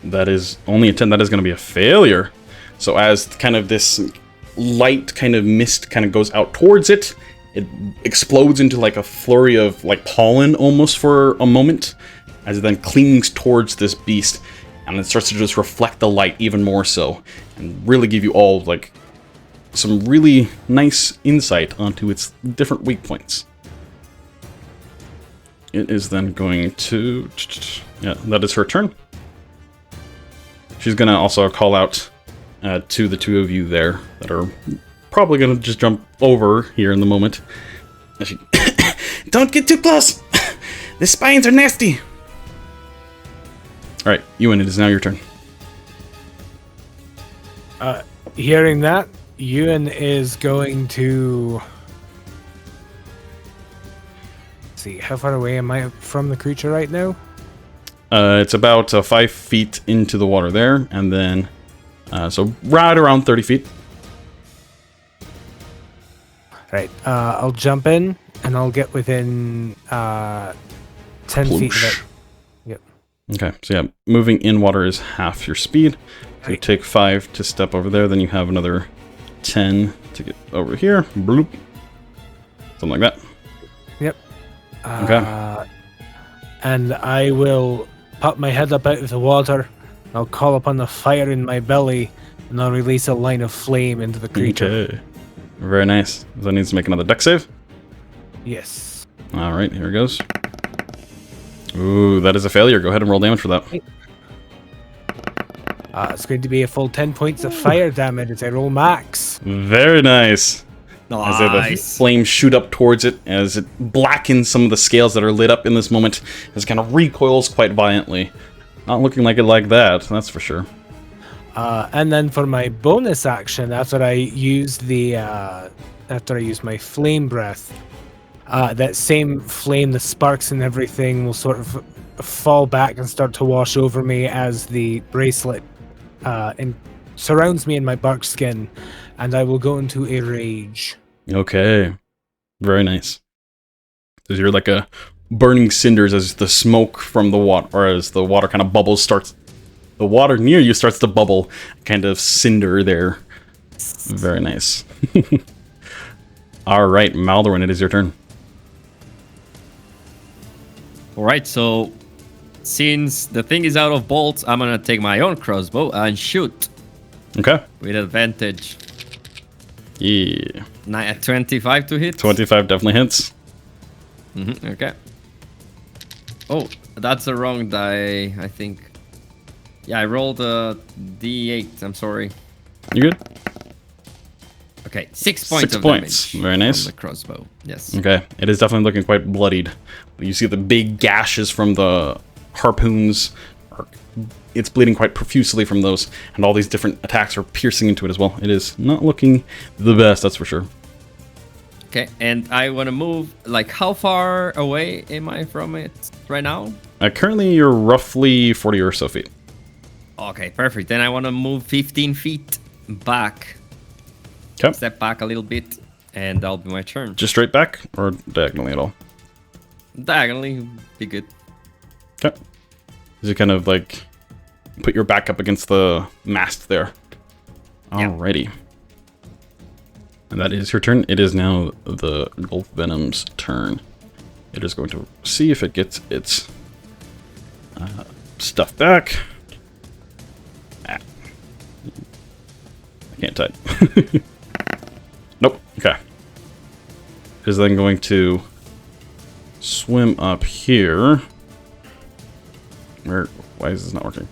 That is only a 10. That is going to be a failure. So as kind of this light kind of mist kind of goes out towards it, it explodes into like a flurry of like pollen almost for a moment, as it then clings towards this beast, and it starts to just reflect the light even more so, and really give you all like some really nice insight onto its different weak points. It is then going to... Yeah, that is her turn. She's going to also call out to the two of you there that are probably going to just jump over here in the moment. And she... Don't get too close! The spines are nasty! Alright, Euan, it is now your turn. Hearing that, Euan is going to... Let's see, how far away am I from the creature right now? It's about 5 feet into the water there, and then... so right around 30 feet. Right, I'll jump in, and I'll get within 10 feet of it. Yep. Okay, so yeah, moving in water is half your speed. So you take 5 to step over there, then you have another 10 to get over here. Bloop. Something like that. Yep. Okay. And I will pop my head up out of the water. I'll call upon the fire in my belly, and I'll release a line of flame into the creature. Okay. Very nice. So it needs to make another dex save. Yes. All right, here it goes. Ooh, that is a failure. Go ahead and roll damage for that. It's going to be a full 10 points of fire damage as I roll max. Very nice. As the Nice. flames shoot up towards it, as it blackens some of the scales that are lit up in this moment, as it kind of recoils quite violently. Not looking like it like that, that's for sure. And then for my bonus action, after I use my flame breath, that same flame, the sparks and everything will sort of fall back and start to wash over me as the bracelet surrounds me in my bark skin, and I will go into a rage. Okay. Very nice. So you're like a burning cinders as the smoke from the water, or as the water kind of bubbles starts. The water near you starts to bubble, kind of cinder there. Very nice. All right, Maldorwen, it is your turn. All right, so since the thing is out of bolts, I'm gonna take my own crossbow and shoot Okay. with advantage. Yeah. 25 to hit. 25 definitely hits. Okay. Oh, that's the wrong die, I think. Yeah, I rolled a D8. I'm sorry. You good? Okay, 6 points 6 of points. damage. Very nice. From the crossbow. Yes. Okay. It is definitely looking quite bloodied. You see the big gashes from the harpoons. It's bleeding quite profusely from those, and all these different attacks are piercing into it as well. It is not looking the best, that's for sure. Okay, and I want to move. Like, how far away am I from it right now? Currently, you're roughly 40 or so feet. Okay, perfect. Then I want to move 15 feet back. Okay. Step back a little bit, and that'll be my turn. Just straight back, or diagonally at all? Diagonally, be good. Okay. As you kind of like put your back up against the mast there. Yeah. Alrighty. And that is your turn. It is now the Gulf Venom's turn. It is going to see if it gets its stuff back. Ah. I can't type. Nope. Okay. It is then going to swim up here. Why is this not working?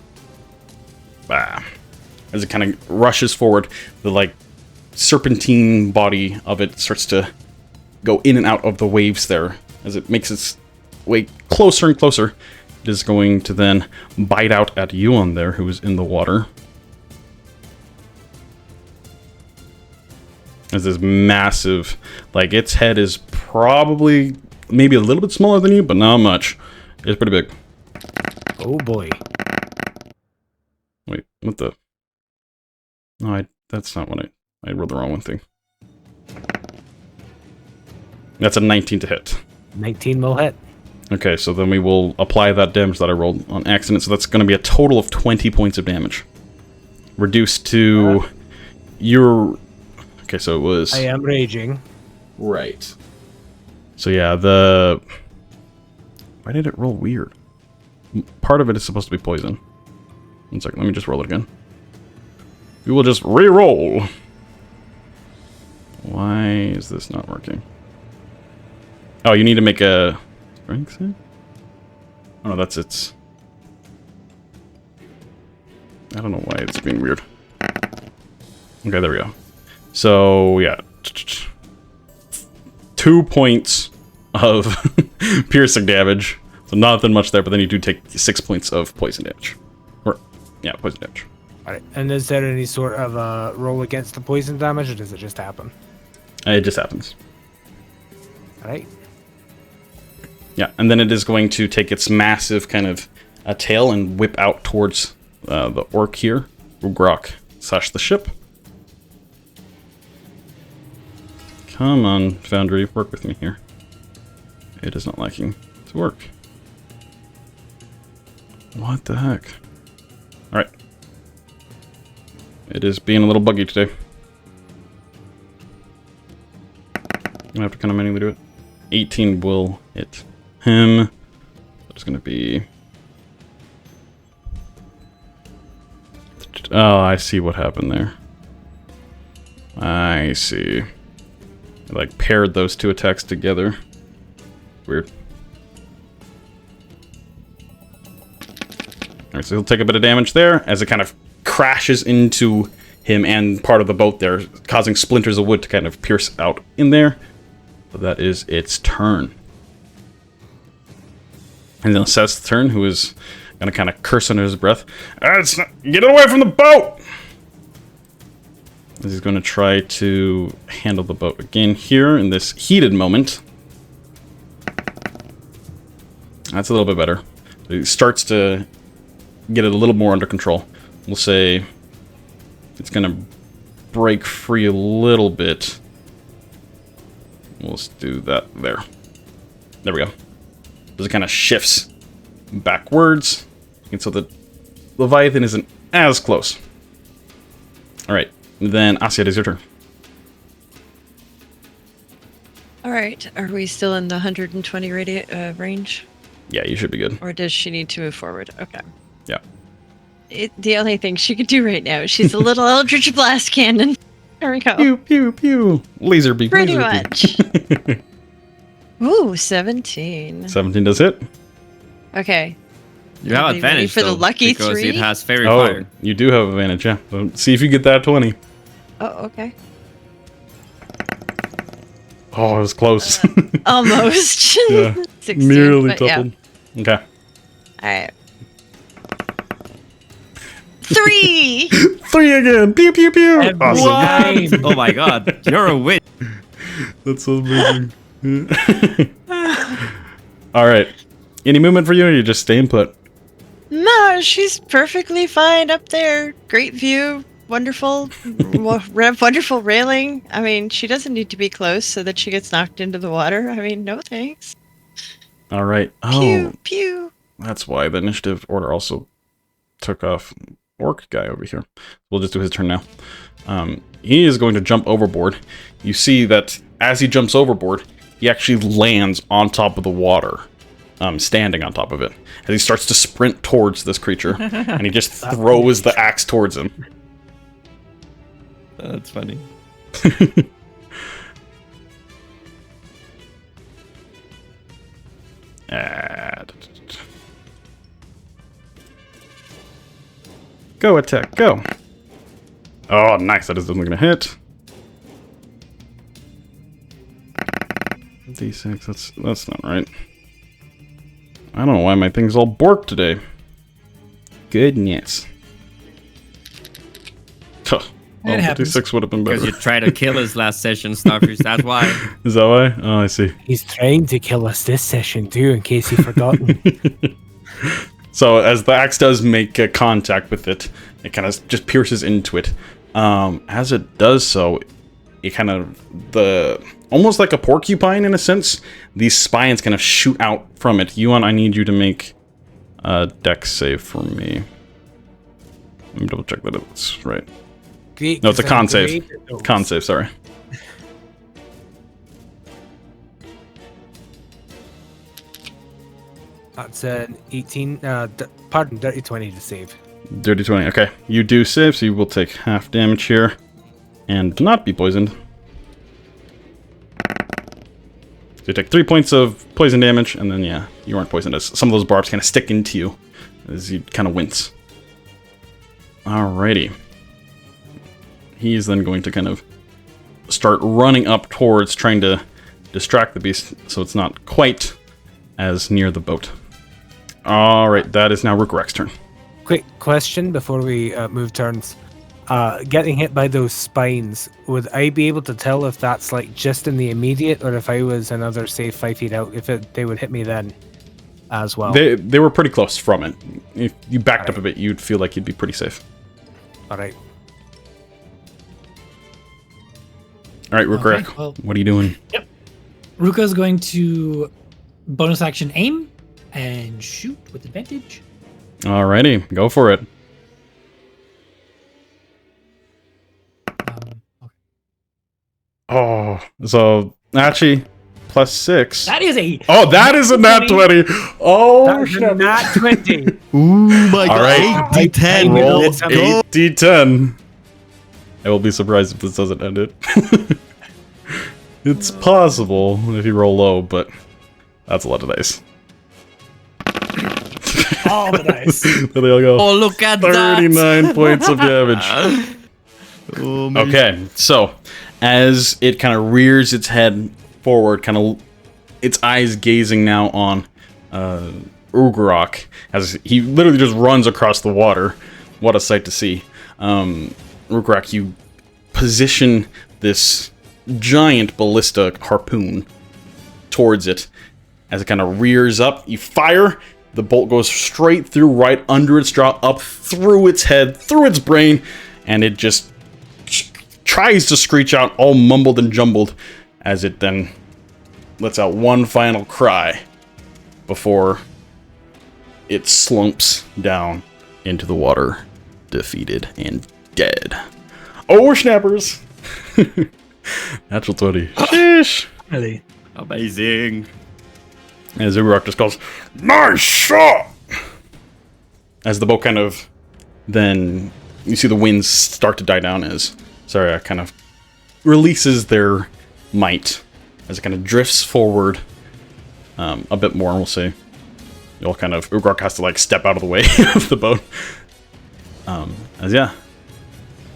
Bah. As it kind of rushes forward, the like serpentine body of it starts to go in and out of the waves there. As it makes its way closer and closer, it is going to then bite out at Euan there, who is in the water. As this massive, like its head is probably maybe a little bit smaller than you, but not much. It's pretty big. Oh boy. Wait, what the? No, that's not what I rolled the wrong one thing. That's a 19 to hit. 19 will hit. Okay, so then we will apply that damage that I rolled on accident. So that's going to be a total of 20 points of damage. Reduced to your... Okay, so it was... I am raging. Right. So yeah, the... Why did it roll weird? Part of it is supposed to be poison. 1 second, let me just roll it again. We will just re-roll. Why is this not working? Oh, you need to make a strength save? Oh no, that's its... I don't know why it's being weird. Okay, there we go. So, yeah. 2 points of piercing damage. So nothing much there, but then you do take 6 points of poison damage. Or, yeah, poison damage. Alright, and is there any sort of roll against the poison damage, or does it just happen? It just happens. Alright. Yeah, and then it is going to take its massive kind of tail and whip out towards the orc here. Rhukkarrak / the ship. Come on, Foundry, work with me here. It is not liking to work. What the heck? Alright. It is being a little buggy today. I'm gonna have to kind of manually do it. 18 will hit him. It's going to be... Oh, I see what happened there. I see. I, like, paired those two attacks together. Weird. Alright, so he'll take a bit of damage there as it kind of crashes into him and part of the boat there, causing splinters of wood to kind of pierce out in there. So that is its turn. And then Seth's turn, who is going to kind of curse under his breath. Get away from the boat! He's going to try to handle the boat again here in this heated moment. That's a little bit better. He starts to get it a little more under control. We'll say it's going to break free a little bit. We'll just do that there. There we go. So it kind of shifts backwards. And so the Leviathan isn't as close. Alright. Then Asja, it is your turn. Alright, are we still in the 120 range? Yeah, you should be good. Or does she need to move forward? Okay. Yeah. The only thing she can do right now is she's a little Eldritch Blast Cannon. There we go. Pew, pew, pew. Laser beam. Pretty laser beam. much. Ooh, 17. 17 does hit. Okay. You have Anybody ready advantage for the though, lucky because 3? it has fairy Oh, fire. you do have advantage, yeah. So see if you get that 20. Oh, okay. Oh, it was close. Almost. Yeah. 16, Nearly but yeah. doubled. Okay. Alright. 3! 3 again. Pew, pew, pew. Every Awesome. time. Oh my god, you're a witch. That's so amazing. All right. Any movement for you, or you just staying put? No, she's perfectly fine up there. Great view. Wonderful. Wonderful railing. I mean, she doesn't need to be close so that she gets knocked into the water. I mean, no thanks. All right. Oh, Pew, pew. that's why the initiative order also took off Orc guy over here. We'll just do his turn now. He is going to jump overboard. You see that as he jumps overboard, he actually lands on top of the water, standing on top of it. As he starts to sprint towards this creature, and he just throws the axe towards him. That's funny. Go attack, go. Oh, nice. That is definitely gonna hit. D6. That's not right. I don't know why my thing's all borked today. Goodness. Huh. It happens. D6 would have been Because better. you tried to kill us last session, Starfish, that's why. Is that why? Oh, I see. He's trying to kill us this session too, in case you've forgotten. So as the axe does make contact with it, it kind of just pierces into it. As it does so, it kind of almost like a porcupine in a sense. These spines kind of shoot out from it. Yuan, I need you to make a dex save for me. Let me double check that it's right. Great, No, it's a 'cause con I'm save. great at those. Con save, sorry. That's an 18. Pardon, dirty 20 to save. Dirty 20. Okay, you do save, so you will take half damage here and not be poisoned. So you take 3 points of poison damage, and then, yeah, you aren't poisoned as some of those barbs kind of stick into you as you kind of wince. Alrighty. He's then going to kind of start running up towards trying to distract the beast so it's not quite as near the boat. Alright, that is now Rhukkarrak's turn. Quick question before we move turns. Getting hit by those spines, would I be able to tell if that's like just in the immediate, or if I was another, say, 5 feet out, if they would hit me then as well? They were pretty close from it. If you backed up a bit, you'd feel like you'd be pretty safe. Alright. Alright, Rhukkarrak, Okay, well- what are you doing? Ruka's going to bonus action aim and shoot with advantage. Alrighty, go for it. Okay. Oh, so actually, plus 6. That is a Oh, that is a nat 20. Oh, That is a nat 20. Ooh my All right. D10. Roll Let's go. 8d10. I will be surprised if this doesn't end it. It's possible if you roll low, but that's a lot of dice. all the dice. There they all go. Oh, look at 39 points of damage. Oh, man. Okay, so as it kind of rears its head forward, kind of its eyes gazing now on Rhukkarrak, as he literally just runs across the water. What a sight to see. Rhukkarrak, you position this giant ballista harpoon towards it. As it kind of rears up, you fire. The bolt goes straight through, right under its jaw, up through its head, through its brain, and it just tries to screech out, all mumbled and jumbled, as it then lets out one final cry before it slumps down into the water, defeated and dead. Oh, snappers! Natural 20. Sheesh! Really? Amazing. As Rhukkarrak just calls, "Nice shot!" As the boat kind of, then you see the winds start to die down as Zarya kind of releases their might as it kind of drifts forward a bit more, we'll say. You'll kind of, Rhukkarrak has to like step out of the way of the boat. As yeah,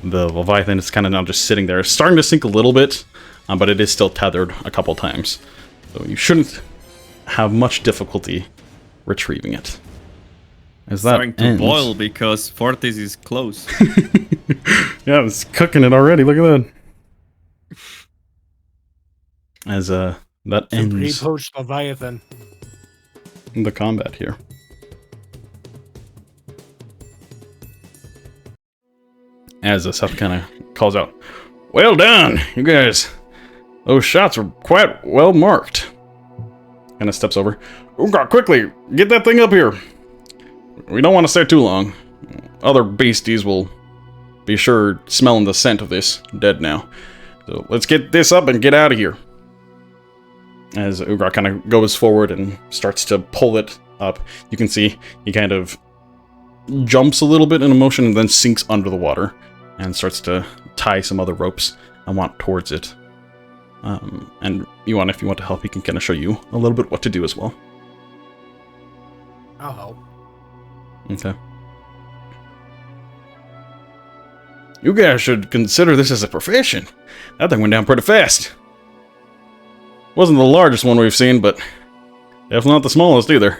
the Leviathan is kind of now just sitting there, starting to sink a little bit, but it is still tethered a couple times. So you shouldn't have much difficulty retrieving it. As that Starting to ends. boil because Fortis is close. Yeah, it's cooking it already. Look at that. As that ends Pre-poached Leviathan. the combat here. As Seth kind of calls out, "Well done, you guys. Those shots were quite well marked." Kind of steps over. "Rhukkarrak, quickly, get that thing up here. We don't want to stay too long. Other beasties will be sure smelling the scent of this dead now. So let's get this up and get out of here." As Rhukkarrak kind of goes forward and starts to pull it up, you can see he kind of jumps a little bit in a motion and then sinks under the water and starts to tie some other ropes and want towards it. And Euan, if you want to help, he can kind of show you a little bit what to do as well. I'll help. Okay. "You guys should consider this as a profession. That thing went down pretty fast. Wasn't the largest one we've seen, but definitely not the smallest either."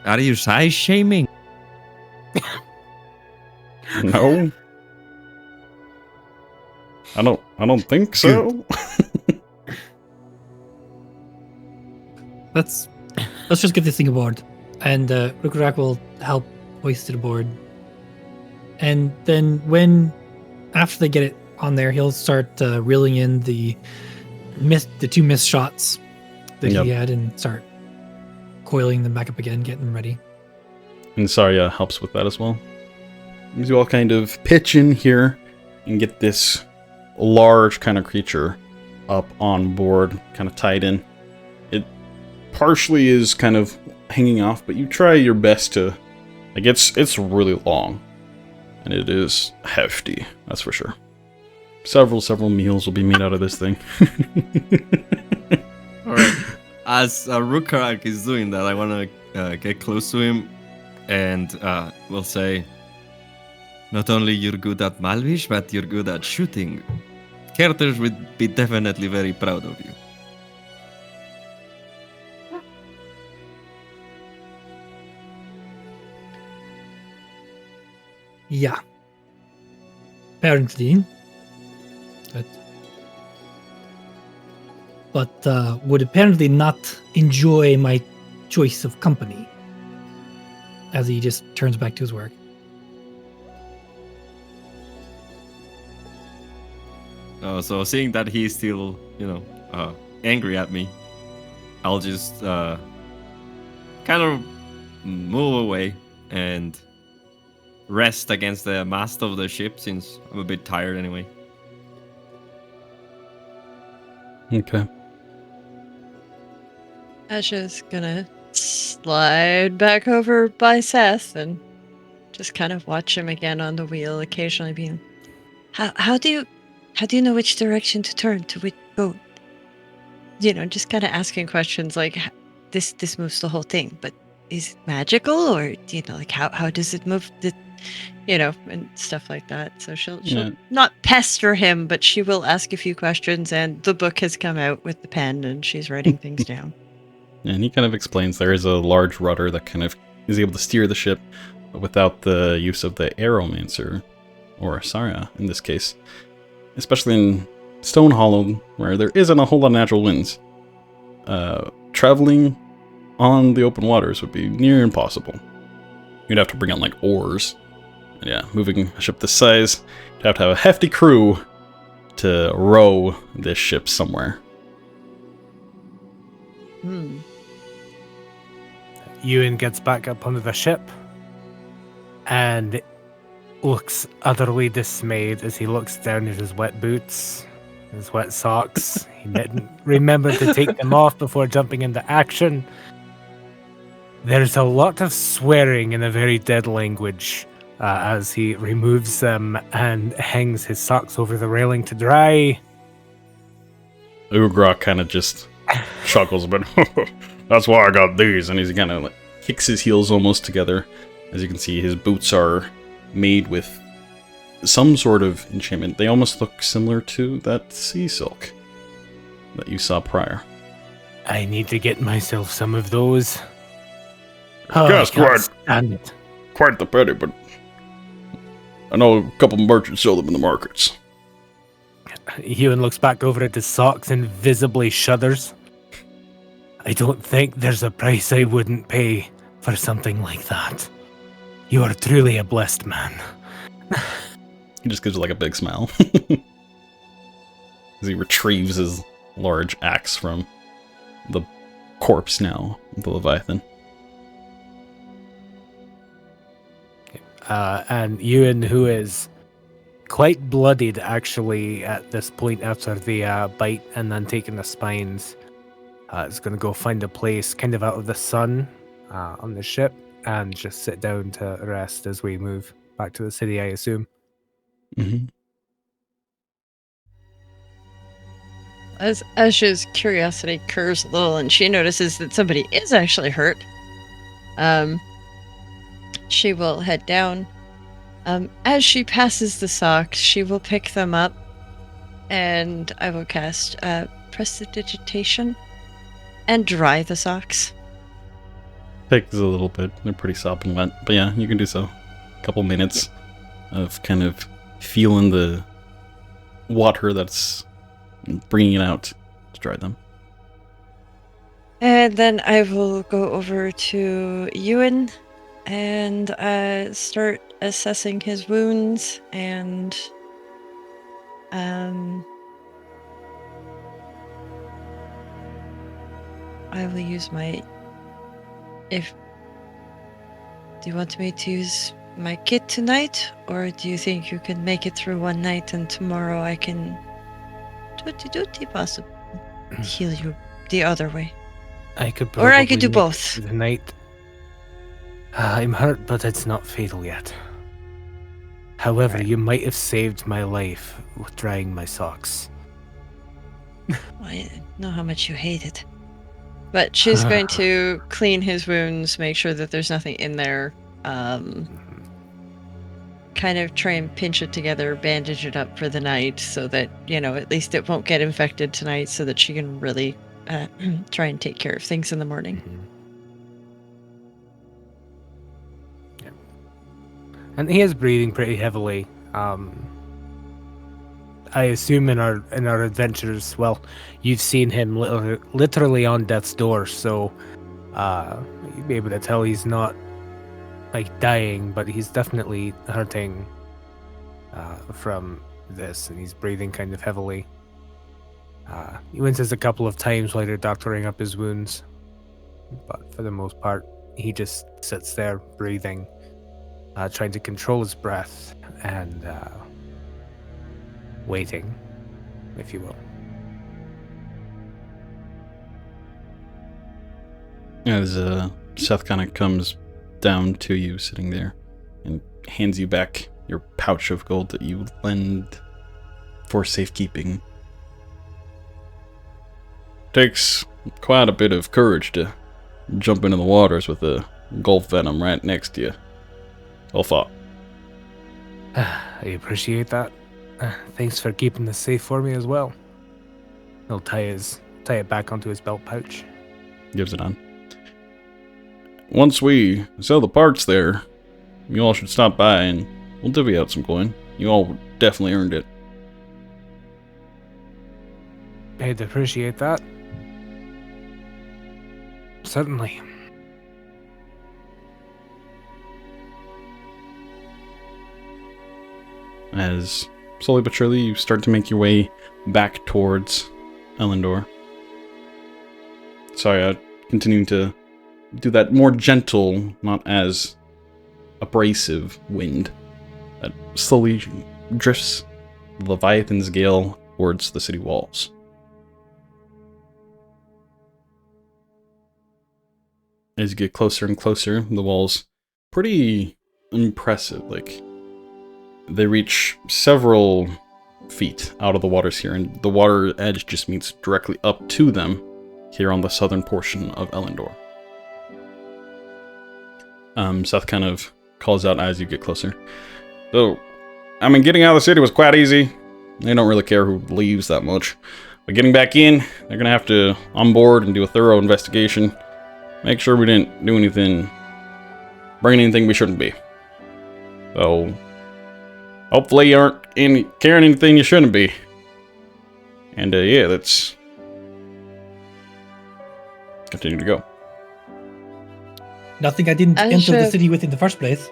Are you size shaming? No. I don't think so. Let's just get this thing aboard, and Rhukkarrak will help hoist it aboard. And then after they get it on there, he'll start reeling in the two missed shots that Yep. he had, and start coiling them back up again, getting them ready. And Zarya helps with that as well. As you all kind of pitch in here and get this large kind of creature up on board, kind of tied in. It partially is kind of hanging off, but you try your best to, like, it's really long. And it is hefty, that's for sure. Several meals will be made out of this thing. Alright. As Rhukkarrak is doing that, I want to get close to him and we'll say, "Not only you're good at Malvish, but you're good at shooting. Carters would be definitely very proud of you." Yeah. Apparently. But would apparently not enjoy my choice of company. As he just turns back to his work. So seeing that he's still, angry at me, I'll just kind of move away and rest against the mast of the ship since I'm a bit tired anyway. Okay. Asja's gonna slide back over by Seth and just kind of watch him again on the wheel, occasionally being, how do you know which direction to turn to which go? Just kind of asking questions like, this moves the whole thing, but is it magical, or like how does it move the, and stuff like that. So she'll Yeah. not pester him, but she will ask a few questions, and the book has come out with the pen and she's writing things down. And he kind of explains there is a large rudder that kind of is able to steer the ship without the use of the aeromancer, or Asarya in this case. Especially in Stone Hollow, where there isn't a whole lot of natural winds. Traveling on the open waters would be near impossible. You'd have to bring on like oars. And yeah, moving a ship this size, you'd have to have a hefty crew to row this ship somewhere. Euan gets back up onto the ship and looks utterly dismayed as he looks down at his wet boots, his wet socks. He didn't remember to take them off before jumping into action. There's a lot of swearing in a very dead language as he removes them and hangs his socks over the railing to dry. Rhukkarrak kind of just chuckles, but that's why I got these. And he's kind of like kicks his heels almost together. As you can see, his boots are made with some sort of enchantment. They almost look similar to that sea silk that you saw prior. I need to get myself some of those. Oh, Yes, I can't quite. stand it. Quite the pity, but I know a couple merchants sell them in the markets. Euan looks back over at his socks and visibly shudders. I don't think there's a price I wouldn't pay for something like that. You are truly a blessed man. He just gives like a big smile. As he retrieves his large axe from the corpse now, the Leviathan. And Euan, who is quite bloodied actually at this point after the bite and then taking the spines, is going to go find a place kind of out of the sun on the ship and just sit down to rest as we move back to the city, I assume. Mm-hmm. As Asja's curiosity curves a little and she notices that somebody is actually hurt, she will head down. As she passes the socks, she will pick them up, and I will cast Prestidigitation and dry the socks. Takes a little bit. They're pretty sopping wet. But yeah, you can do so. A couple minutes of kind of feeling the water that's bringing it out to dry them. And then I will go over to Euan and start assessing his wounds, and I will use my... Do you want me to use my kit tonight, or do you think you can make it through one night and tomorrow I can possibly heal you the other way? I could Or I could do probably make it both. through the night. I'm hurt, but it's not fatal yet. However, Right. you might have saved my life with drying my socks. I know how much you hate it. But she's going to clean his wounds, make sure that there's nothing in there, kind of try and pinch it together, bandage it up for the night so that, at least it won't get infected tonight, so that she can really try and take care of things in the morning. Yeah. And he is breathing pretty heavily. I assume in our adventures, well, you've seen him literally on death's door, so you'd be able to tell he's not like dying, but he's definitely hurting from this, and he's breathing kind of heavily. He winces a couple of times while you're doctoring up his wounds, but for the most part, he just sits there breathing, trying to control his breath and waiting, if you will. As Seth kind of comes down to you, sitting there, and hands you back your pouch of gold that you lend for safekeeping. Takes quite a bit of courage to jump into the waters with a gulf venom right next to you. Well thought. I appreciate that. Thanks for keeping this safe for me as well. He'll tie it back onto his belt pouch. Gives it on. Once we sell the parts there, you all should stop by and we'll divvy out some coin. You all definitely earned it. I'd appreciate that. Certainly. As slowly but surely you start to make your way back towards Elendor. Sorry, continuing to do that more gentle, not as abrasive wind that slowly drifts the Leviathan's gale towards the city walls. As you get closer and closer, the walls pretty impressive. Like, they reach several feet out of the waters here, and the water edge just meets directly up to them here on the southern portion of Elendor. Seth kind of calls out as you get closer. So, I mean, getting out of the city was quite easy. They don't really care who leaves that much. But getting back in, they're going to have to onboard and do a thorough investigation. Make sure we didn't do anything, bring anything we shouldn't be. So, hopefully you aren't carrying anything you shouldn't be. And yeah, let's continue to go. Nothing I didn't enter the city with in the first place.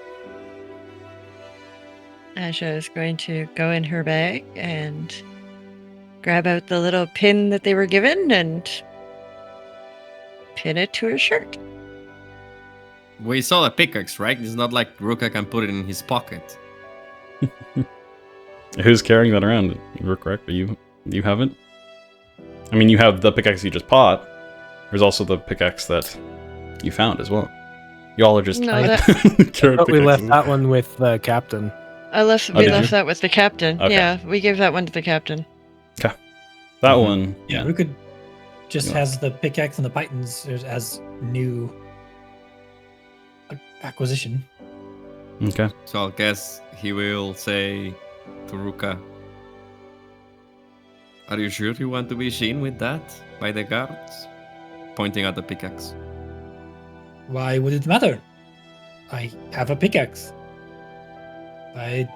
Asja is going to go in her bag and grab out the little pin that they were given and pin it to her shirt. We saw a pickaxe, right? It's not like Rhukkarrak can put it in his pocket. Who's carrying that around? Rhukkarrak? You have it? I mean, you have the pickaxe you just bought. There's also the pickaxe that you found as well. Y'all are just... No, We left that one with the captain. We left that with the captain. Okay. Yeah, we gave that one to the captain. Okay. That one... Yeah, we could just has the pickaxe and the pythons as new acquisition. Okay. So I'll guess he will say to Ruka, "Are you sure you want to be seen with that by the guards?" Pointing at the pickaxe. Why would it matter? I have a pickaxe. I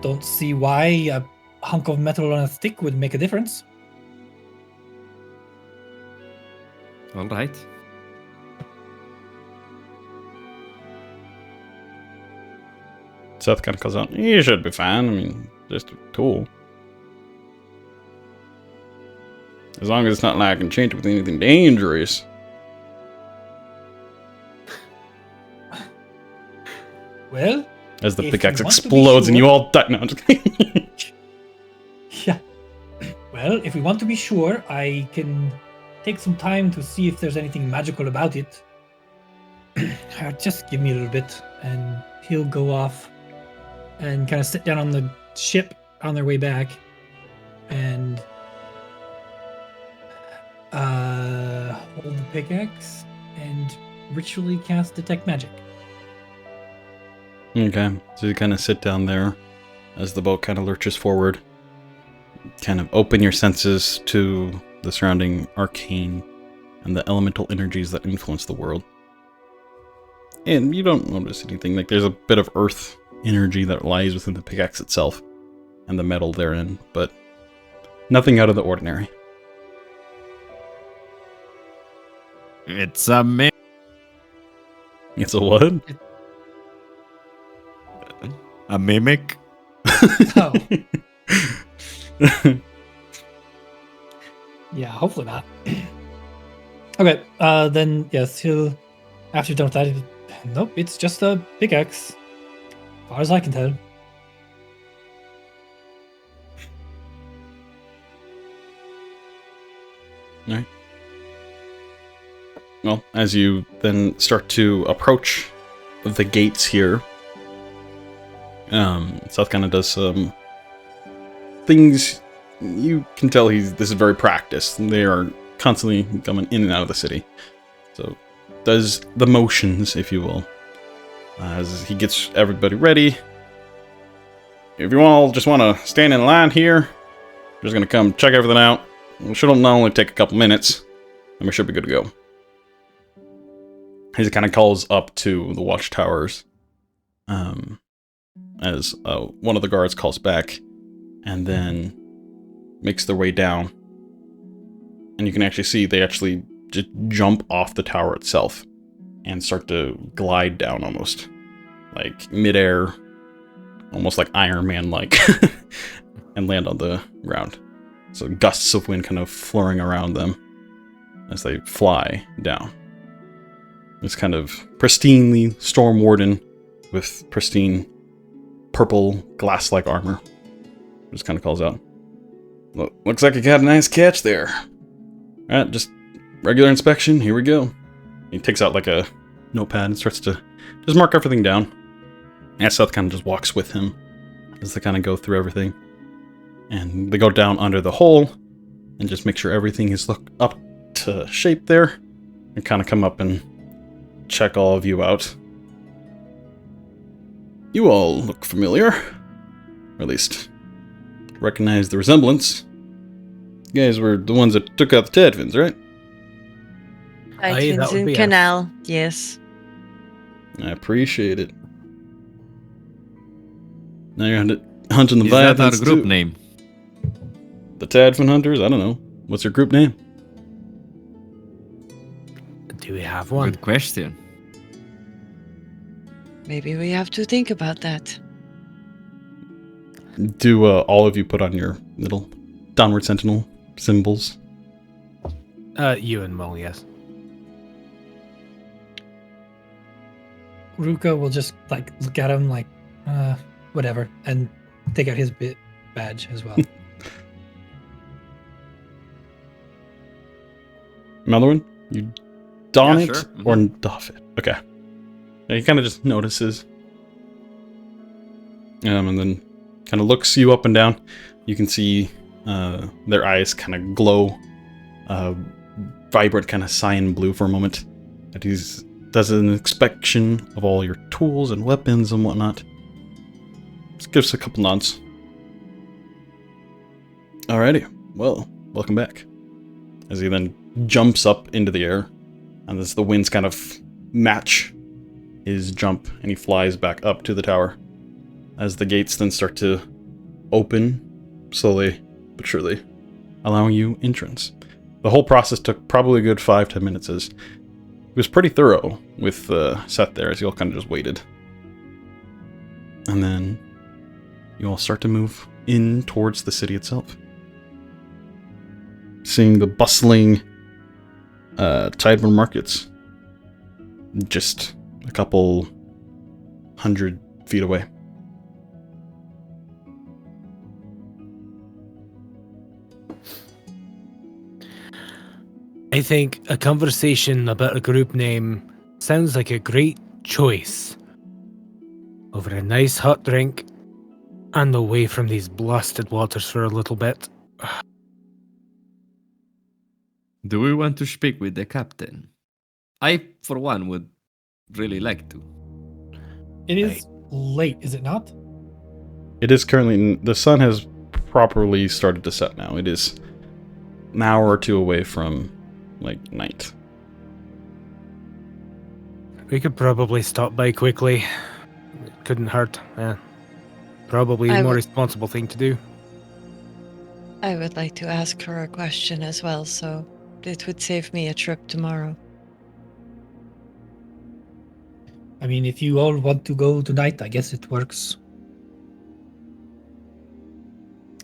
don't see why a hunk of metal on a stick would make a difference. All right. Seth kind of calls out, you should be fine. I mean, just a tool. As long as it's not like I can change it with anything dangerous. Well, As the if pickaxe you want to be explodes and sure- you all die. No, I'm just kidding. yeah. Well, if we want to be sure, I can take some time to see if there's anything magical about it. Just give me a little bit, and he'll go off and kind of sit down on the ship on their way back and hold the pickaxe and ritually cast detect magic. Okay, so you kind of sit down there as the boat kind of lurches forward. Kind of open your senses to the surrounding arcane and the elemental energies that influence the world. And you don't notice anything. Like, there's a bit of earth energy that lies within the pickaxe itself and the metal therein, but nothing out of the ordinary. It's a man. It's a what? A mimic. Oh. Yeah, hopefully not. Okay, then yes, he'll after you're done with that, nope, it's just a pickaxe. As far as I can tell. Alright. well, as you then start to approach the gates here, Seth kind of does some things. You can tell this is very practiced. They are constantly coming in and out of the city. So, does the motions, if you will, as he gets everybody ready. If you all just want to stand in line here, we're just going to come check everything out. It should not only take a couple minutes, and we should be good to go. He kind of calls up to the watchtowers, as one of the guards calls back, and then makes their way down. And you can actually see they actually just jump off the tower itself and start to glide down almost like midair, almost like Iron Man-like, and land on the ground. So gusts of wind kind of flurrying around them as they fly down. It's kind of pristinely Storm Warden with pristine purple glass-like armor. Just kind of calls out, "Looks like you got a nice catch there. Alright, just regular inspection, here we go." He takes out like a notepad and starts to just mark everything down. And Seth kind of just walks with him as they kind of go through everything. And they go down under the hole and just make sure everything is up to shape there. And kind of come up and check all of you out. You all look familiar. Or at least recognize the resemblance. You guys were the ones that took out the Tadvins, right? Aye, that Items would in be us. canal, yes. I appreciate it. Now you're hunting the Is that our Violins group too. name? The Tadvin Hunters? I don't know. What's your group name? Do we have one? Good question. Maybe we have to think about that. Do all of you put on your little downward sentinel symbols? Euan will, yes. Ruka will just like look at him like, whatever, and take out his badge as well. Maldorwen, you don Yeah, it sure. or doff it? Okay. Yeah, he kind of just notices. And then kind of looks you up and down. You can see their eyes kind of glow, vibrant kind of cyan blue for a moment. And he does an inspection of all your tools and weapons and whatnot. Just gives a couple nods. Alrighty, well, welcome back. As he then jumps up into the air, and as the winds kind of match his jump, and he flies back up to the tower. As the gates then start to open, slowly but surely, allowing you entrance. The whole process took probably a good 5-10 minutes, as it was pretty thorough with Seth there, as you all kind of just waited. And then you all start to move in towards the city itself. Seeing the bustling Tideburn markets just a couple 100 feet away. I think a conversation about a group name sounds like a great choice. Over a nice hot drink and away from these blasted waters for a little bit. Do we want to speak with the captain? I, for one, would really like to. It is late, is it not? It is currently, the sun has properly started to set now. It is an hour or two away from, like, night. We could probably stop by quickly. It couldn't hurt. Yeah. Probably I a more would- responsible thing to do. I would like to ask her a question as well, so it would save me a trip tomorrow. I mean, if you all want to go tonight, I guess it works.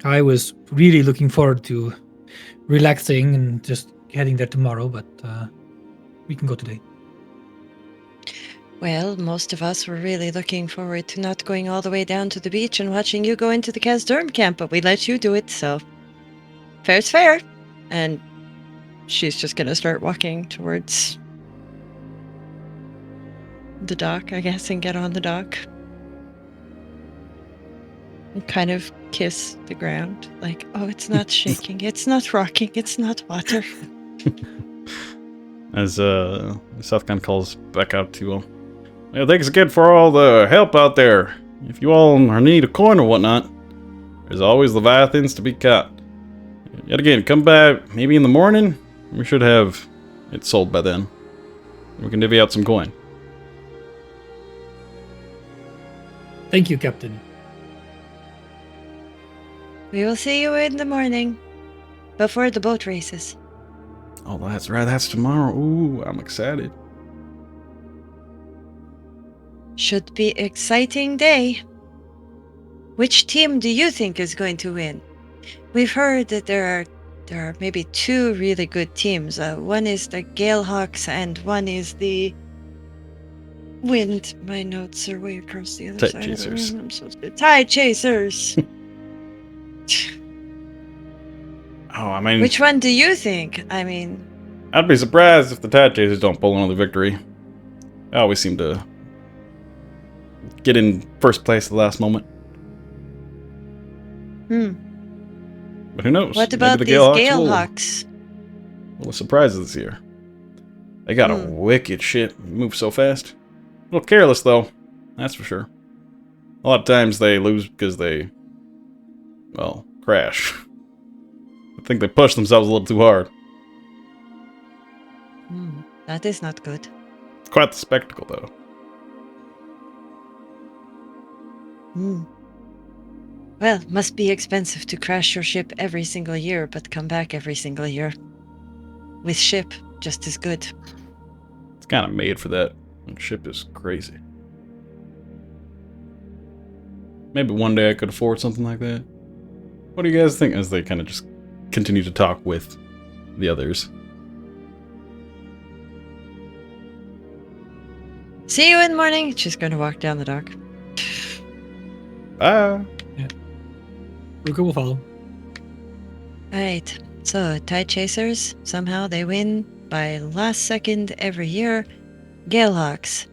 I was really looking forward to relaxing and just heading there tomorrow, but we can go today. Well, most of us were really looking forward to not going all the way down to the beach and watching you go into the Khazdurim camp, but we let you do it, so fair's fair. And she's just going to start walking towards the dock, I guess, and get on the dock. And kind of kiss the ground. Like, oh, it's not shaking. It's not rocking. It's not water. As Seth kind of calls back out to you all. Yeah, thanks again for all the help out there. If you all are in need of coin or whatnot, there's always Leviathans to be caught. Yet again, come back maybe in the morning. We should have it sold by then. We can divvy out some coin. Thank you, Captain. We will see you in the morning. Before the boat races. Oh, that's right. That's tomorrow. Ooh, I'm excited. Should be exciting day. Which team do you think is going to win? We've heard that there are maybe two really good teams. One is the Galehawks and one is the Wind. My notes are way across the other Tide side Chasers. of the room. I'm so stupid. Tide Chasers. Oh, I mean, Which one do you think? I mean, I'd be surprised if the Tide Chasers don't pull another victory. They always seem to get in first place at the last moment. But who knows? what about Maybe these the Galehawks? Full of surprises this year. They got a wicked shit. Move so fast. A little careless, though. That's for sure. A lot of times they lose because they, well, crash. I think they push themselves a little too hard. That is not good. It's quite the spectacle, though. Well, must be expensive to crash your ship every single year, but come back every single year. With ship, just as good. It's kind of made for that. The ship is crazy. Maybe one day I could afford something like that. What do you guys think as they kind of just continue to talk with the others? See you in the morning. She's going to walk down the dock. Bye. Rhukkarrak will follow. Alright, so Tide Chasers, somehow they win by last second every year. Galehawks.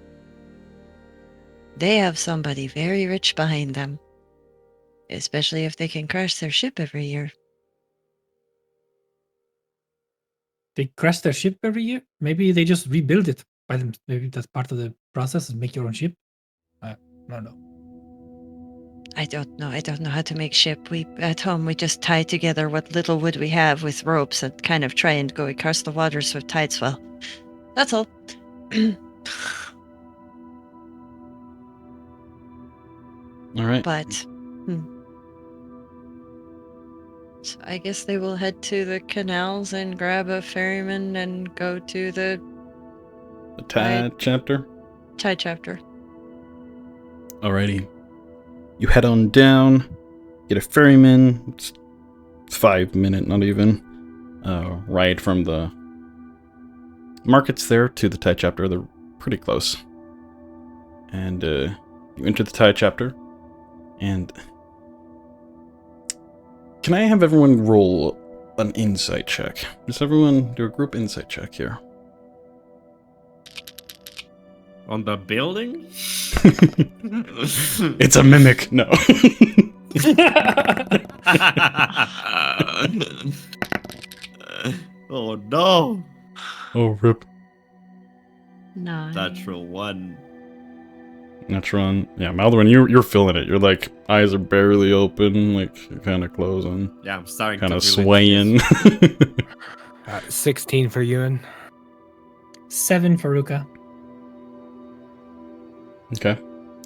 They have somebody very rich behind them. Especially if they can crash their ship every year. They crash their ship every year. Maybe they just rebuild it by them. Maybe that's part of the process, is make your own ship. I don't know. I don't know. I don't know how to make ship. At home we just tie together what little wood we have with ropes and kind of try and go across the waters with tide swell. That's all. All right. But so I guess they will head to the canals and grab a ferryman and go to the The Tide chapter. Tide chapter. Alrighty. You head on down, get a ferryman. It's 5 minute, not even, ride from the markets there to the Tide chapter. They're pretty close. And you enter the Tide chapter. And can I have everyone roll an insight check? Just everyone do a group insight check here. On the building? It's a mimic. No. Oh no! Oh, rip. Natural one. Natural. Yeah, Maldorwen, you're feeling it. You're like, eyes are barely open, like you're kind of closing, Yeah, I'm starting kind to of swaying. 16 for Euan. 7 for Rhukkarrak. Okay.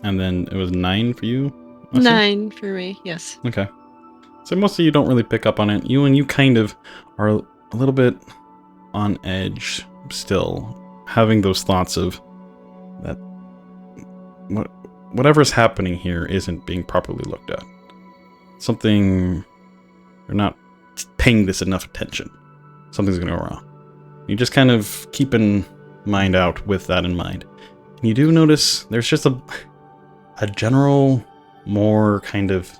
And then it was 9 for you? Asja? 9 for me, yes. Okay. So most of you don't really pick up on it. You and you kind of are a little bit on edge still, having those thoughts of that whatever's happening here isn't being properly looked at. Something, you're not paying this enough attention. Something's going to go wrong. You just kind of keep in mind out with that in mind. And you do notice there's just a general, more kind of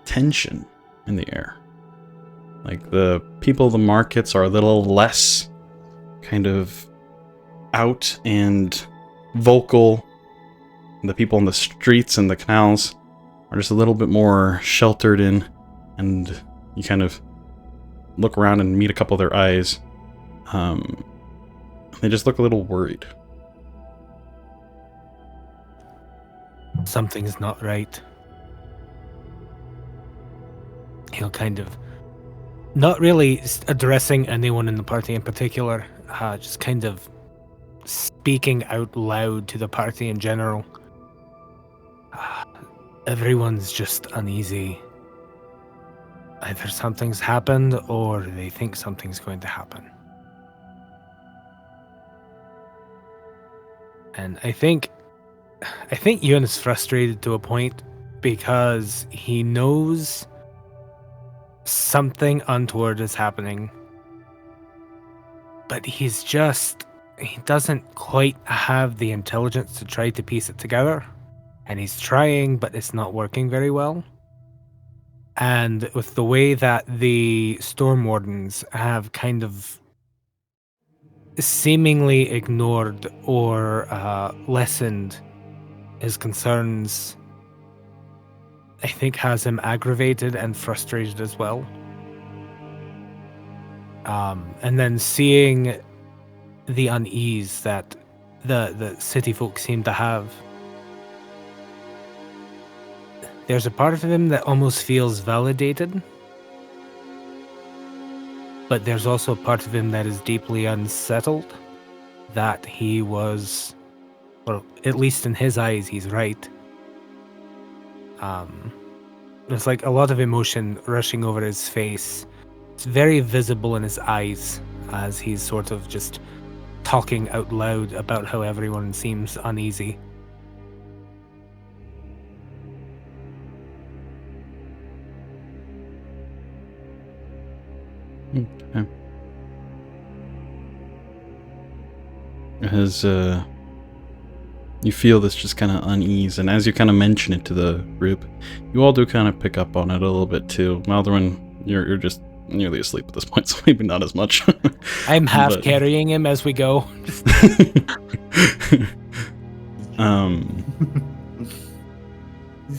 tension in the air. Like the people of the markets are a little less kind of out and vocal. The people on the streets and the canals are just a little bit more sheltered in, and you kind of look around and meet a couple of their eyes. They just look a little worried. Something's not right. He'll kind of, not really addressing anyone in the party in particular, just kind of speaking out loud to the party in general. Everyone's just uneasy. Either something's happened or they think something's going to happen. And I think Euan is frustrated to a point because he knows something untoward is happening, but he doesn't quite have the intelligence to try to piece it together, and he's trying, but it's not working very well. And with the way that the Storm Wardens have kind of seemingly ignored or lessened his concerns, I think has him aggravated and frustrated as well. And then seeing the unease that the city folk seem to have, there's a part of him that almost feels validated, but there's also a part of him that is deeply unsettled that he was, or at least in his eyes, he's right. There's like a lot of emotion rushing over his face. It's very visible in his eyes as he's sort of just talking out loud about how everyone seems uneasy. Okay. As you feel this just kind of unease, and as you kind of mention it to the group, you all do kind of pick up on it a little bit too. Maldorwen, you're just nearly asleep at this point, so maybe not as much. I'm half carrying him as we go.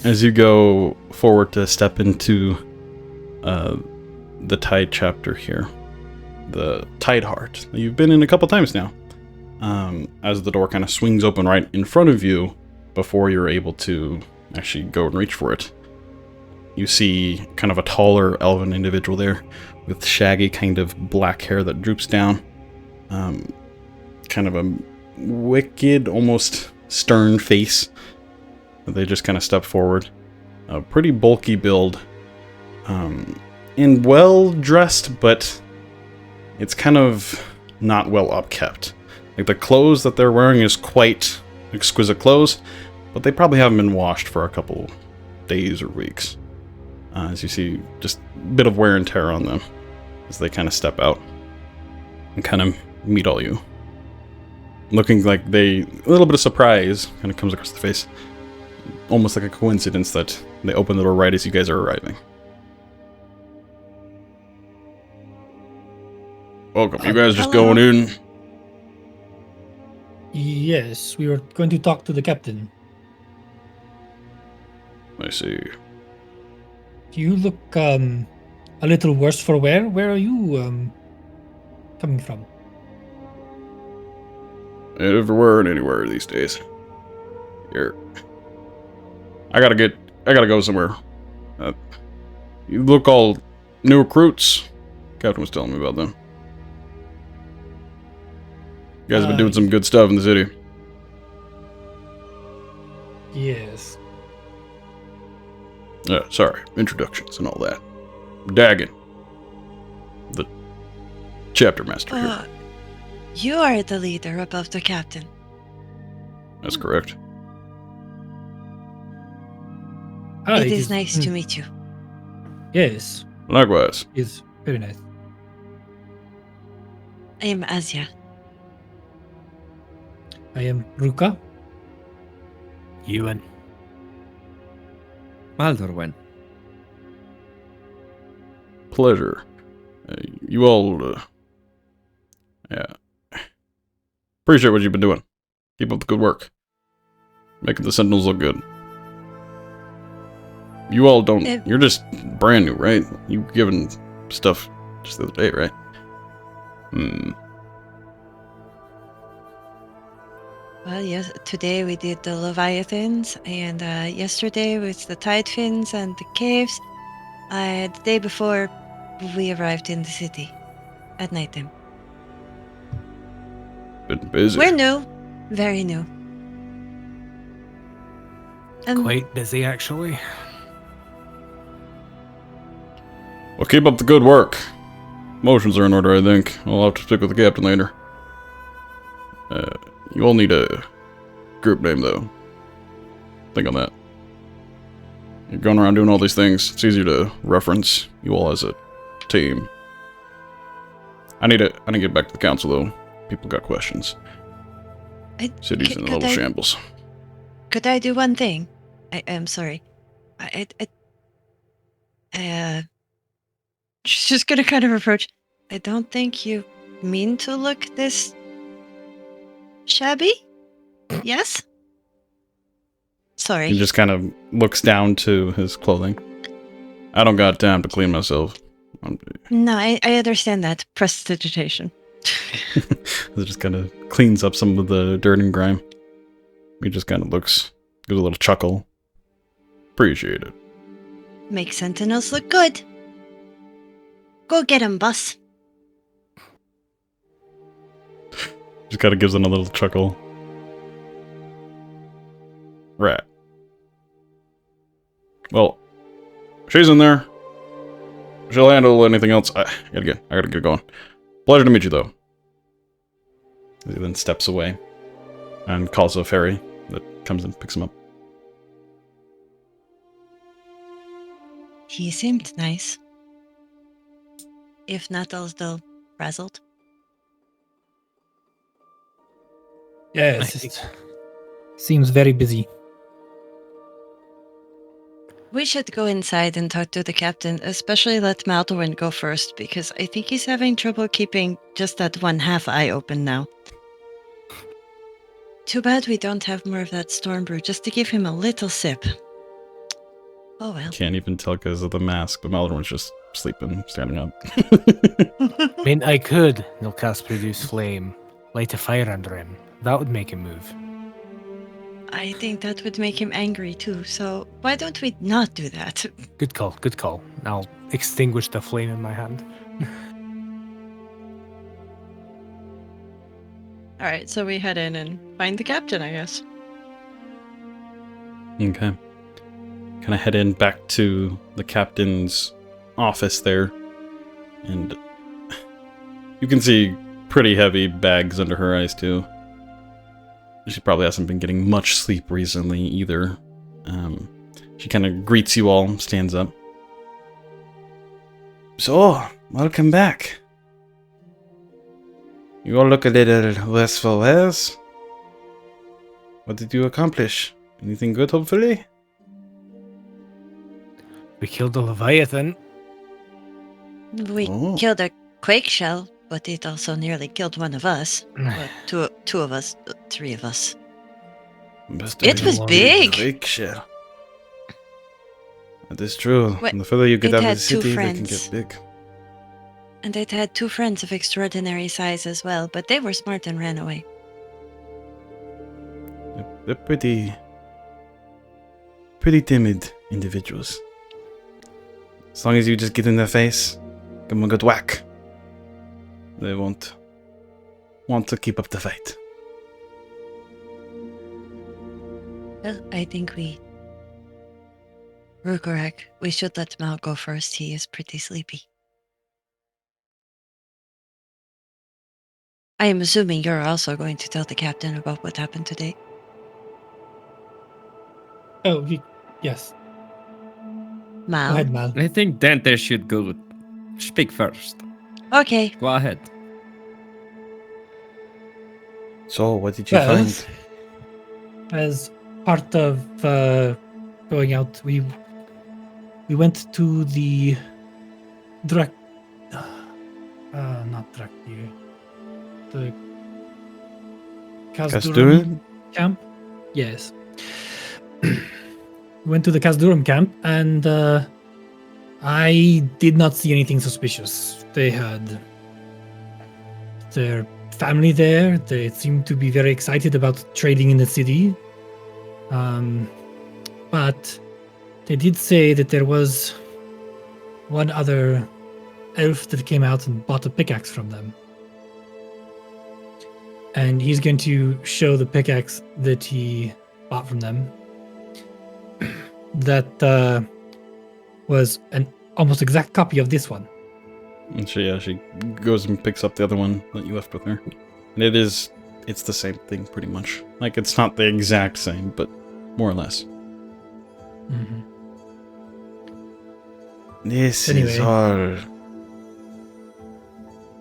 As you go forward to step into the Tide chapter here, the Tide Heart, you've been in a couple times now. As the door kind of swings open right in front of you before you're able to actually go and reach for it, you see kind of a taller elven individual there with shaggy kind of black hair that droops down. Kind of a wicked, almost stern face. They just kind of step forward. A pretty bulky build. And well dressed, but it's kind of not well upkept. Like the clothes that they're wearing is quite exquisite clothes, but they probably haven't been washed for a couple days or weeks. As you see, just a bit of wear and tear on them as they kind of step out and kind of meet all you. Looking like a little bit of surprise kind of comes across the face. Almost like a coincidence that they open the door right as you guys are arriving. Welcome. You guys just Hello. going in? Yes, we were going to talk to the captain. I see. You look a little worse for wear. Where are you coming from? Everywhere and anywhere these days. Here. I gotta go somewhere. You look all new recruits. Captain was telling me about them. You guys have been doing some good stuff in the city. Yes. Sorry, introductions and all that. Dagon, the chapter master here. You are the leader above the captain. That's correct. Ah, It is nice to meet you. Yes, Likewise. it's very nice. I am Asja. I am Ruka. Euan. Maldorwen. Pleasure. You all, yeah. Appreciate what you've been doing. Keep up the good work. Making the Sentinels look good. You all don't... You're just brand new, right? You were given stuff just the other day, right? Well, yes. Today we did the Leviathans, and yesterday was the Tide Fins and the caves. The day before, we arrived in the city at nighttime. Been busy. We're new, very new. Quite busy, actually. Well, keep up the good work. Motions are in order, I think. I'll have to speak with the captain later. You all need a group name, though. Think on that. You're going around doing all these things. It's easier to reference you all as a team. I need to get back to the council, though. People got questions. City's in a little shambles. Could I do one thing? I am sorry. She's just gonna kind of approach. I don't think you mean to look this shabby? Yes? Sorry. He just kind of looks down to his clothing. I don't got time to clean myself. No, I understand that. Prestidigitation. It just kind of cleans up some of the dirt and grime. He just kind of looks, gives a little chuckle. Appreciate it. Make Sentinels look good. Go get him, boss. Just kind of gives it a little chuckle. Right. Well, she's in there. She'll handle anything else. I gotta get going. Pleasure to meet you, though. He then steps away and calls a ferry that comes and picks him up. He seemed nice. If not a little frazzled. Yes, it seems very busy. We should go inside and talk to the captain, especially let Maldorwen go first, because I think he's having trouble keeping just that one half eye open now. Too bad we don't have more of that storm brew, just to give him a little sip. Oh well. Can't even tell because of the mask, but Maldorwen's just sleeping, standing up. I mean, I could. They'll cast Produce Flame. Light a fire under him. That would make him move. I think that would make him angry too, so why don't we not do that? Good call, good call. I'll extinguish the flame in my hand. Alright, so we head in and find the captain, I guess. Okay. Kind of head in back to the captain's office there. And you can see pretty heavy bags under her eyes too. She probably hasn't been getting much sleep recently either. She kind of greets you all, stands up. So, welcome back. You all look a little worse for wear. What did you accomplish? Anything good, hopefully? We killed the Leviathan. We killed a quake shell, but it also nearly killed one of us. Well, two of us, three of us. It was big. Quake shell. That is true. When the further you get out of the city, they can get big. And it had two friends of extraordinary size as well, but they were smart and ran away. They're pretty timid individuals. As long as you just get in their face, give them a good whack, they won't want to keep up the fight. Well, I think Rhukkarrak, we should let Mal go first. He is pretty sleepy. I am assuming you're also going to tell the captain about what happened today. Oh, yes. Mal. Go ahead, Mal. I think Dante should go speak first. Okay. Go ahead. So, what did you find? As part of going out, we went to the not Drakir, the Khazdurim. camp? Yes. Went to the Khazdurim camp, and I did not see anything suspicious. They had their family there. They seemed to be very excited about trading in the city. But they did say that there was one other elf that came out and bought a pickaxe from them. And he's going to show the pickaxe that he bought from them. That was an almost exact copy of this one. And she goes and picks up the other one that you left with her. And it's the same thing pretty much. Like, it's not the exact same, but more or less. Mm-hmm. This Anyway. is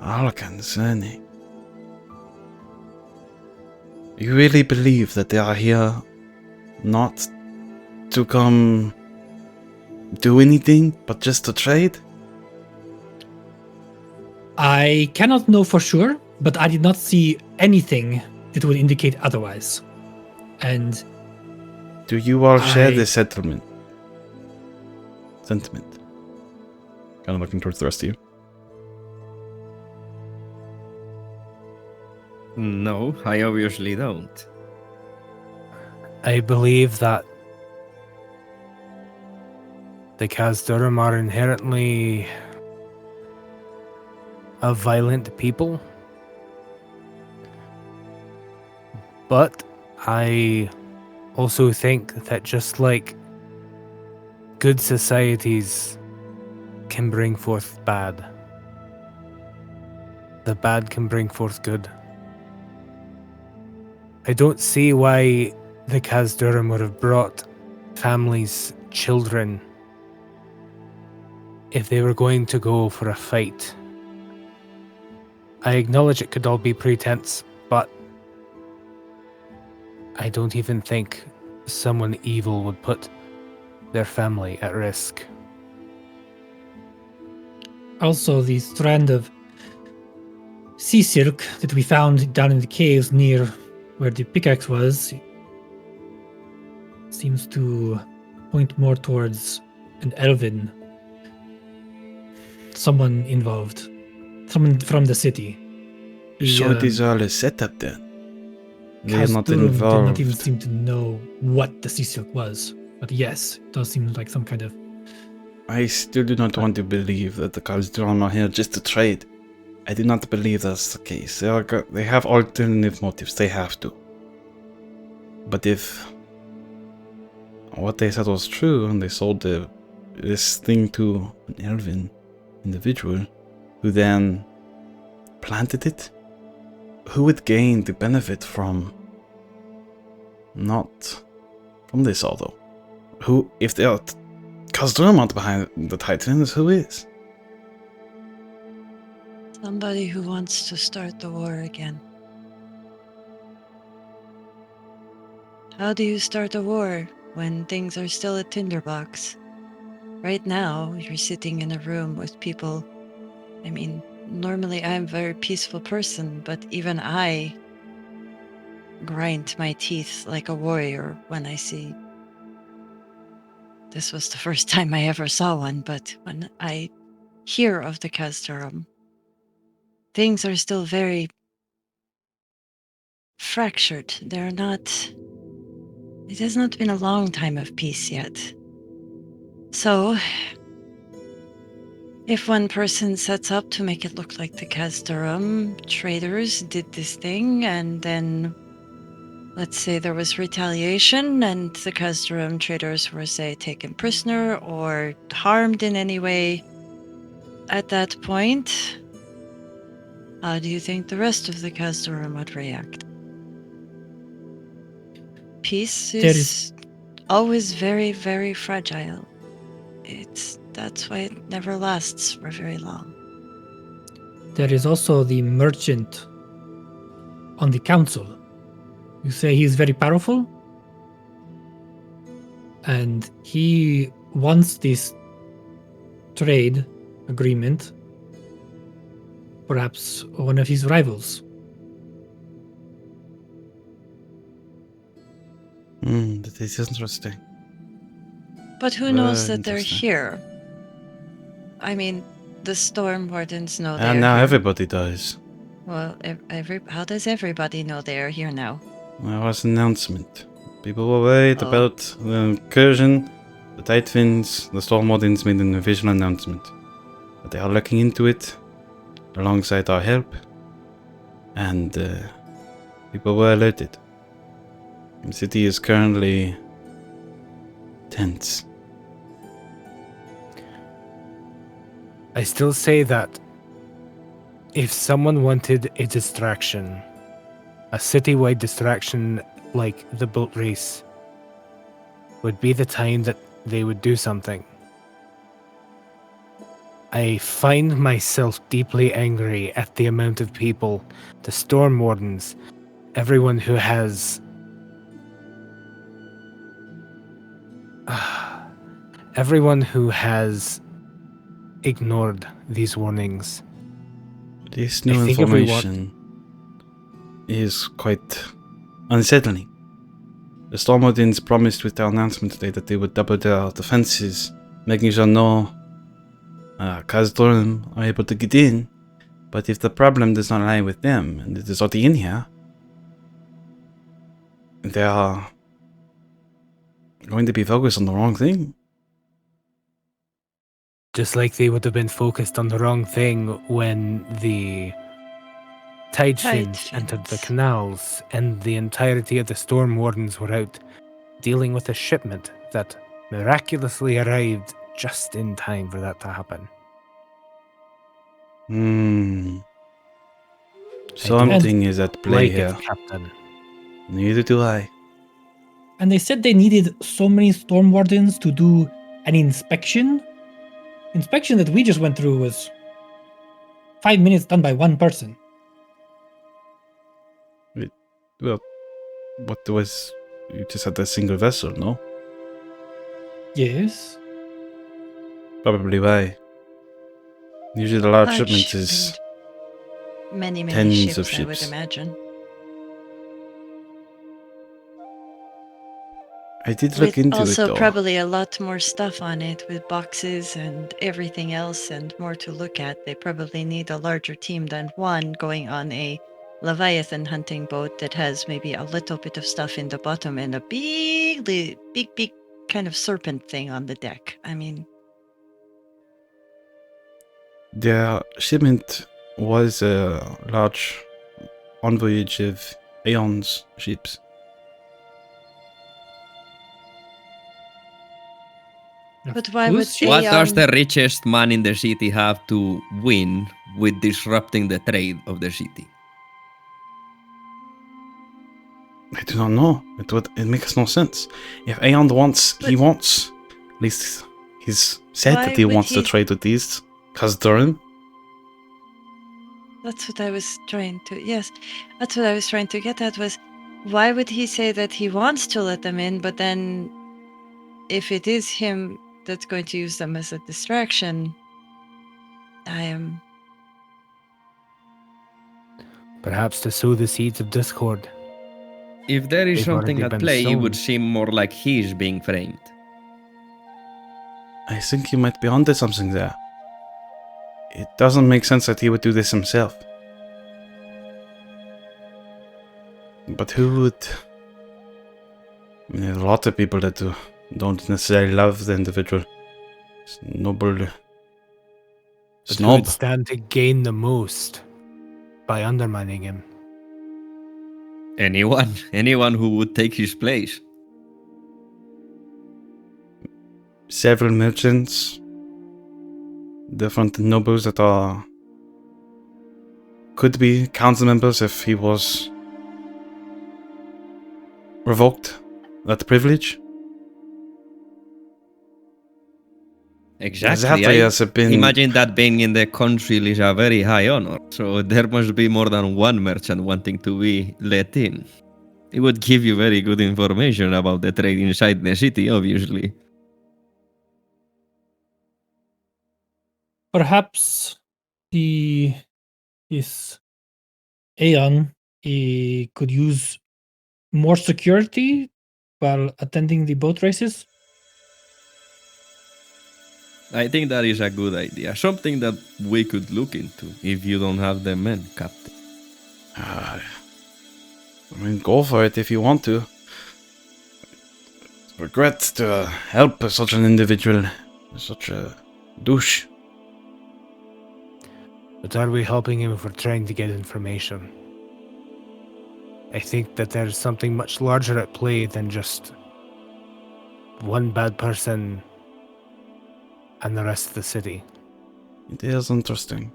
all concerning. You really believe that they are here not to come do anything, but just to trade? I cannot know for sure, but I did not see anything that would indicate otherwise. And Do you all share I- this sentiment? Kind of looking towards the rest of you. No, I obviously don't. I believe that the Khazdurim are inherently a violent people. But I also think that just like good societies can bring forth bad, the bad can bring forth good. I don't see why the Khazdurim would have brought families, children, if they were going to go for a fight. I acknowledge it could all be pretense, but I don't even think someone evil would put their family at risk. also the strand of sea silk that we found down in the caves near where the pickaxe was seems to point more towards an elven. Someone involved. Someone from the city. So it is all a setup then? They are not Khazdurim did not even involved. seem to know what the sea silk was. But yes, it does seem like some kind of... I still do not want to believe that the Khazdurim are here just to trade. I do not believe that's the case. They have alternative motives. They have to. But if what they said was true, and they sold this thing to an elven individual, who then planted it, who would gain the benefit from not from this? Although, who, if they are Khazdurim aren't behind the Titans, who is? Somebody who wants to start the war again. How do you start a war when things are still a tinderbox? Right now, you're sitting in a room with people. I mean, normally I'm a very peaceful person, but even I grind my teeth like a warrior when I see... This was the first time I ever saw one, but when I hear of the Khazdurim, things are still very fractured. They're not... It has not been a long time of peace yet. So, if one person sets up to make it look like the Khazdurim traders did this thing, and then let's say there was retaliation and the Khazdurim traders were, say, taken prisoner or harmed in any way, at that point, how do you think the rest of the Khazdurim would react? Peace is always very, very fragile. That's why it never lasts for very long. There is also the merchant on the council. You say he's very powerful? And he wants this trade agreement, perhaps one of his rivals. It is interesting. But who knows Very that they're interesting. here? I mean, the storm wardens know they're And now here. everybody does. Well, how does everybody know they're here now? There was an announcement. People were worried Oh. about the incursion, the tight winds. The storm wardens made an official announcement. But they are looking into it alongside our help. And people were alerted. The city is currently tense. I still say that if someone wanted a distraction, a citywide distraction like the boat race, would be the time that they would do something. I find myself deeply angry at the amount of people, the storm wardens, everyone who has ignored these warnings. This I new think if we want- information is quite unsettling. The storm wardens promised with their announcement today that they would double their defenses, making sure no Khazdurim are able to get in. But if the problem does not lie with them, and it is already in here, they are going to be focused on the wrong thing. Just like they would have been focused on the wrong thing when the tide fins entered the fins. canals and the entirety of the storm wardens were out dealing with a shipment that miraculously arrived just in time for that to happen. Something is at play Like here. it, Captain. Neither do I. And they said they needed so many storm wardens to do an inspection. Inspection that we just went through was 5 minutes done by one person. Well, what was... You just had a single vessel, no? Yes. Probably why. Usually the large Large shipment is... shipment. Many tens ships, of I would ships. imagine. I did look With into also it, though. probably a lot more stuff on it with boxes and everything else and more to look at. They probably need a larger team than one going on a Leviathan hunting boat that has maybe a little bit of stuff in the bottom and a big kind of serpent thing on the deck. I mean, Their shipment was a large envoyage of Aeon's ships. but why would Who's they? What does the richest man in the city have to win with disrupting the trade of the city? I do not know. It makes no sense. If Aeon wants, he But- wants. At least he's said Why that he would wants to he- trade with these Khazdurim. That's what I was trying to. Yes, that's what I was trying to get at. Was why would he say that he wants to let them in, but then if it is him that's going to use them as a distraction, I am. Perhaps to sow the seeds of discord. If there is They've something already at been play, it would sown. seem more like he's being framed. I think you might be onto something there. It doesn't make sense that he would do this himself. But who would... I mean, there's a lot of people that don't necessarily love the individual. It's noble... But who Snob. would stand to gain the most by undermining him? Anyone who would take his place. Several merchants, different nobles that are could be council members if he was revoked that privilege. Exactly. Exactly I as have been. imagine that being in the council is a very high honor. So there must be more than one merchant wanting to be let in. It would give you very good information about the trade inside the city, obviously. Perhaps his Aeon could use more security while attending the boat races? I think that is a good idea. Something that we could look into if you don't have the men, Captain. I mean, go for it if you want to. Regret to help such an individual, such a douche. But are we helping him if we're trying to get information? I think that there's something much larger at play than just one bad person and the rest of the city. It is interesting.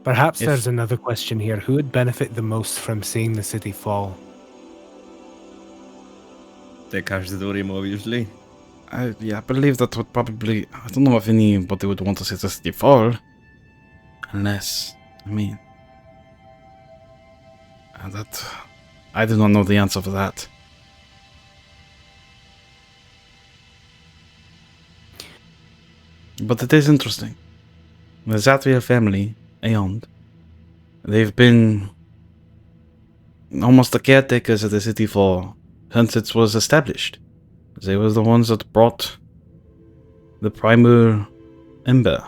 Perhaps If- there's another question here. Who would benefit the most from seeing the city fall? The Khazdurim, obviously. I believe that would probably... I don't know if anybody would want to see the city fall. Unless... I mean... that... I do not know the answer for that. But it is interesting. The Zatviel family, Euan, they've been almost the caretakers of the city since it was established. They were the ones that brought the primal ember.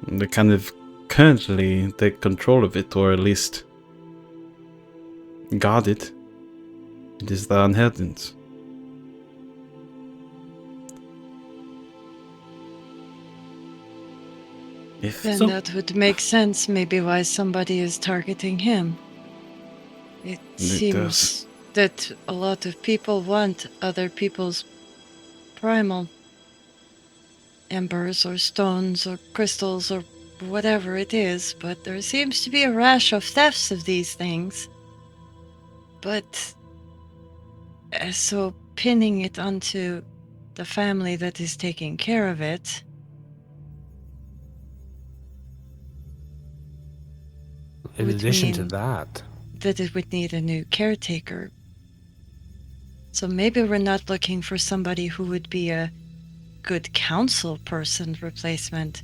They kind of currently take control of it, or at least guard it. It is their inheritance. Then So- that would make sense, maybe why somebody is targeting him. It seems does. that a lot of people want other people's primal embers or stones or crystals or whatever it is, but there seems to be a rash of thefts of these things. But so pinning it onto the family that is taking care of it, In would addition to mean that, that it would need a new caretaker. So maybe we're not looking for somebody who would be a good council person replacement.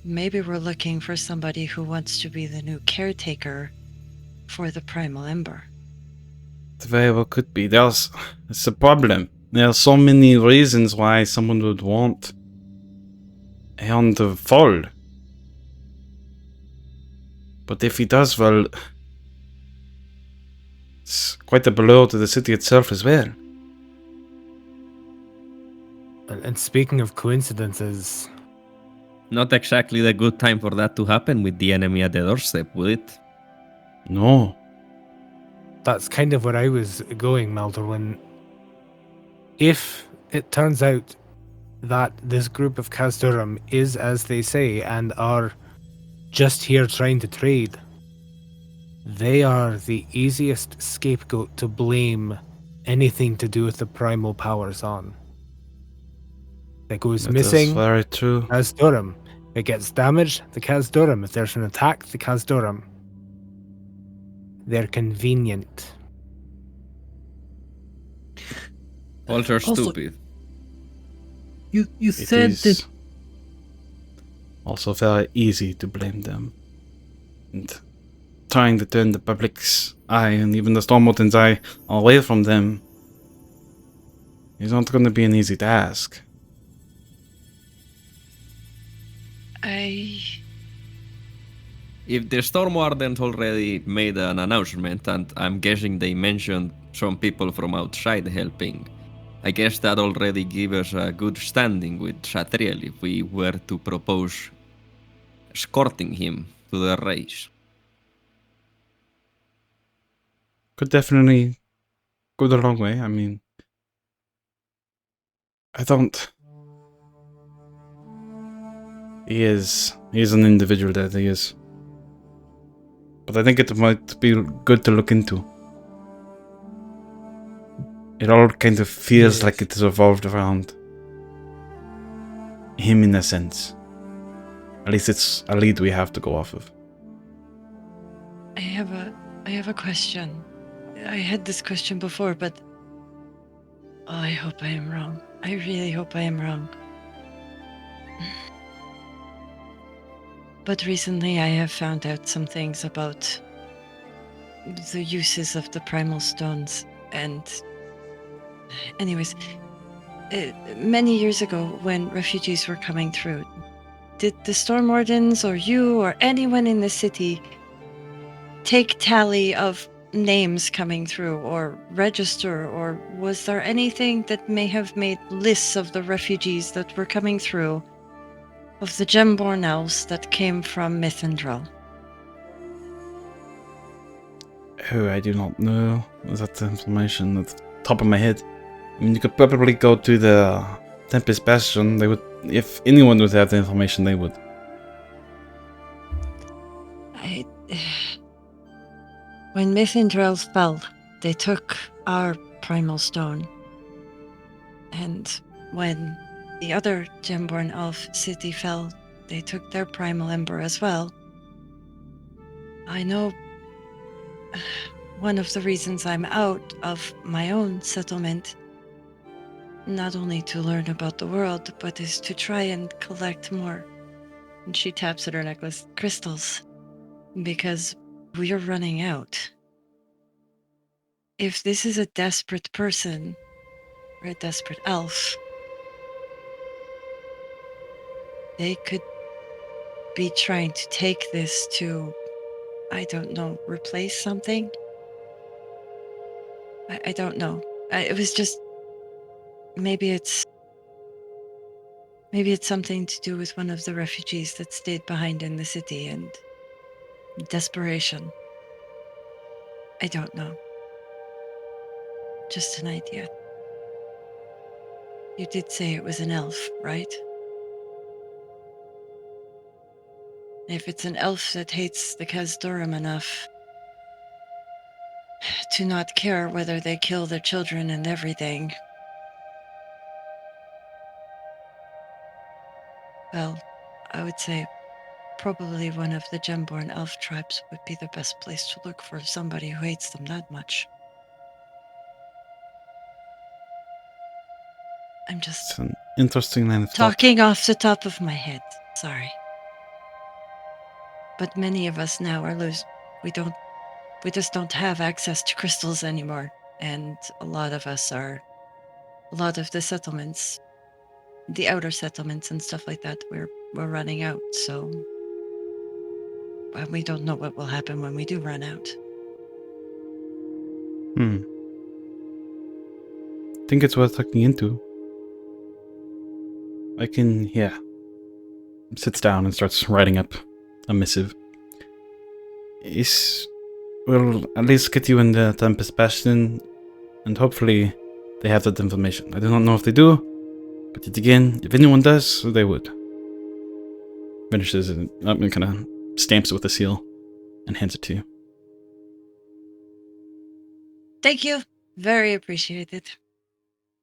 Maybe we're looking for somebody who wants to be the new caretaker for the primal ember. It very well could be. It's a problem. There are so many reasons why someone would want Euan to fall. But if he does, well, it's quite a blow to the city itself as well. and speaking of coincidences, Not exactly the good time for that to happen with the enemy at the doorstep, would it? No. that's kind of where I was going, Maldorwen. If it turns out that this group of Khazdurim is as they say and are just here trying to trade, they are the easiest scapegoat to blame anything to do with the primal powers on. If it goes That is missing, very true. Khazdurim. If it gets damaged, the Khazdurim. If there's an attack, the Khazdurim. They're convenient. Also Also- stupid. You It said is that also very easy to blame them. And trying to turn the public's eye and even the Stormwatten's eye away from them is not going to be an easy task. If the Storm Wardens already made an announcement, and I'm guessing they mentioned some people from outside helping, I guess that already gives us a good standing with Satriel if we were to propose escorting him to the race. Could definitely go the long way. I mean, I don't... He's an individual that he is. But I think it might be good to look into. It all kind of feels like it is evolved around him in a sense. At least it's a lead we have to go off of. I have a question. I had this question before, but I hope I am wrong. I really hope I am wrong. But recently I have found out some things about the uses of the primal stones. And anyways, many years ago when refugees were coming through, did the Storm Wardens or you or anyone in the city take tally of names coming through or register, or was there anything that may have made lists of the refugees that were coming through, of the gemborn elves that came from Mythendrel? Oh, I do not know that information at the top of my head. I mean, you could probably go to the Tempest Bastion. They would, if anyone would have the information, they would. When Mythendrel fell, they took our primal stone. And when the other gemborn elf city fell, they took their primal ember as well. I know one of the reasons I'm out of my own settlement, not only to learn about the world, but is to try and collect more. And she taps at her necklace, crystals, because we are running out. If this is a desperate person, or a desperate elf, they could be trying to take this to, I don't know, replace something? I don't know. It was just, maybe it's something to do with one of the refugees that stayed behind in the city and desperation. I don't know. Just an idea. You did say it was an elf, right? If it's an elf that hates the Khazdurim enough to not care whether they kill their children and everything, well, I would say probably one of the gemborn elf tribes would be the best place to look for somebody who hates them that much. I'm just It's an interesting line of thought. talking off the top of my head. Sorry. But many of us now are we just don't have access to crystals anymore. And a lot of the settlements, the outer settlements and stuff like that, we're running out. So we don't know what will happen when we do run out. Think it's worth looking into. I can, yeah. Sits down and starts writing up a missive. We'll at least get you in the Tempest Bastion, and hopefully they have that information. I do not know if they do, but yet again, if anyone does, they would. Finishes it up and kind of stamps it with a seal and hands it to you. Thank you. Very appreciated.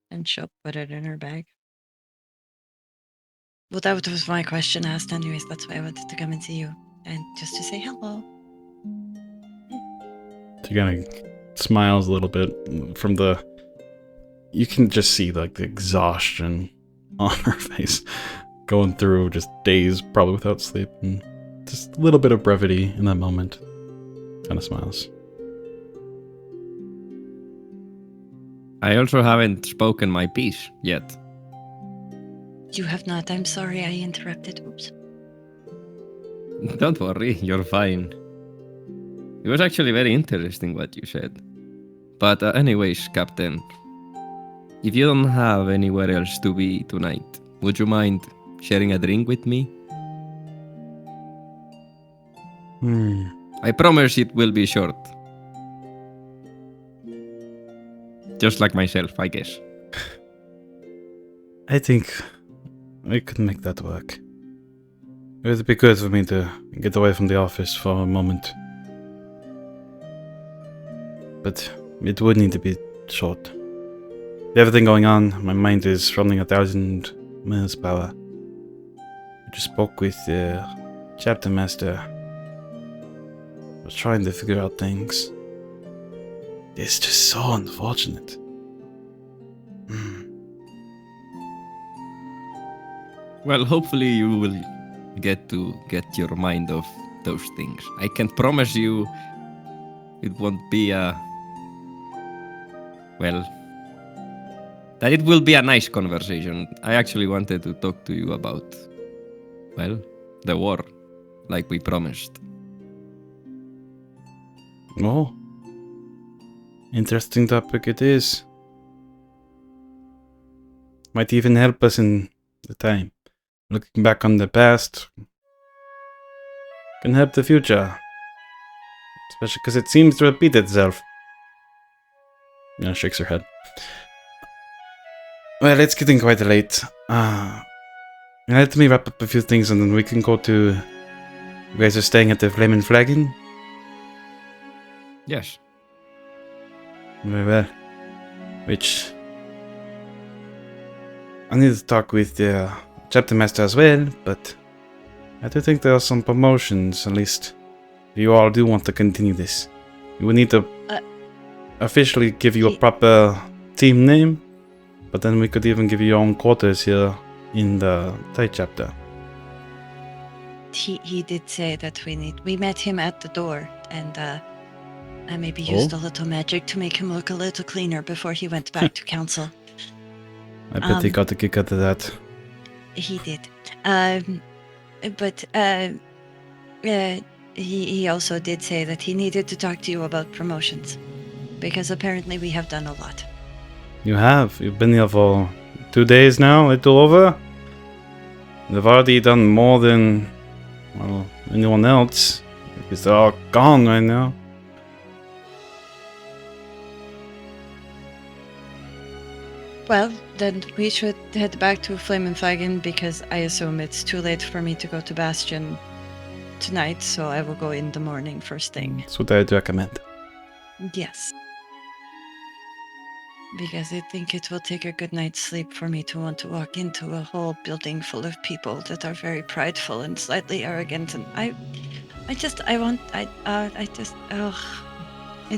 And she'll put it in her bag. Well, that was my question asked anyways. That's why I wanted to come and see you. And just to say hello. She kind of smiles a little bit from the... You can just see like the exhaustion on her face. Going through just days probably without sleep. And just a little bit of brevity in that moment. Kind of smiles. I also haven't spoken my piece yet. You have not. I'm sorry I interrupted. Oops. Don't worry, you're fine. It was actually very interesting what you said. But anyways, Captain, if you don't have anywhere else to be tonight, would you mind sharing a drink with me? I promise it will be short. Just like myself, I guess. I think we could make that work. It would be good for me to get away from the office for a moment. But it would need to be short. With everything going on, my mind is running 1,000 miles per hour. I just spoke with the chapter master. I was trying to figure out things. It's just so unfortunate. Well, hopefully you will get to get your mind off those things. I can't promise you it won't be a... Well... That it will be a nice conversation. I actually wanted to talk to you about... Well, the war. Like we promised. Oh. Interesting topic it is. Might even help us in the time. Looking back on the past can help the future. Especially because it seems to repeat itself. Yeah, shakes her head. Well, it's getting quite late. Let me wrap up a few things and then we can go to... You guys are staying at the Flamin' Flagon? Yes. Very well. Which... I need to talk with the chapter master as well, but... I do think there are some promotions, at least. If you all do want to continue this. You will need to... officially give you a proper team name. But then we could even give you your own quarters here in the Thai chapter. He did say that we met him at the door, and I maybe used a little magic to make him look a little cleaner before he went back to council. I bet he got a kick out of that. He did. But he also did say that he needed to talk to you about promotions, because apparently we have done a lot. You have. You've been here for 2 days now, a little over. They've already done more than, well, anyone else. Because they're all gone right now. Well, then we should head back to Flamin' Flagon, because I assume it's too late for me to go to Bastion tonight, so I will go in the morning first thing. That's what I'd recommend. Yes. Because I think it will take a good night's sleep for me to want to walk into a whole building full of people that are very prideful and slightly arrogant, and I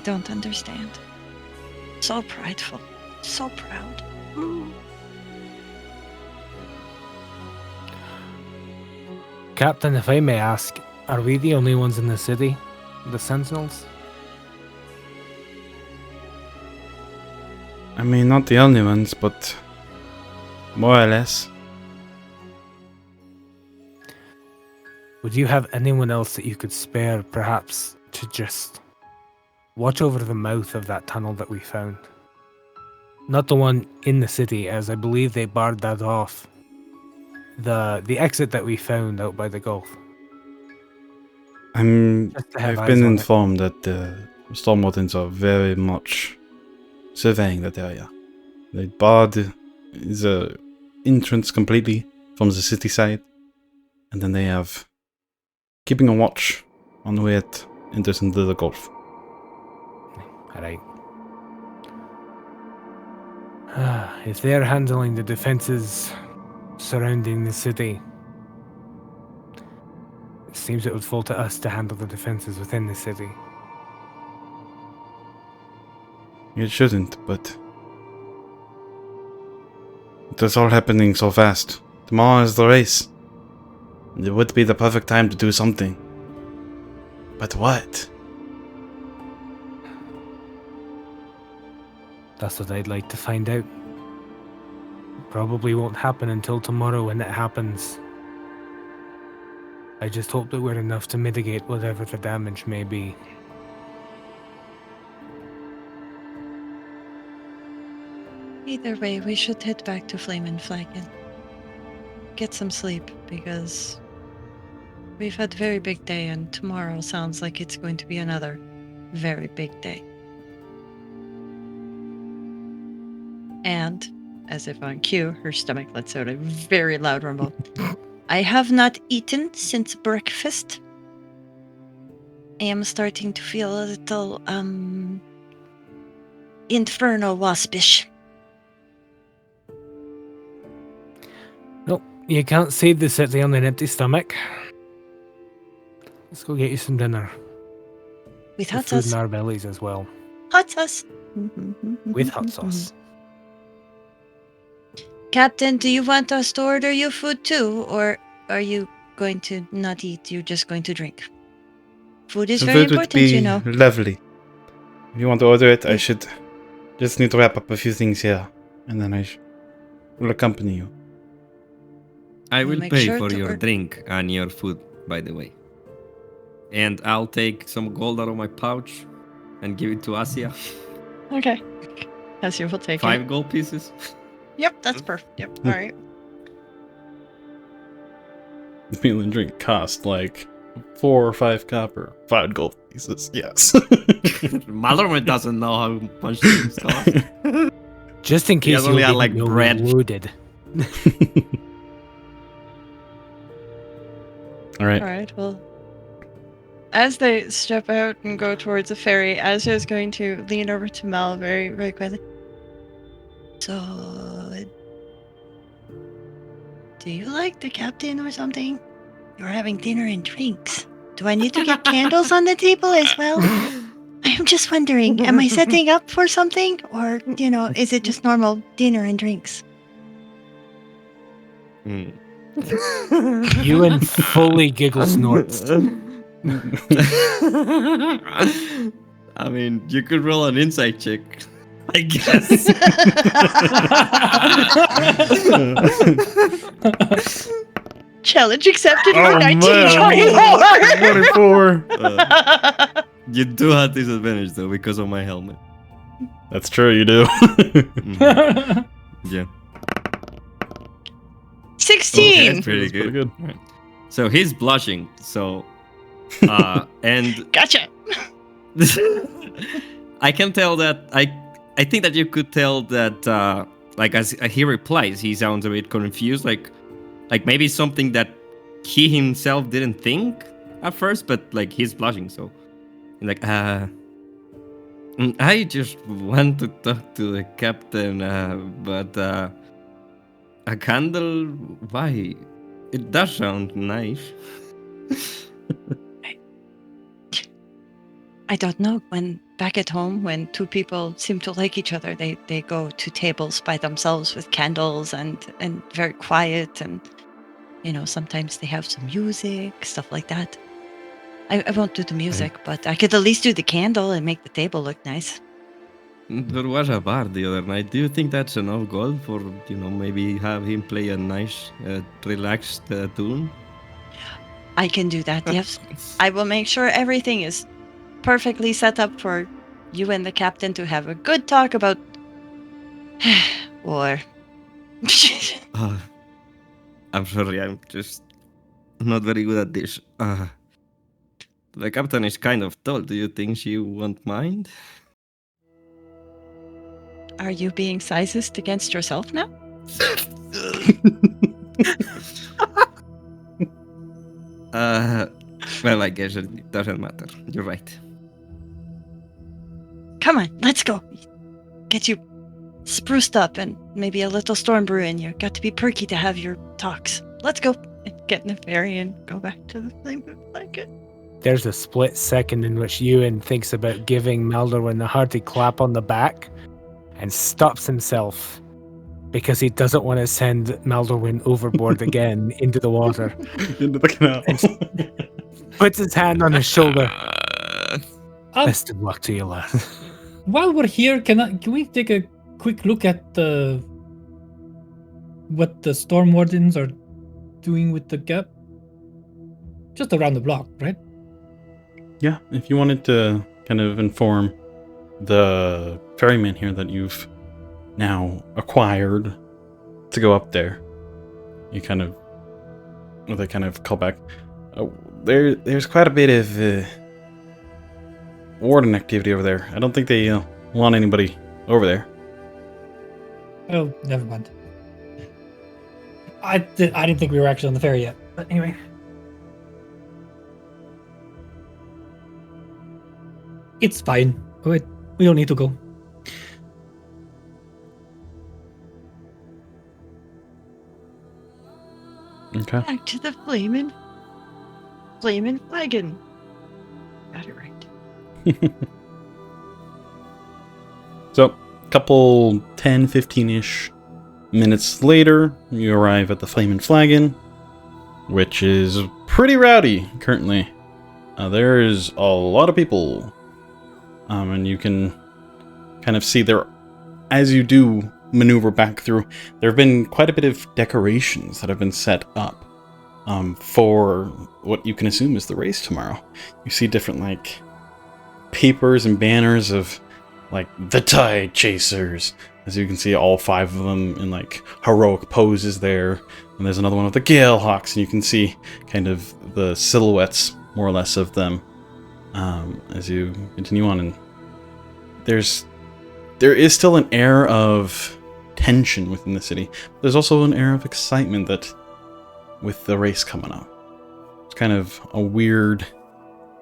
don't understand. So prideful, so proud. Captain, if I may ask, are we the only ones in the city? The Sentinels? I mean, not the only ones, but more or less. Would you have anyone else that you could spare, perhaps, to just watch over the mouth of that tunnel that we found? Not the one in the city, as I believe they barred that off. The exit that we found out by the Gulf. I've been informed that the Storm Wardens are very much surveying that area. They barred the entrance completely from the city side, and then they have keeping a watch on the way it enters into the Gulf. Alright. If they're handling the defenses surrounding the city, it seems it would fall to us to handle the defenses within the city. It shouldn't, but it's all happening so fast. Tomorrow is the race. It would be the perfect time to do something. But what? That's what I'd like to find out. Probably won't happen until tomorrow when it happens. I just hope that we're enough to mitigate whatever the damage may be. Either way, we should head back to Flamin' Flagon. Get some sleep, because we've had a very big day, and tomorrow sounds like it's going to be another very big day. And, as if on cue, her stomach lets out a very loud rumble. I have not eaten since breakfast. I am starting to feel a little, infernal waspish. Nope, you can't save the city on an empty stomach. Let's go get you some dinner. With hot food sauce. in our bellies as well. Hot sauce. With hot sauce. Captain, do you want us to order you food too? Or are you going to not eat? You're just going to drink? Food is The very food would important, be you know. lovely. If you want to order it, I should just need to wrap up a few things here, and then I will accompany you. I We'll will make pay sure for to your drink and your food, by the way. And I'll take some gold out of my pouch and give it to Asja. Okay. Asja will take 5 it. gold pieces. Yep, that's perfect. Yep. All right. The meal and drink cost like 4 or 5 copper. 5 gold pieces, yes. Maldorwen doesn't know how much things cost. Just in He case has you only had, didn't like, know, bread. we loaded. All right. All right. Well, as they step out and go towards the ferry, Asja is going to lean over to Mel very, very quietly. So, do you like the captain or something? You're having dinner and drinks. Do I need to get candles on the table as well? I'm just wondering, am I setting up for something? Or, is it just normal dinner and drinks? Hmm. Ewan fully giggle snorts. I mean, you could roll an insight check, I guess. Challenge accepted Oh, for man. 1924. 24. You do have disadvantage though because of my helmet. That's true, you do. Mhm. Yeah. 16. That's pretty That's pretty good. good. Right. So he's blushing. So, and Gotcha. I can tell that I think that you could tell that like as he replies, he sounds a bit confused, like maybe something that he himself didn't think at first, but like he's blushing. So, like I just want to talk to the captain, but a candle? Why? It does sound nice. I don't know. When back at home, when two people seem to like each other, they go to tables by themselves with candles and very quiet, and sometimes they have some music, stuff like that. I won't do the music, but I could at least do the candle and make the table look nice. There was a bar the other night. Do you think that's enough gold for, maybe have him play a nice, relaxed tune? I can do that, yes. I will make sure everything is perfectly set up for you and the captain to have a good talk about war. I'm sorry, I'm just not very good at this. The captain is kind of tall. Do you think she won't mind? Are you being sizist against yourself now? Well, I guess it doesn't matter. You're right. Come on, let's go. Get you spruced up and maybe a little storm brew in you. Got to be perky to have your talks. Let's go. Get in the ferry and go back to the thing. Like it. There's a split second in which Ewan thinks about giving Maldorwen a hearty clap on the back and stops himself because he doesn't want to send Maldorwen overboard again into the water. Into the canal. Puts his hand on his shoulder. Best of luck to you, lad. While we're here, can we take a quick look at what the storm wardens are doing with the gap? Just around the block, right? Yeah, if you wanted to kind of inform the ferryman here that you've now acquired to go up there, they kind of call back. There's quite a bit of warden activity over there. I don't think they want anybody over there. Oh, never mind. I didn't think we were actually on the ferry yet. But anyway. It's fine. Wait, we don't need to go. Okay. Back to the flaming flagon. Got it right. So, a couple 10, 15-ish minutes later, you arrive at the Flamin' Flagon, which is pretty rowdy currently. There is a lot of people And you can kind of see there, as you do maneuver back through, there have been quite a bit of decorations that have been set up for what you can assume is the race tomorrow. You see different, like, papers and banners of, like, the Tide Chasers. As you can see, all 5 of them in, like, heroic poses there. And there's another one with the Galehawks, and you can see kind of the silhouettes, more or less, of them as you continue on. And there is still an air of tension within the city. There's also an air of excitement that, with the race coming up, it's kind of a weird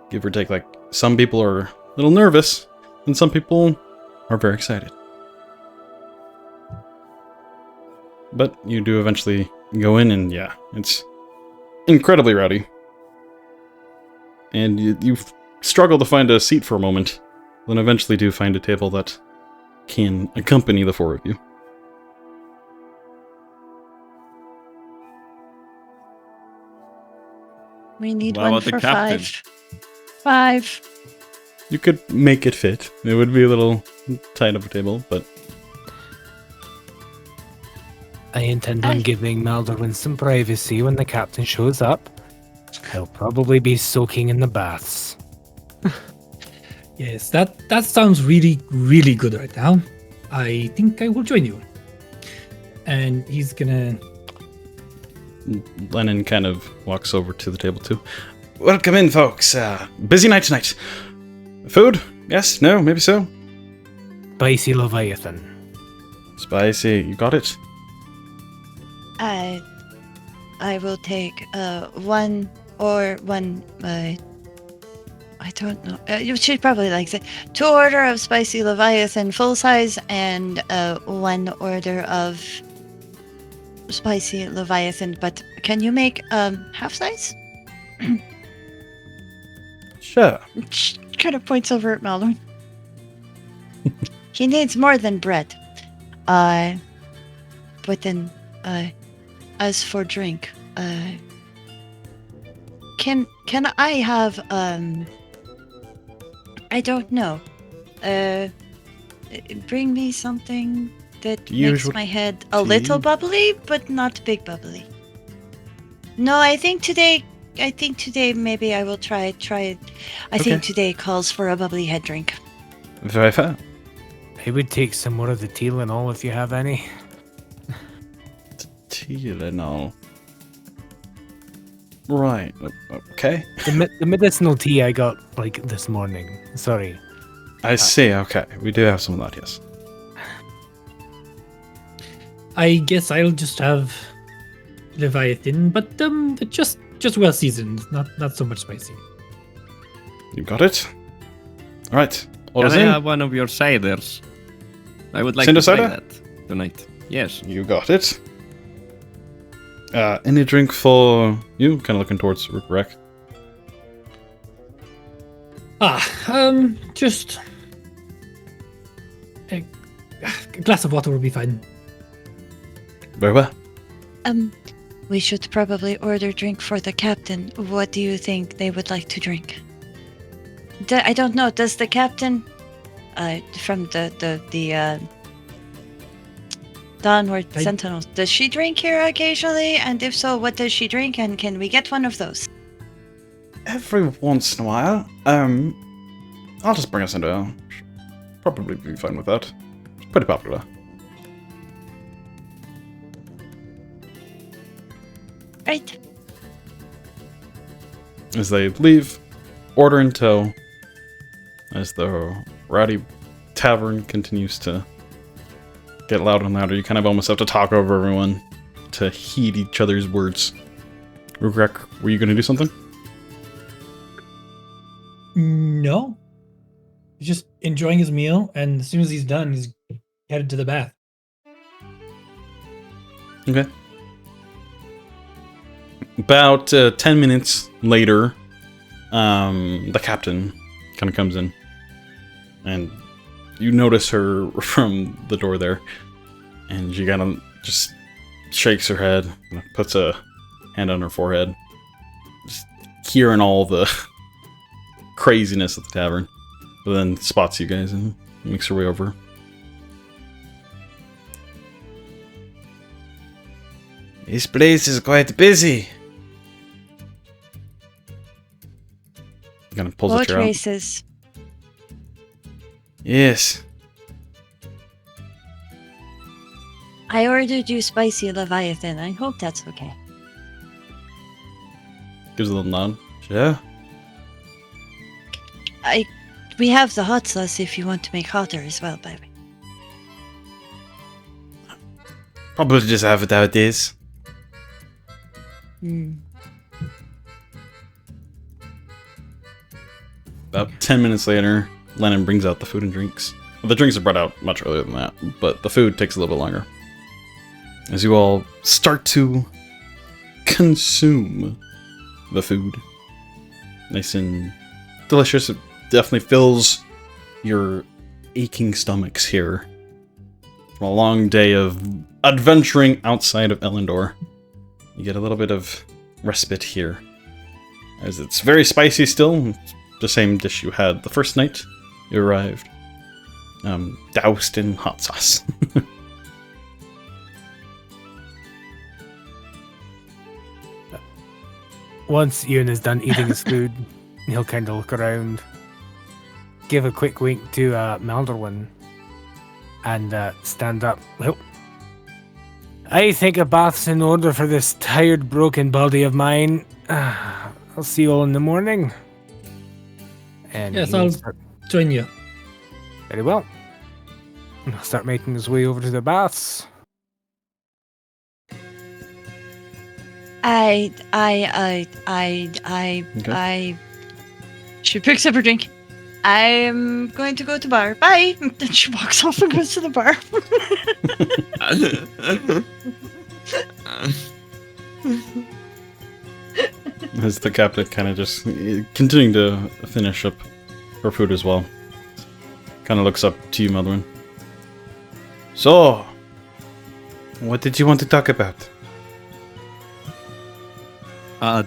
give or take. Like, some people are a little nervous, and some people are very excited. But you do eventually go in, and yeah, it's incredibly rowdy. And you struggle to find a seat for a moment, then eventually do find a table that can accompany the 4 of you. We need What one about the for captain? 5. 5. You could make it fit. It would be a little tight of a table, but I intend on giving Maldorwen some privacy when the captain shows up. He'll probably be soaking in the baths. Yes, that sounds really, really good right now. I think I will join you. And he's gonna... Lennon kind of walks over to the table too. Welcome in, folks. Busy night tonight. Food? Yes? No? Maybe so? Spicy Leviathan. Spicy. You got it? I will take 1 or 1. I don't know. You should probably like say 2 order of spicy Leviathan full size and 1 order of spicy Leviathan. But can you make half size? Sure. Kind of points over at Maldorwen. He needs more than bread. But then, as for drink, can I have I don't know. Bring me something that makes my head a little bubbly, but not big bubbly. No, I think today maybe I will try it. I think today calls for a bubbly head drink. Very fair. I would take some more of the Tylenol if you have any. Tylenol. Right. Okay. The medicinal tea I got, like, this morning. Sorry. I see. Okay. We do have some of that, yes. I guess I'll just have Leviathan, but just well seasoned, not so much spicy. You got it? Alright. Can I have one of your ciders? I would like Cinder to try cider? that tonight. Yes. You got it. Any drink for you? Kind of looking towards Rhukkarrak. Just a glass of water will be fine. Very well. We should probably order drink for the captain. What do you think they would like to drink? I don't know. Does the captain, from the Downward Sentinels, does she drink here occasionally? And if so, what does she drink? And can we get one of those? Every once in a while. I'll just bring us into ale. Probably be fine with that. It's pretty popular. Right. As they leave, order in tow, as the rowdy tavern continues to get louder and louder. You kind of almost have to talk over everyone to heed each other's words. Rhukkarrak, were you going to do something? No. He's just enjoying his meal, and as soon as he's done, he's headed to the bath. Okay. About 10 minutes later, the captain kind of comes in, and you notice her from the door there, and she kind of just shakes her head, and puts a hand on her forehead, just hearing all the craziness of the tavern. but then spots you guys and makes her way over. This place is quite busy. Kind of pulls a Boat chair out. races. Yes. I ordered you spicy Leviathan. I hope that's okay. Gives a little nod. Sure. We have the hot sauce if you want to make hotter as well, baby. Probably just have it how it is. About 10 minutes later, Lennon brings out the food and drinks. Well, the drinks are brought out much earlier than that, but the food takes a little bit longer. As you all start to consume the food. Nice and delicious. It definitely fills your aching stomachs here. From a long day of adventuring outside of Elendor. You get a little bit of respite here. As it's very spicy still. The same dish you had the first night you arrived. Doused in hot sauce. Once Euan is done eating his food, he'll kind of look around, give a quick wink to Maldorwen, and stand up. Well, I think a bath's in order for this tired, broken body of mine. I'll see you all in the morning. And Yes, he'll I'll start- join you. Very well. He'll start making his way over to the baths. She picks up her drink. I'm going to go to bar. Bye. Then she walks off and goes to the bar. As the captain kind of just continuing to finish up her food as well. Kind of looks up to you, Maldorwen. So, what did you want to talk about? A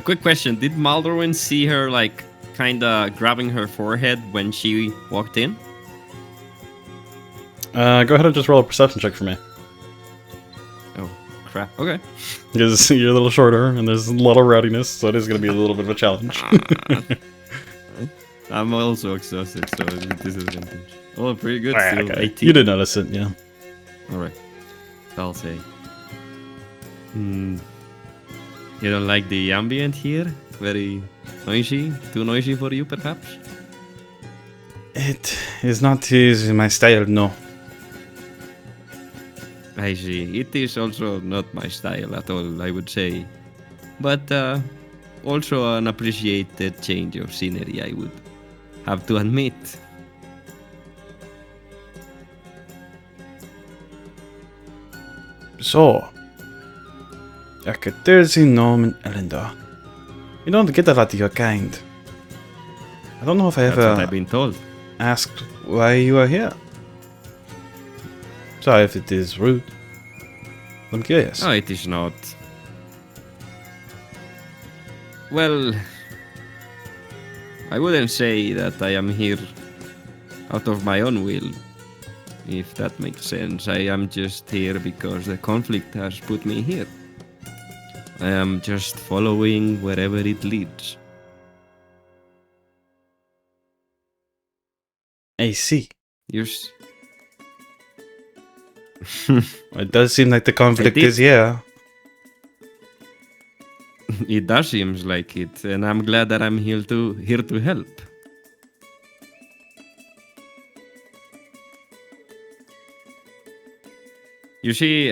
quick question. Did Maldorwen see her, like, kind of grabbing her forehead when she walked in? Go ahead and just roll a perception check for me. Oh, crap. Okay. Because you're a little shorter and there's a lot of rowdiness, so it is going to be a little bit of a challenge. I'm also exhausted, so it's a disadvantage. Oh, pretty good. Alright, Still okay. 18. You did notice it, yeah. Alright. I'll say. You don't like the ambient here? Very noisy? Too noisy for you, perhaps? It is not my style, no. I see. It is also not my style at all, I would say. But also an appreciated change of scenery, I would have to admit. So, like a Thursday gnome in Elendor. You don't get a lot of your kind. I don't know if I That's what I've ever been told. asked why you are here. Sorry if it is rude. I'm curious. No, it is not. Well, I wouldn't say that I am here out of my own will, if that makes sense. I am just here because the conflict has put me here. I am just following wherever it leads. I see. You s- It does seem like the conflict did. is here. It does seem like it, and I'm glad that I'm here to help. You see,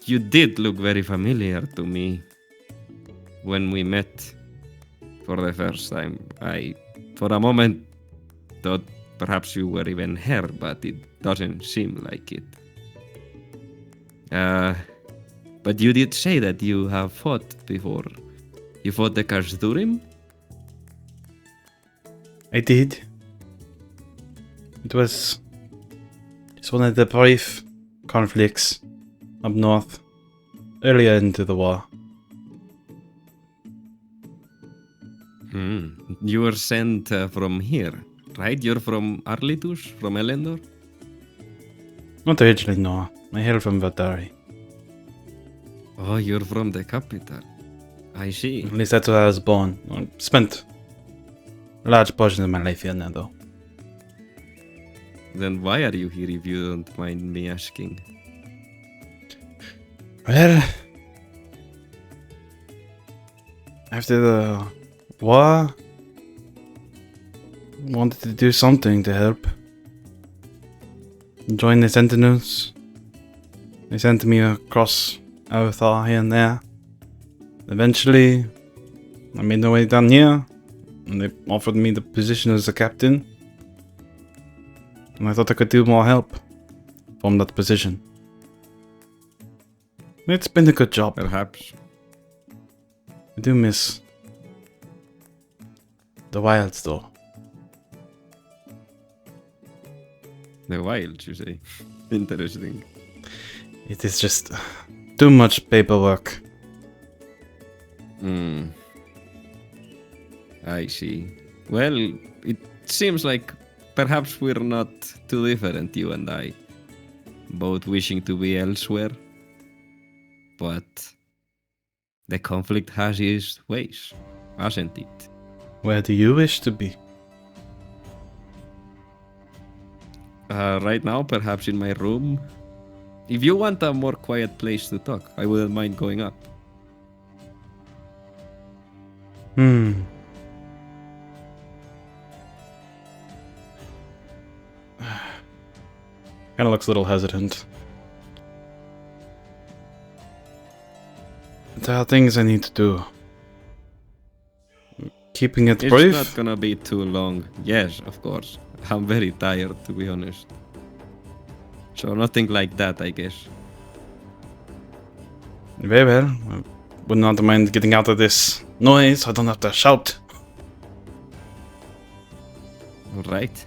you did look very familiar to me when we met for the first time. I, for a moment, thought perhaps you were even her, but it doesn't seem like it. But you did say that you have fought before. You fought the Khazdurim? I did. It was just one of the brief conflicts up north, earlier into the war. You were sent from here, right? You're from Arlitus, from Elendor? Not originally, no. I hail from Vatari. Oh, you're from the capital. I see. At least that's where I was born. I spent a large portion of my life here now, though. Then why are you here if you don't mind me asking? Well, after the war, wanted to do something to help. Join the Sentinels. They sent me across Avatar here and there. Eventually, I made my way down here, and they offered me the position as a captain. And I thought I could do more help from that position. It's been a good job. Perhaps. I do miss the wilds, though. The wild, you say? Interesting. It is just too much paperwork. I see. Well, it seems like perhaps we're not too different, you and I. Both wishing to be elsewhere. But the conflict has its ways, hasn't it? Where do you wish to be? Right now, perhaps in my room. If you want a more quiet place to talk, I wouldn't mind going up. Kinda looks a little hesitant. There are things I need to do. Keeping it It's brief? not gonna be too long. Yes, of course. I'm very tired, to be honest. So nothing like that, I guess. Very well. I would not mind getting out of this noise. I don't have to shout. Alright.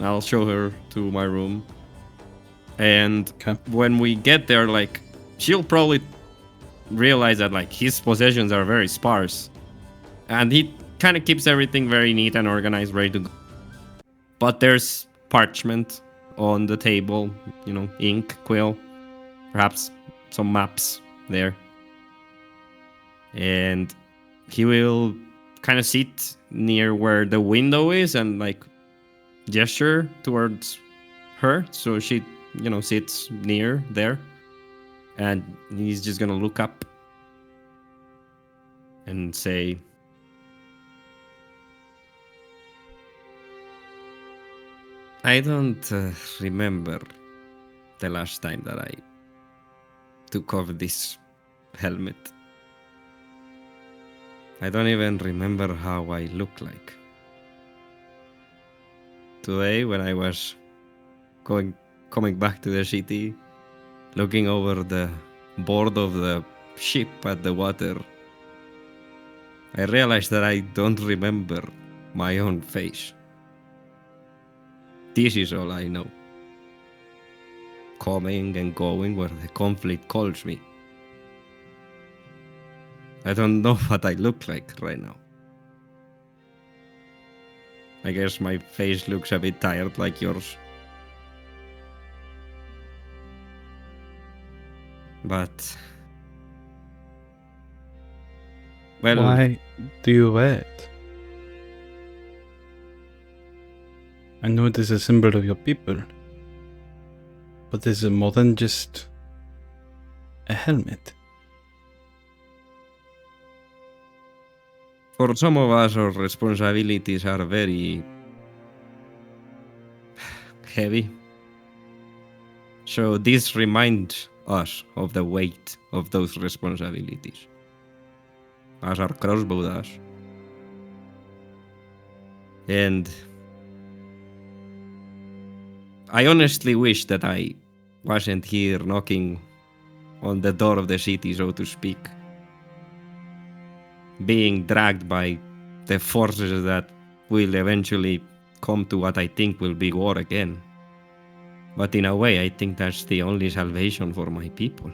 I'll show her to my room. And Okay. when we get there, like, she'll probably realize that, like, his possessions are very sparse. And he kind of keeps everything very neat and organized, ready to go. But there's parchment on the table, you know, ink, quill, perhaps some maps there. And he will kind of sit near where the window is and, like, gesture towards her. So she, you know, sits near there. And he's just gonna look up and say, I don't remember the last time that I took off this helmet. I don't even remember how I look like. Today, when I was coming back to the city, looking over the board of the ship at the water, I realized that I don't remember my own face. This is all I know. Coming and going where the conflict calls me. I don't know what I look like right now. I guess my face looks a bit tired like yours. But... well, Why do you wear it? I know it is a symbol of your people, but is it more than just a helmet? for some of us, our responsibilities are very heavy. So this reminds us of the weight of those responsibilities, as our crossbow does. And I honestly wish that I wasn't here knocking on the door of the city, so to speak, being dragged by the forces that will eventually come to what I think will be war again. But in a way, I think that's the only salvation for my people.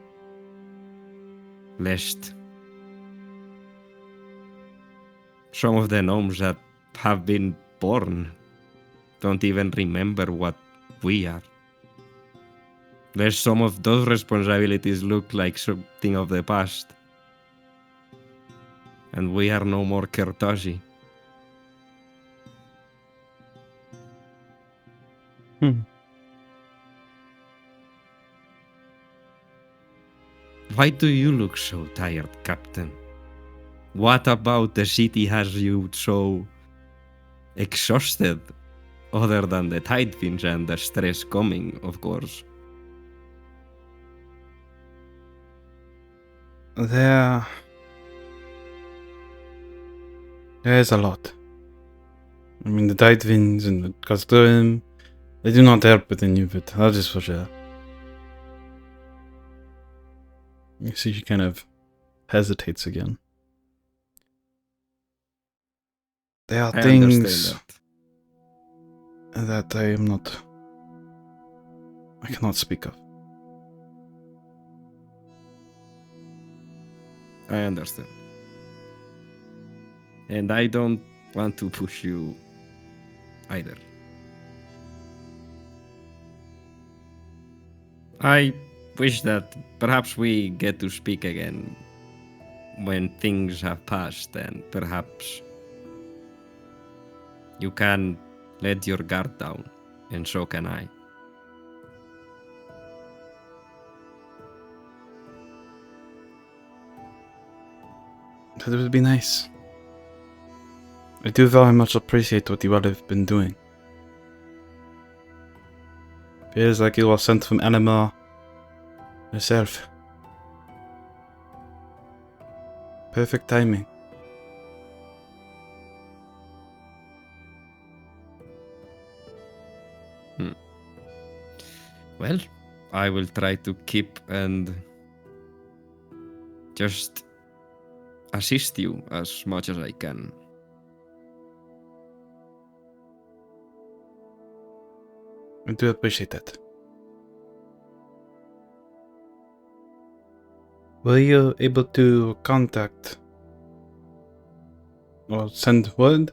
Lest some of the gnomes that have been born don't even remember what we are. There's some of those responsibilities look like something of the past. And we are no more Kertashi. Why do you look so tired, Captain? What about the city has you so exhausted? Other than the tide winds and the stress coming, of course. There's a lot. I mean, the tide winds and the Khazdurim, they do not help with any of it. That is for sure. You see, she kind of hesitates again. There are I things understand that. that I cannot speak of. I understand. And I don't want to push you either. I wish that perhaps we get to speak again when things have passed, and perhaps you can let your guard down, and so can I. That would be nice. I do very much appreciate what you all have been doing. Feels like you were sent from Anima yourself. Perfect timing. Well, I will try to keep and just assist you as much as I can. I do appreciate that. Were you able to contact or send word?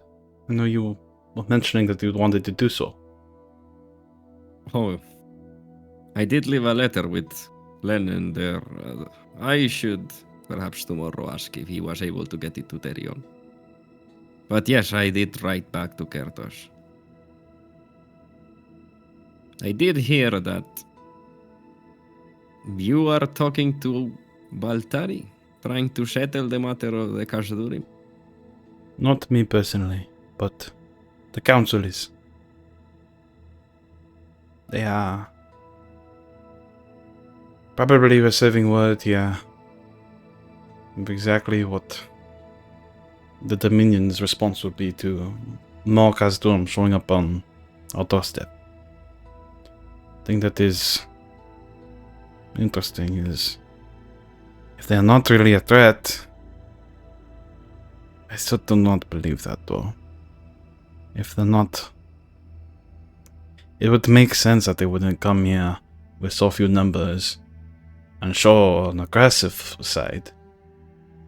I know you were mentioning that you wanted to do so. Oh, I did leave a letter with Lennon there. I should perhaps tomorrow ask if he was able to get it to Terion. But yes, I did write back to Kertos. I did hear that you are talking to Baltari, trying to settle the matter of the Khazdurim. Not me personally, but the council is. They are probably receiving word here of exactly what the Dominion's response would be to more Khazdurim showing up on our doorstep. The thing that is interesting is if they are not really a threat, I still do not believe that though. If they're not, it would make sense that they wouldn't come here with so few numbers and show an aggressive side.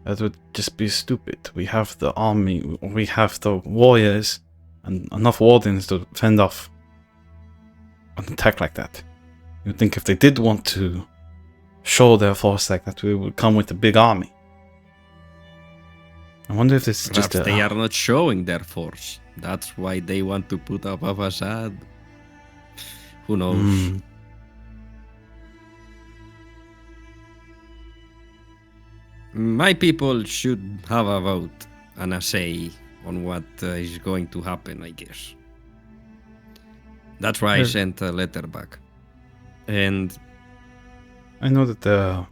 That would just be stupid. We have the army, we have the warriors, and enough wardens to fend off an attack like that. You'd think if they did want to show their force like that, we would come with a big army. I wonder if this is Perhaps just they are not showing their force. That's why they want to put up a facade. Who knows? My people should have a vote and a say on what is going to happen, I guess. That's why I sent a letter back. And I know that the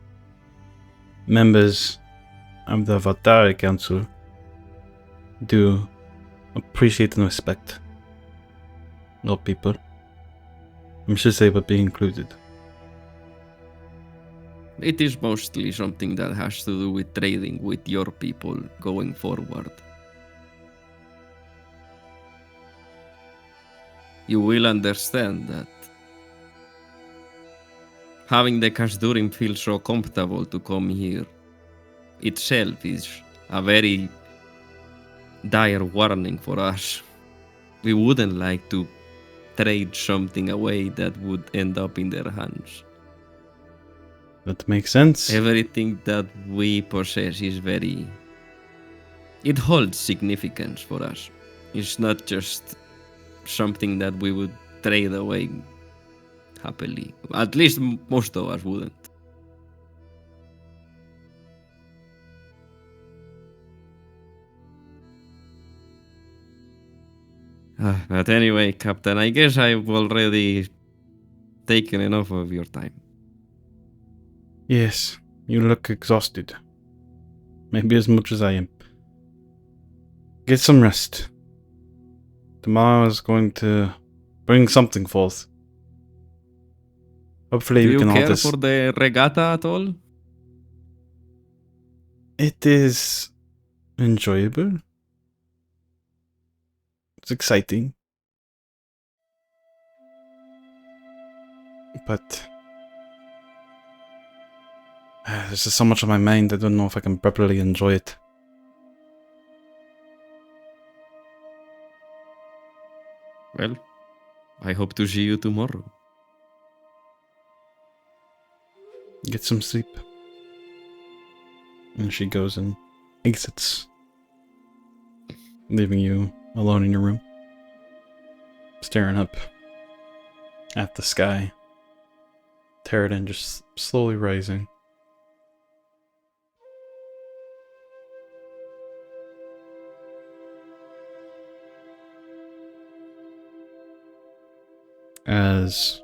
members of the Vatari Council do appreciate and respect your people. I'm sure they would be included. it is mostly something that has to do with trading with your people going forward. You will understand that having the Khazdurim feel so comfortable to come here itself is a very dire warning for us. We wouldn't like to trade something away that would end up in their hands. That makes sense. Everything that we possess is it holds significance for us. It's not just something that we would trade away happily. At least most of us wouldn't. But anyway, Captain, I guess I've already taken enough of your time. Yes, you look exhausted. Maybe as much as I am. Get some rest. Tomorrow is going to bring something forth. Hopefully Do we you can all care just... for the regatta at all? It is enjoyable. It's exciting. But there's just so much on my mind, I don't know if I can properly enjoy it. Well, I hope to see you tomorrow. Get some sleep. And she goes and exits, leaving you alone in your room, staring up at the sky. Terradin just slowly rising. As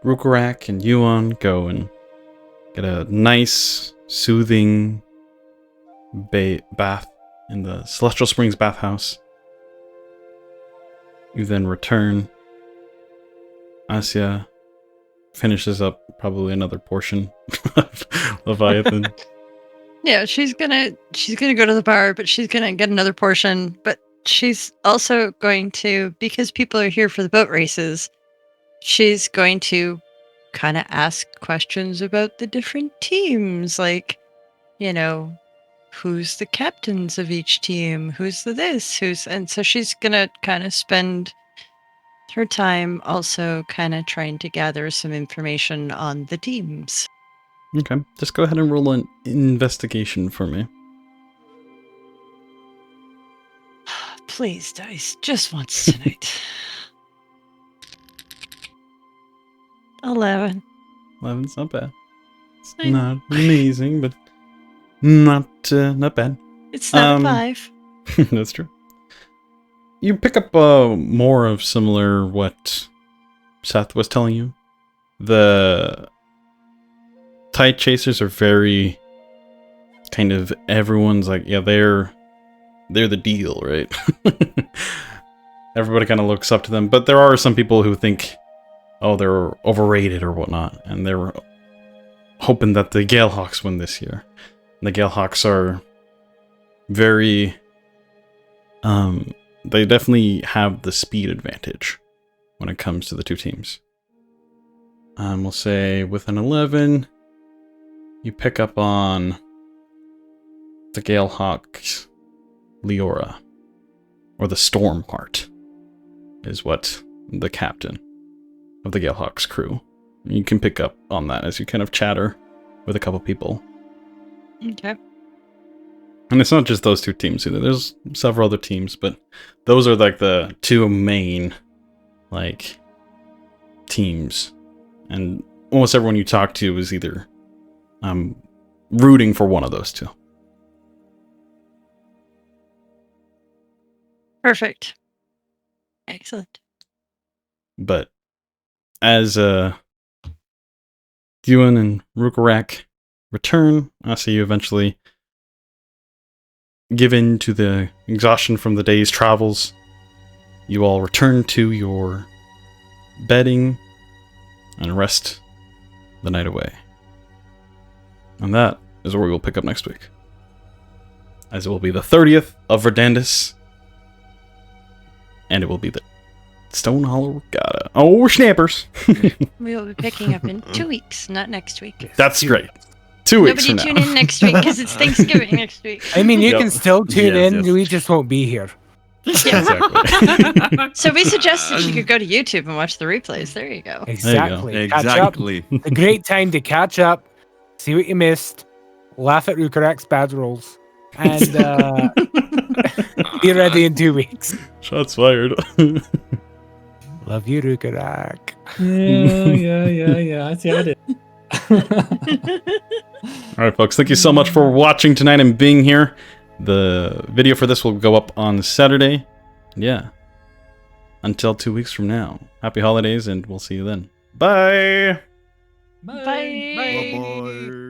Rhukkarrak and Euan go and get a nice, soothing bath in the Celestial Springs bathhouse. You then return. Asja finishes up probably another portion of Leviathan. Yeah, she's gonna go to the bar, but she's gonna get another portion. But she's also going to, because people are here for the boat races, she's going to kind of ask questions about the different teams, like, you know, who's the captains of each team, who's the this, and so she's gonna kind of spend her time also kind of trying to gather some information on the teams. Okay, just go ahead and roll an investigation for me. Please, dice, just once tonight. 11. 11's not bad. It's I know. not amazing, but not bad. It's not a 5. That's true. You pick up more of similar what Seth was telling you. The Tide Chasers are very kind of, everyone's like, yeah, they're the deal, right? Everybody kind of looks up to them, but there are some people who think, oh, they're overrated or whatnot, and they're hoping that the Galehawks win this year. And the Galehawks are very, they definitely have the speed advantage when it comes to the two teams. We'll say with an 11, you pick up on the Galehawks Leora, or the Storm Heart, is what the captain of the Galehawks crew. You can pick up on that as you kind of chatter with a couple people. Okay. And it's not just those two teams either. There's several other teams, but those are like the two main, like, teams. And almost everyone you talk to is either rooting for one of those two. Perfect. Excellent. But as Euan and Rhukkarrak return, I see you eventually give in to the exhaustion from the day's travels. You all return to your bedding and rest the night away. And that is where we will pick up next week, as it will be the 30th of Verdandis, and it will be the Stone Hollow Regatta. Oh, snappers! We will be picking up in 2 weeks, not next week. That's right. 2 weeks Nobody from tune now. in next week because it's Thanksgiving next week. I mean, you Yep. can still tune Yes, in. yes. We just won't be here. Exactly. So we suggested you could go to YouTube and watch the replays. There you go. Exactly. Catch up. Exactly. A great time to catch up, see what you missed, laugh at Rhukkarrak's bad rolls, and be ready in 2 weeks. Shots fired. Love you, Rhukkarrak. Yeah. I see how it is. All right, folks. Thank you so much for watching tonight and being here. The video for this will go up on Saturday. Yeah. Until 2 weeks from now. Happy holidays, and we'll see you then. Bye. Bye. Bye-bye.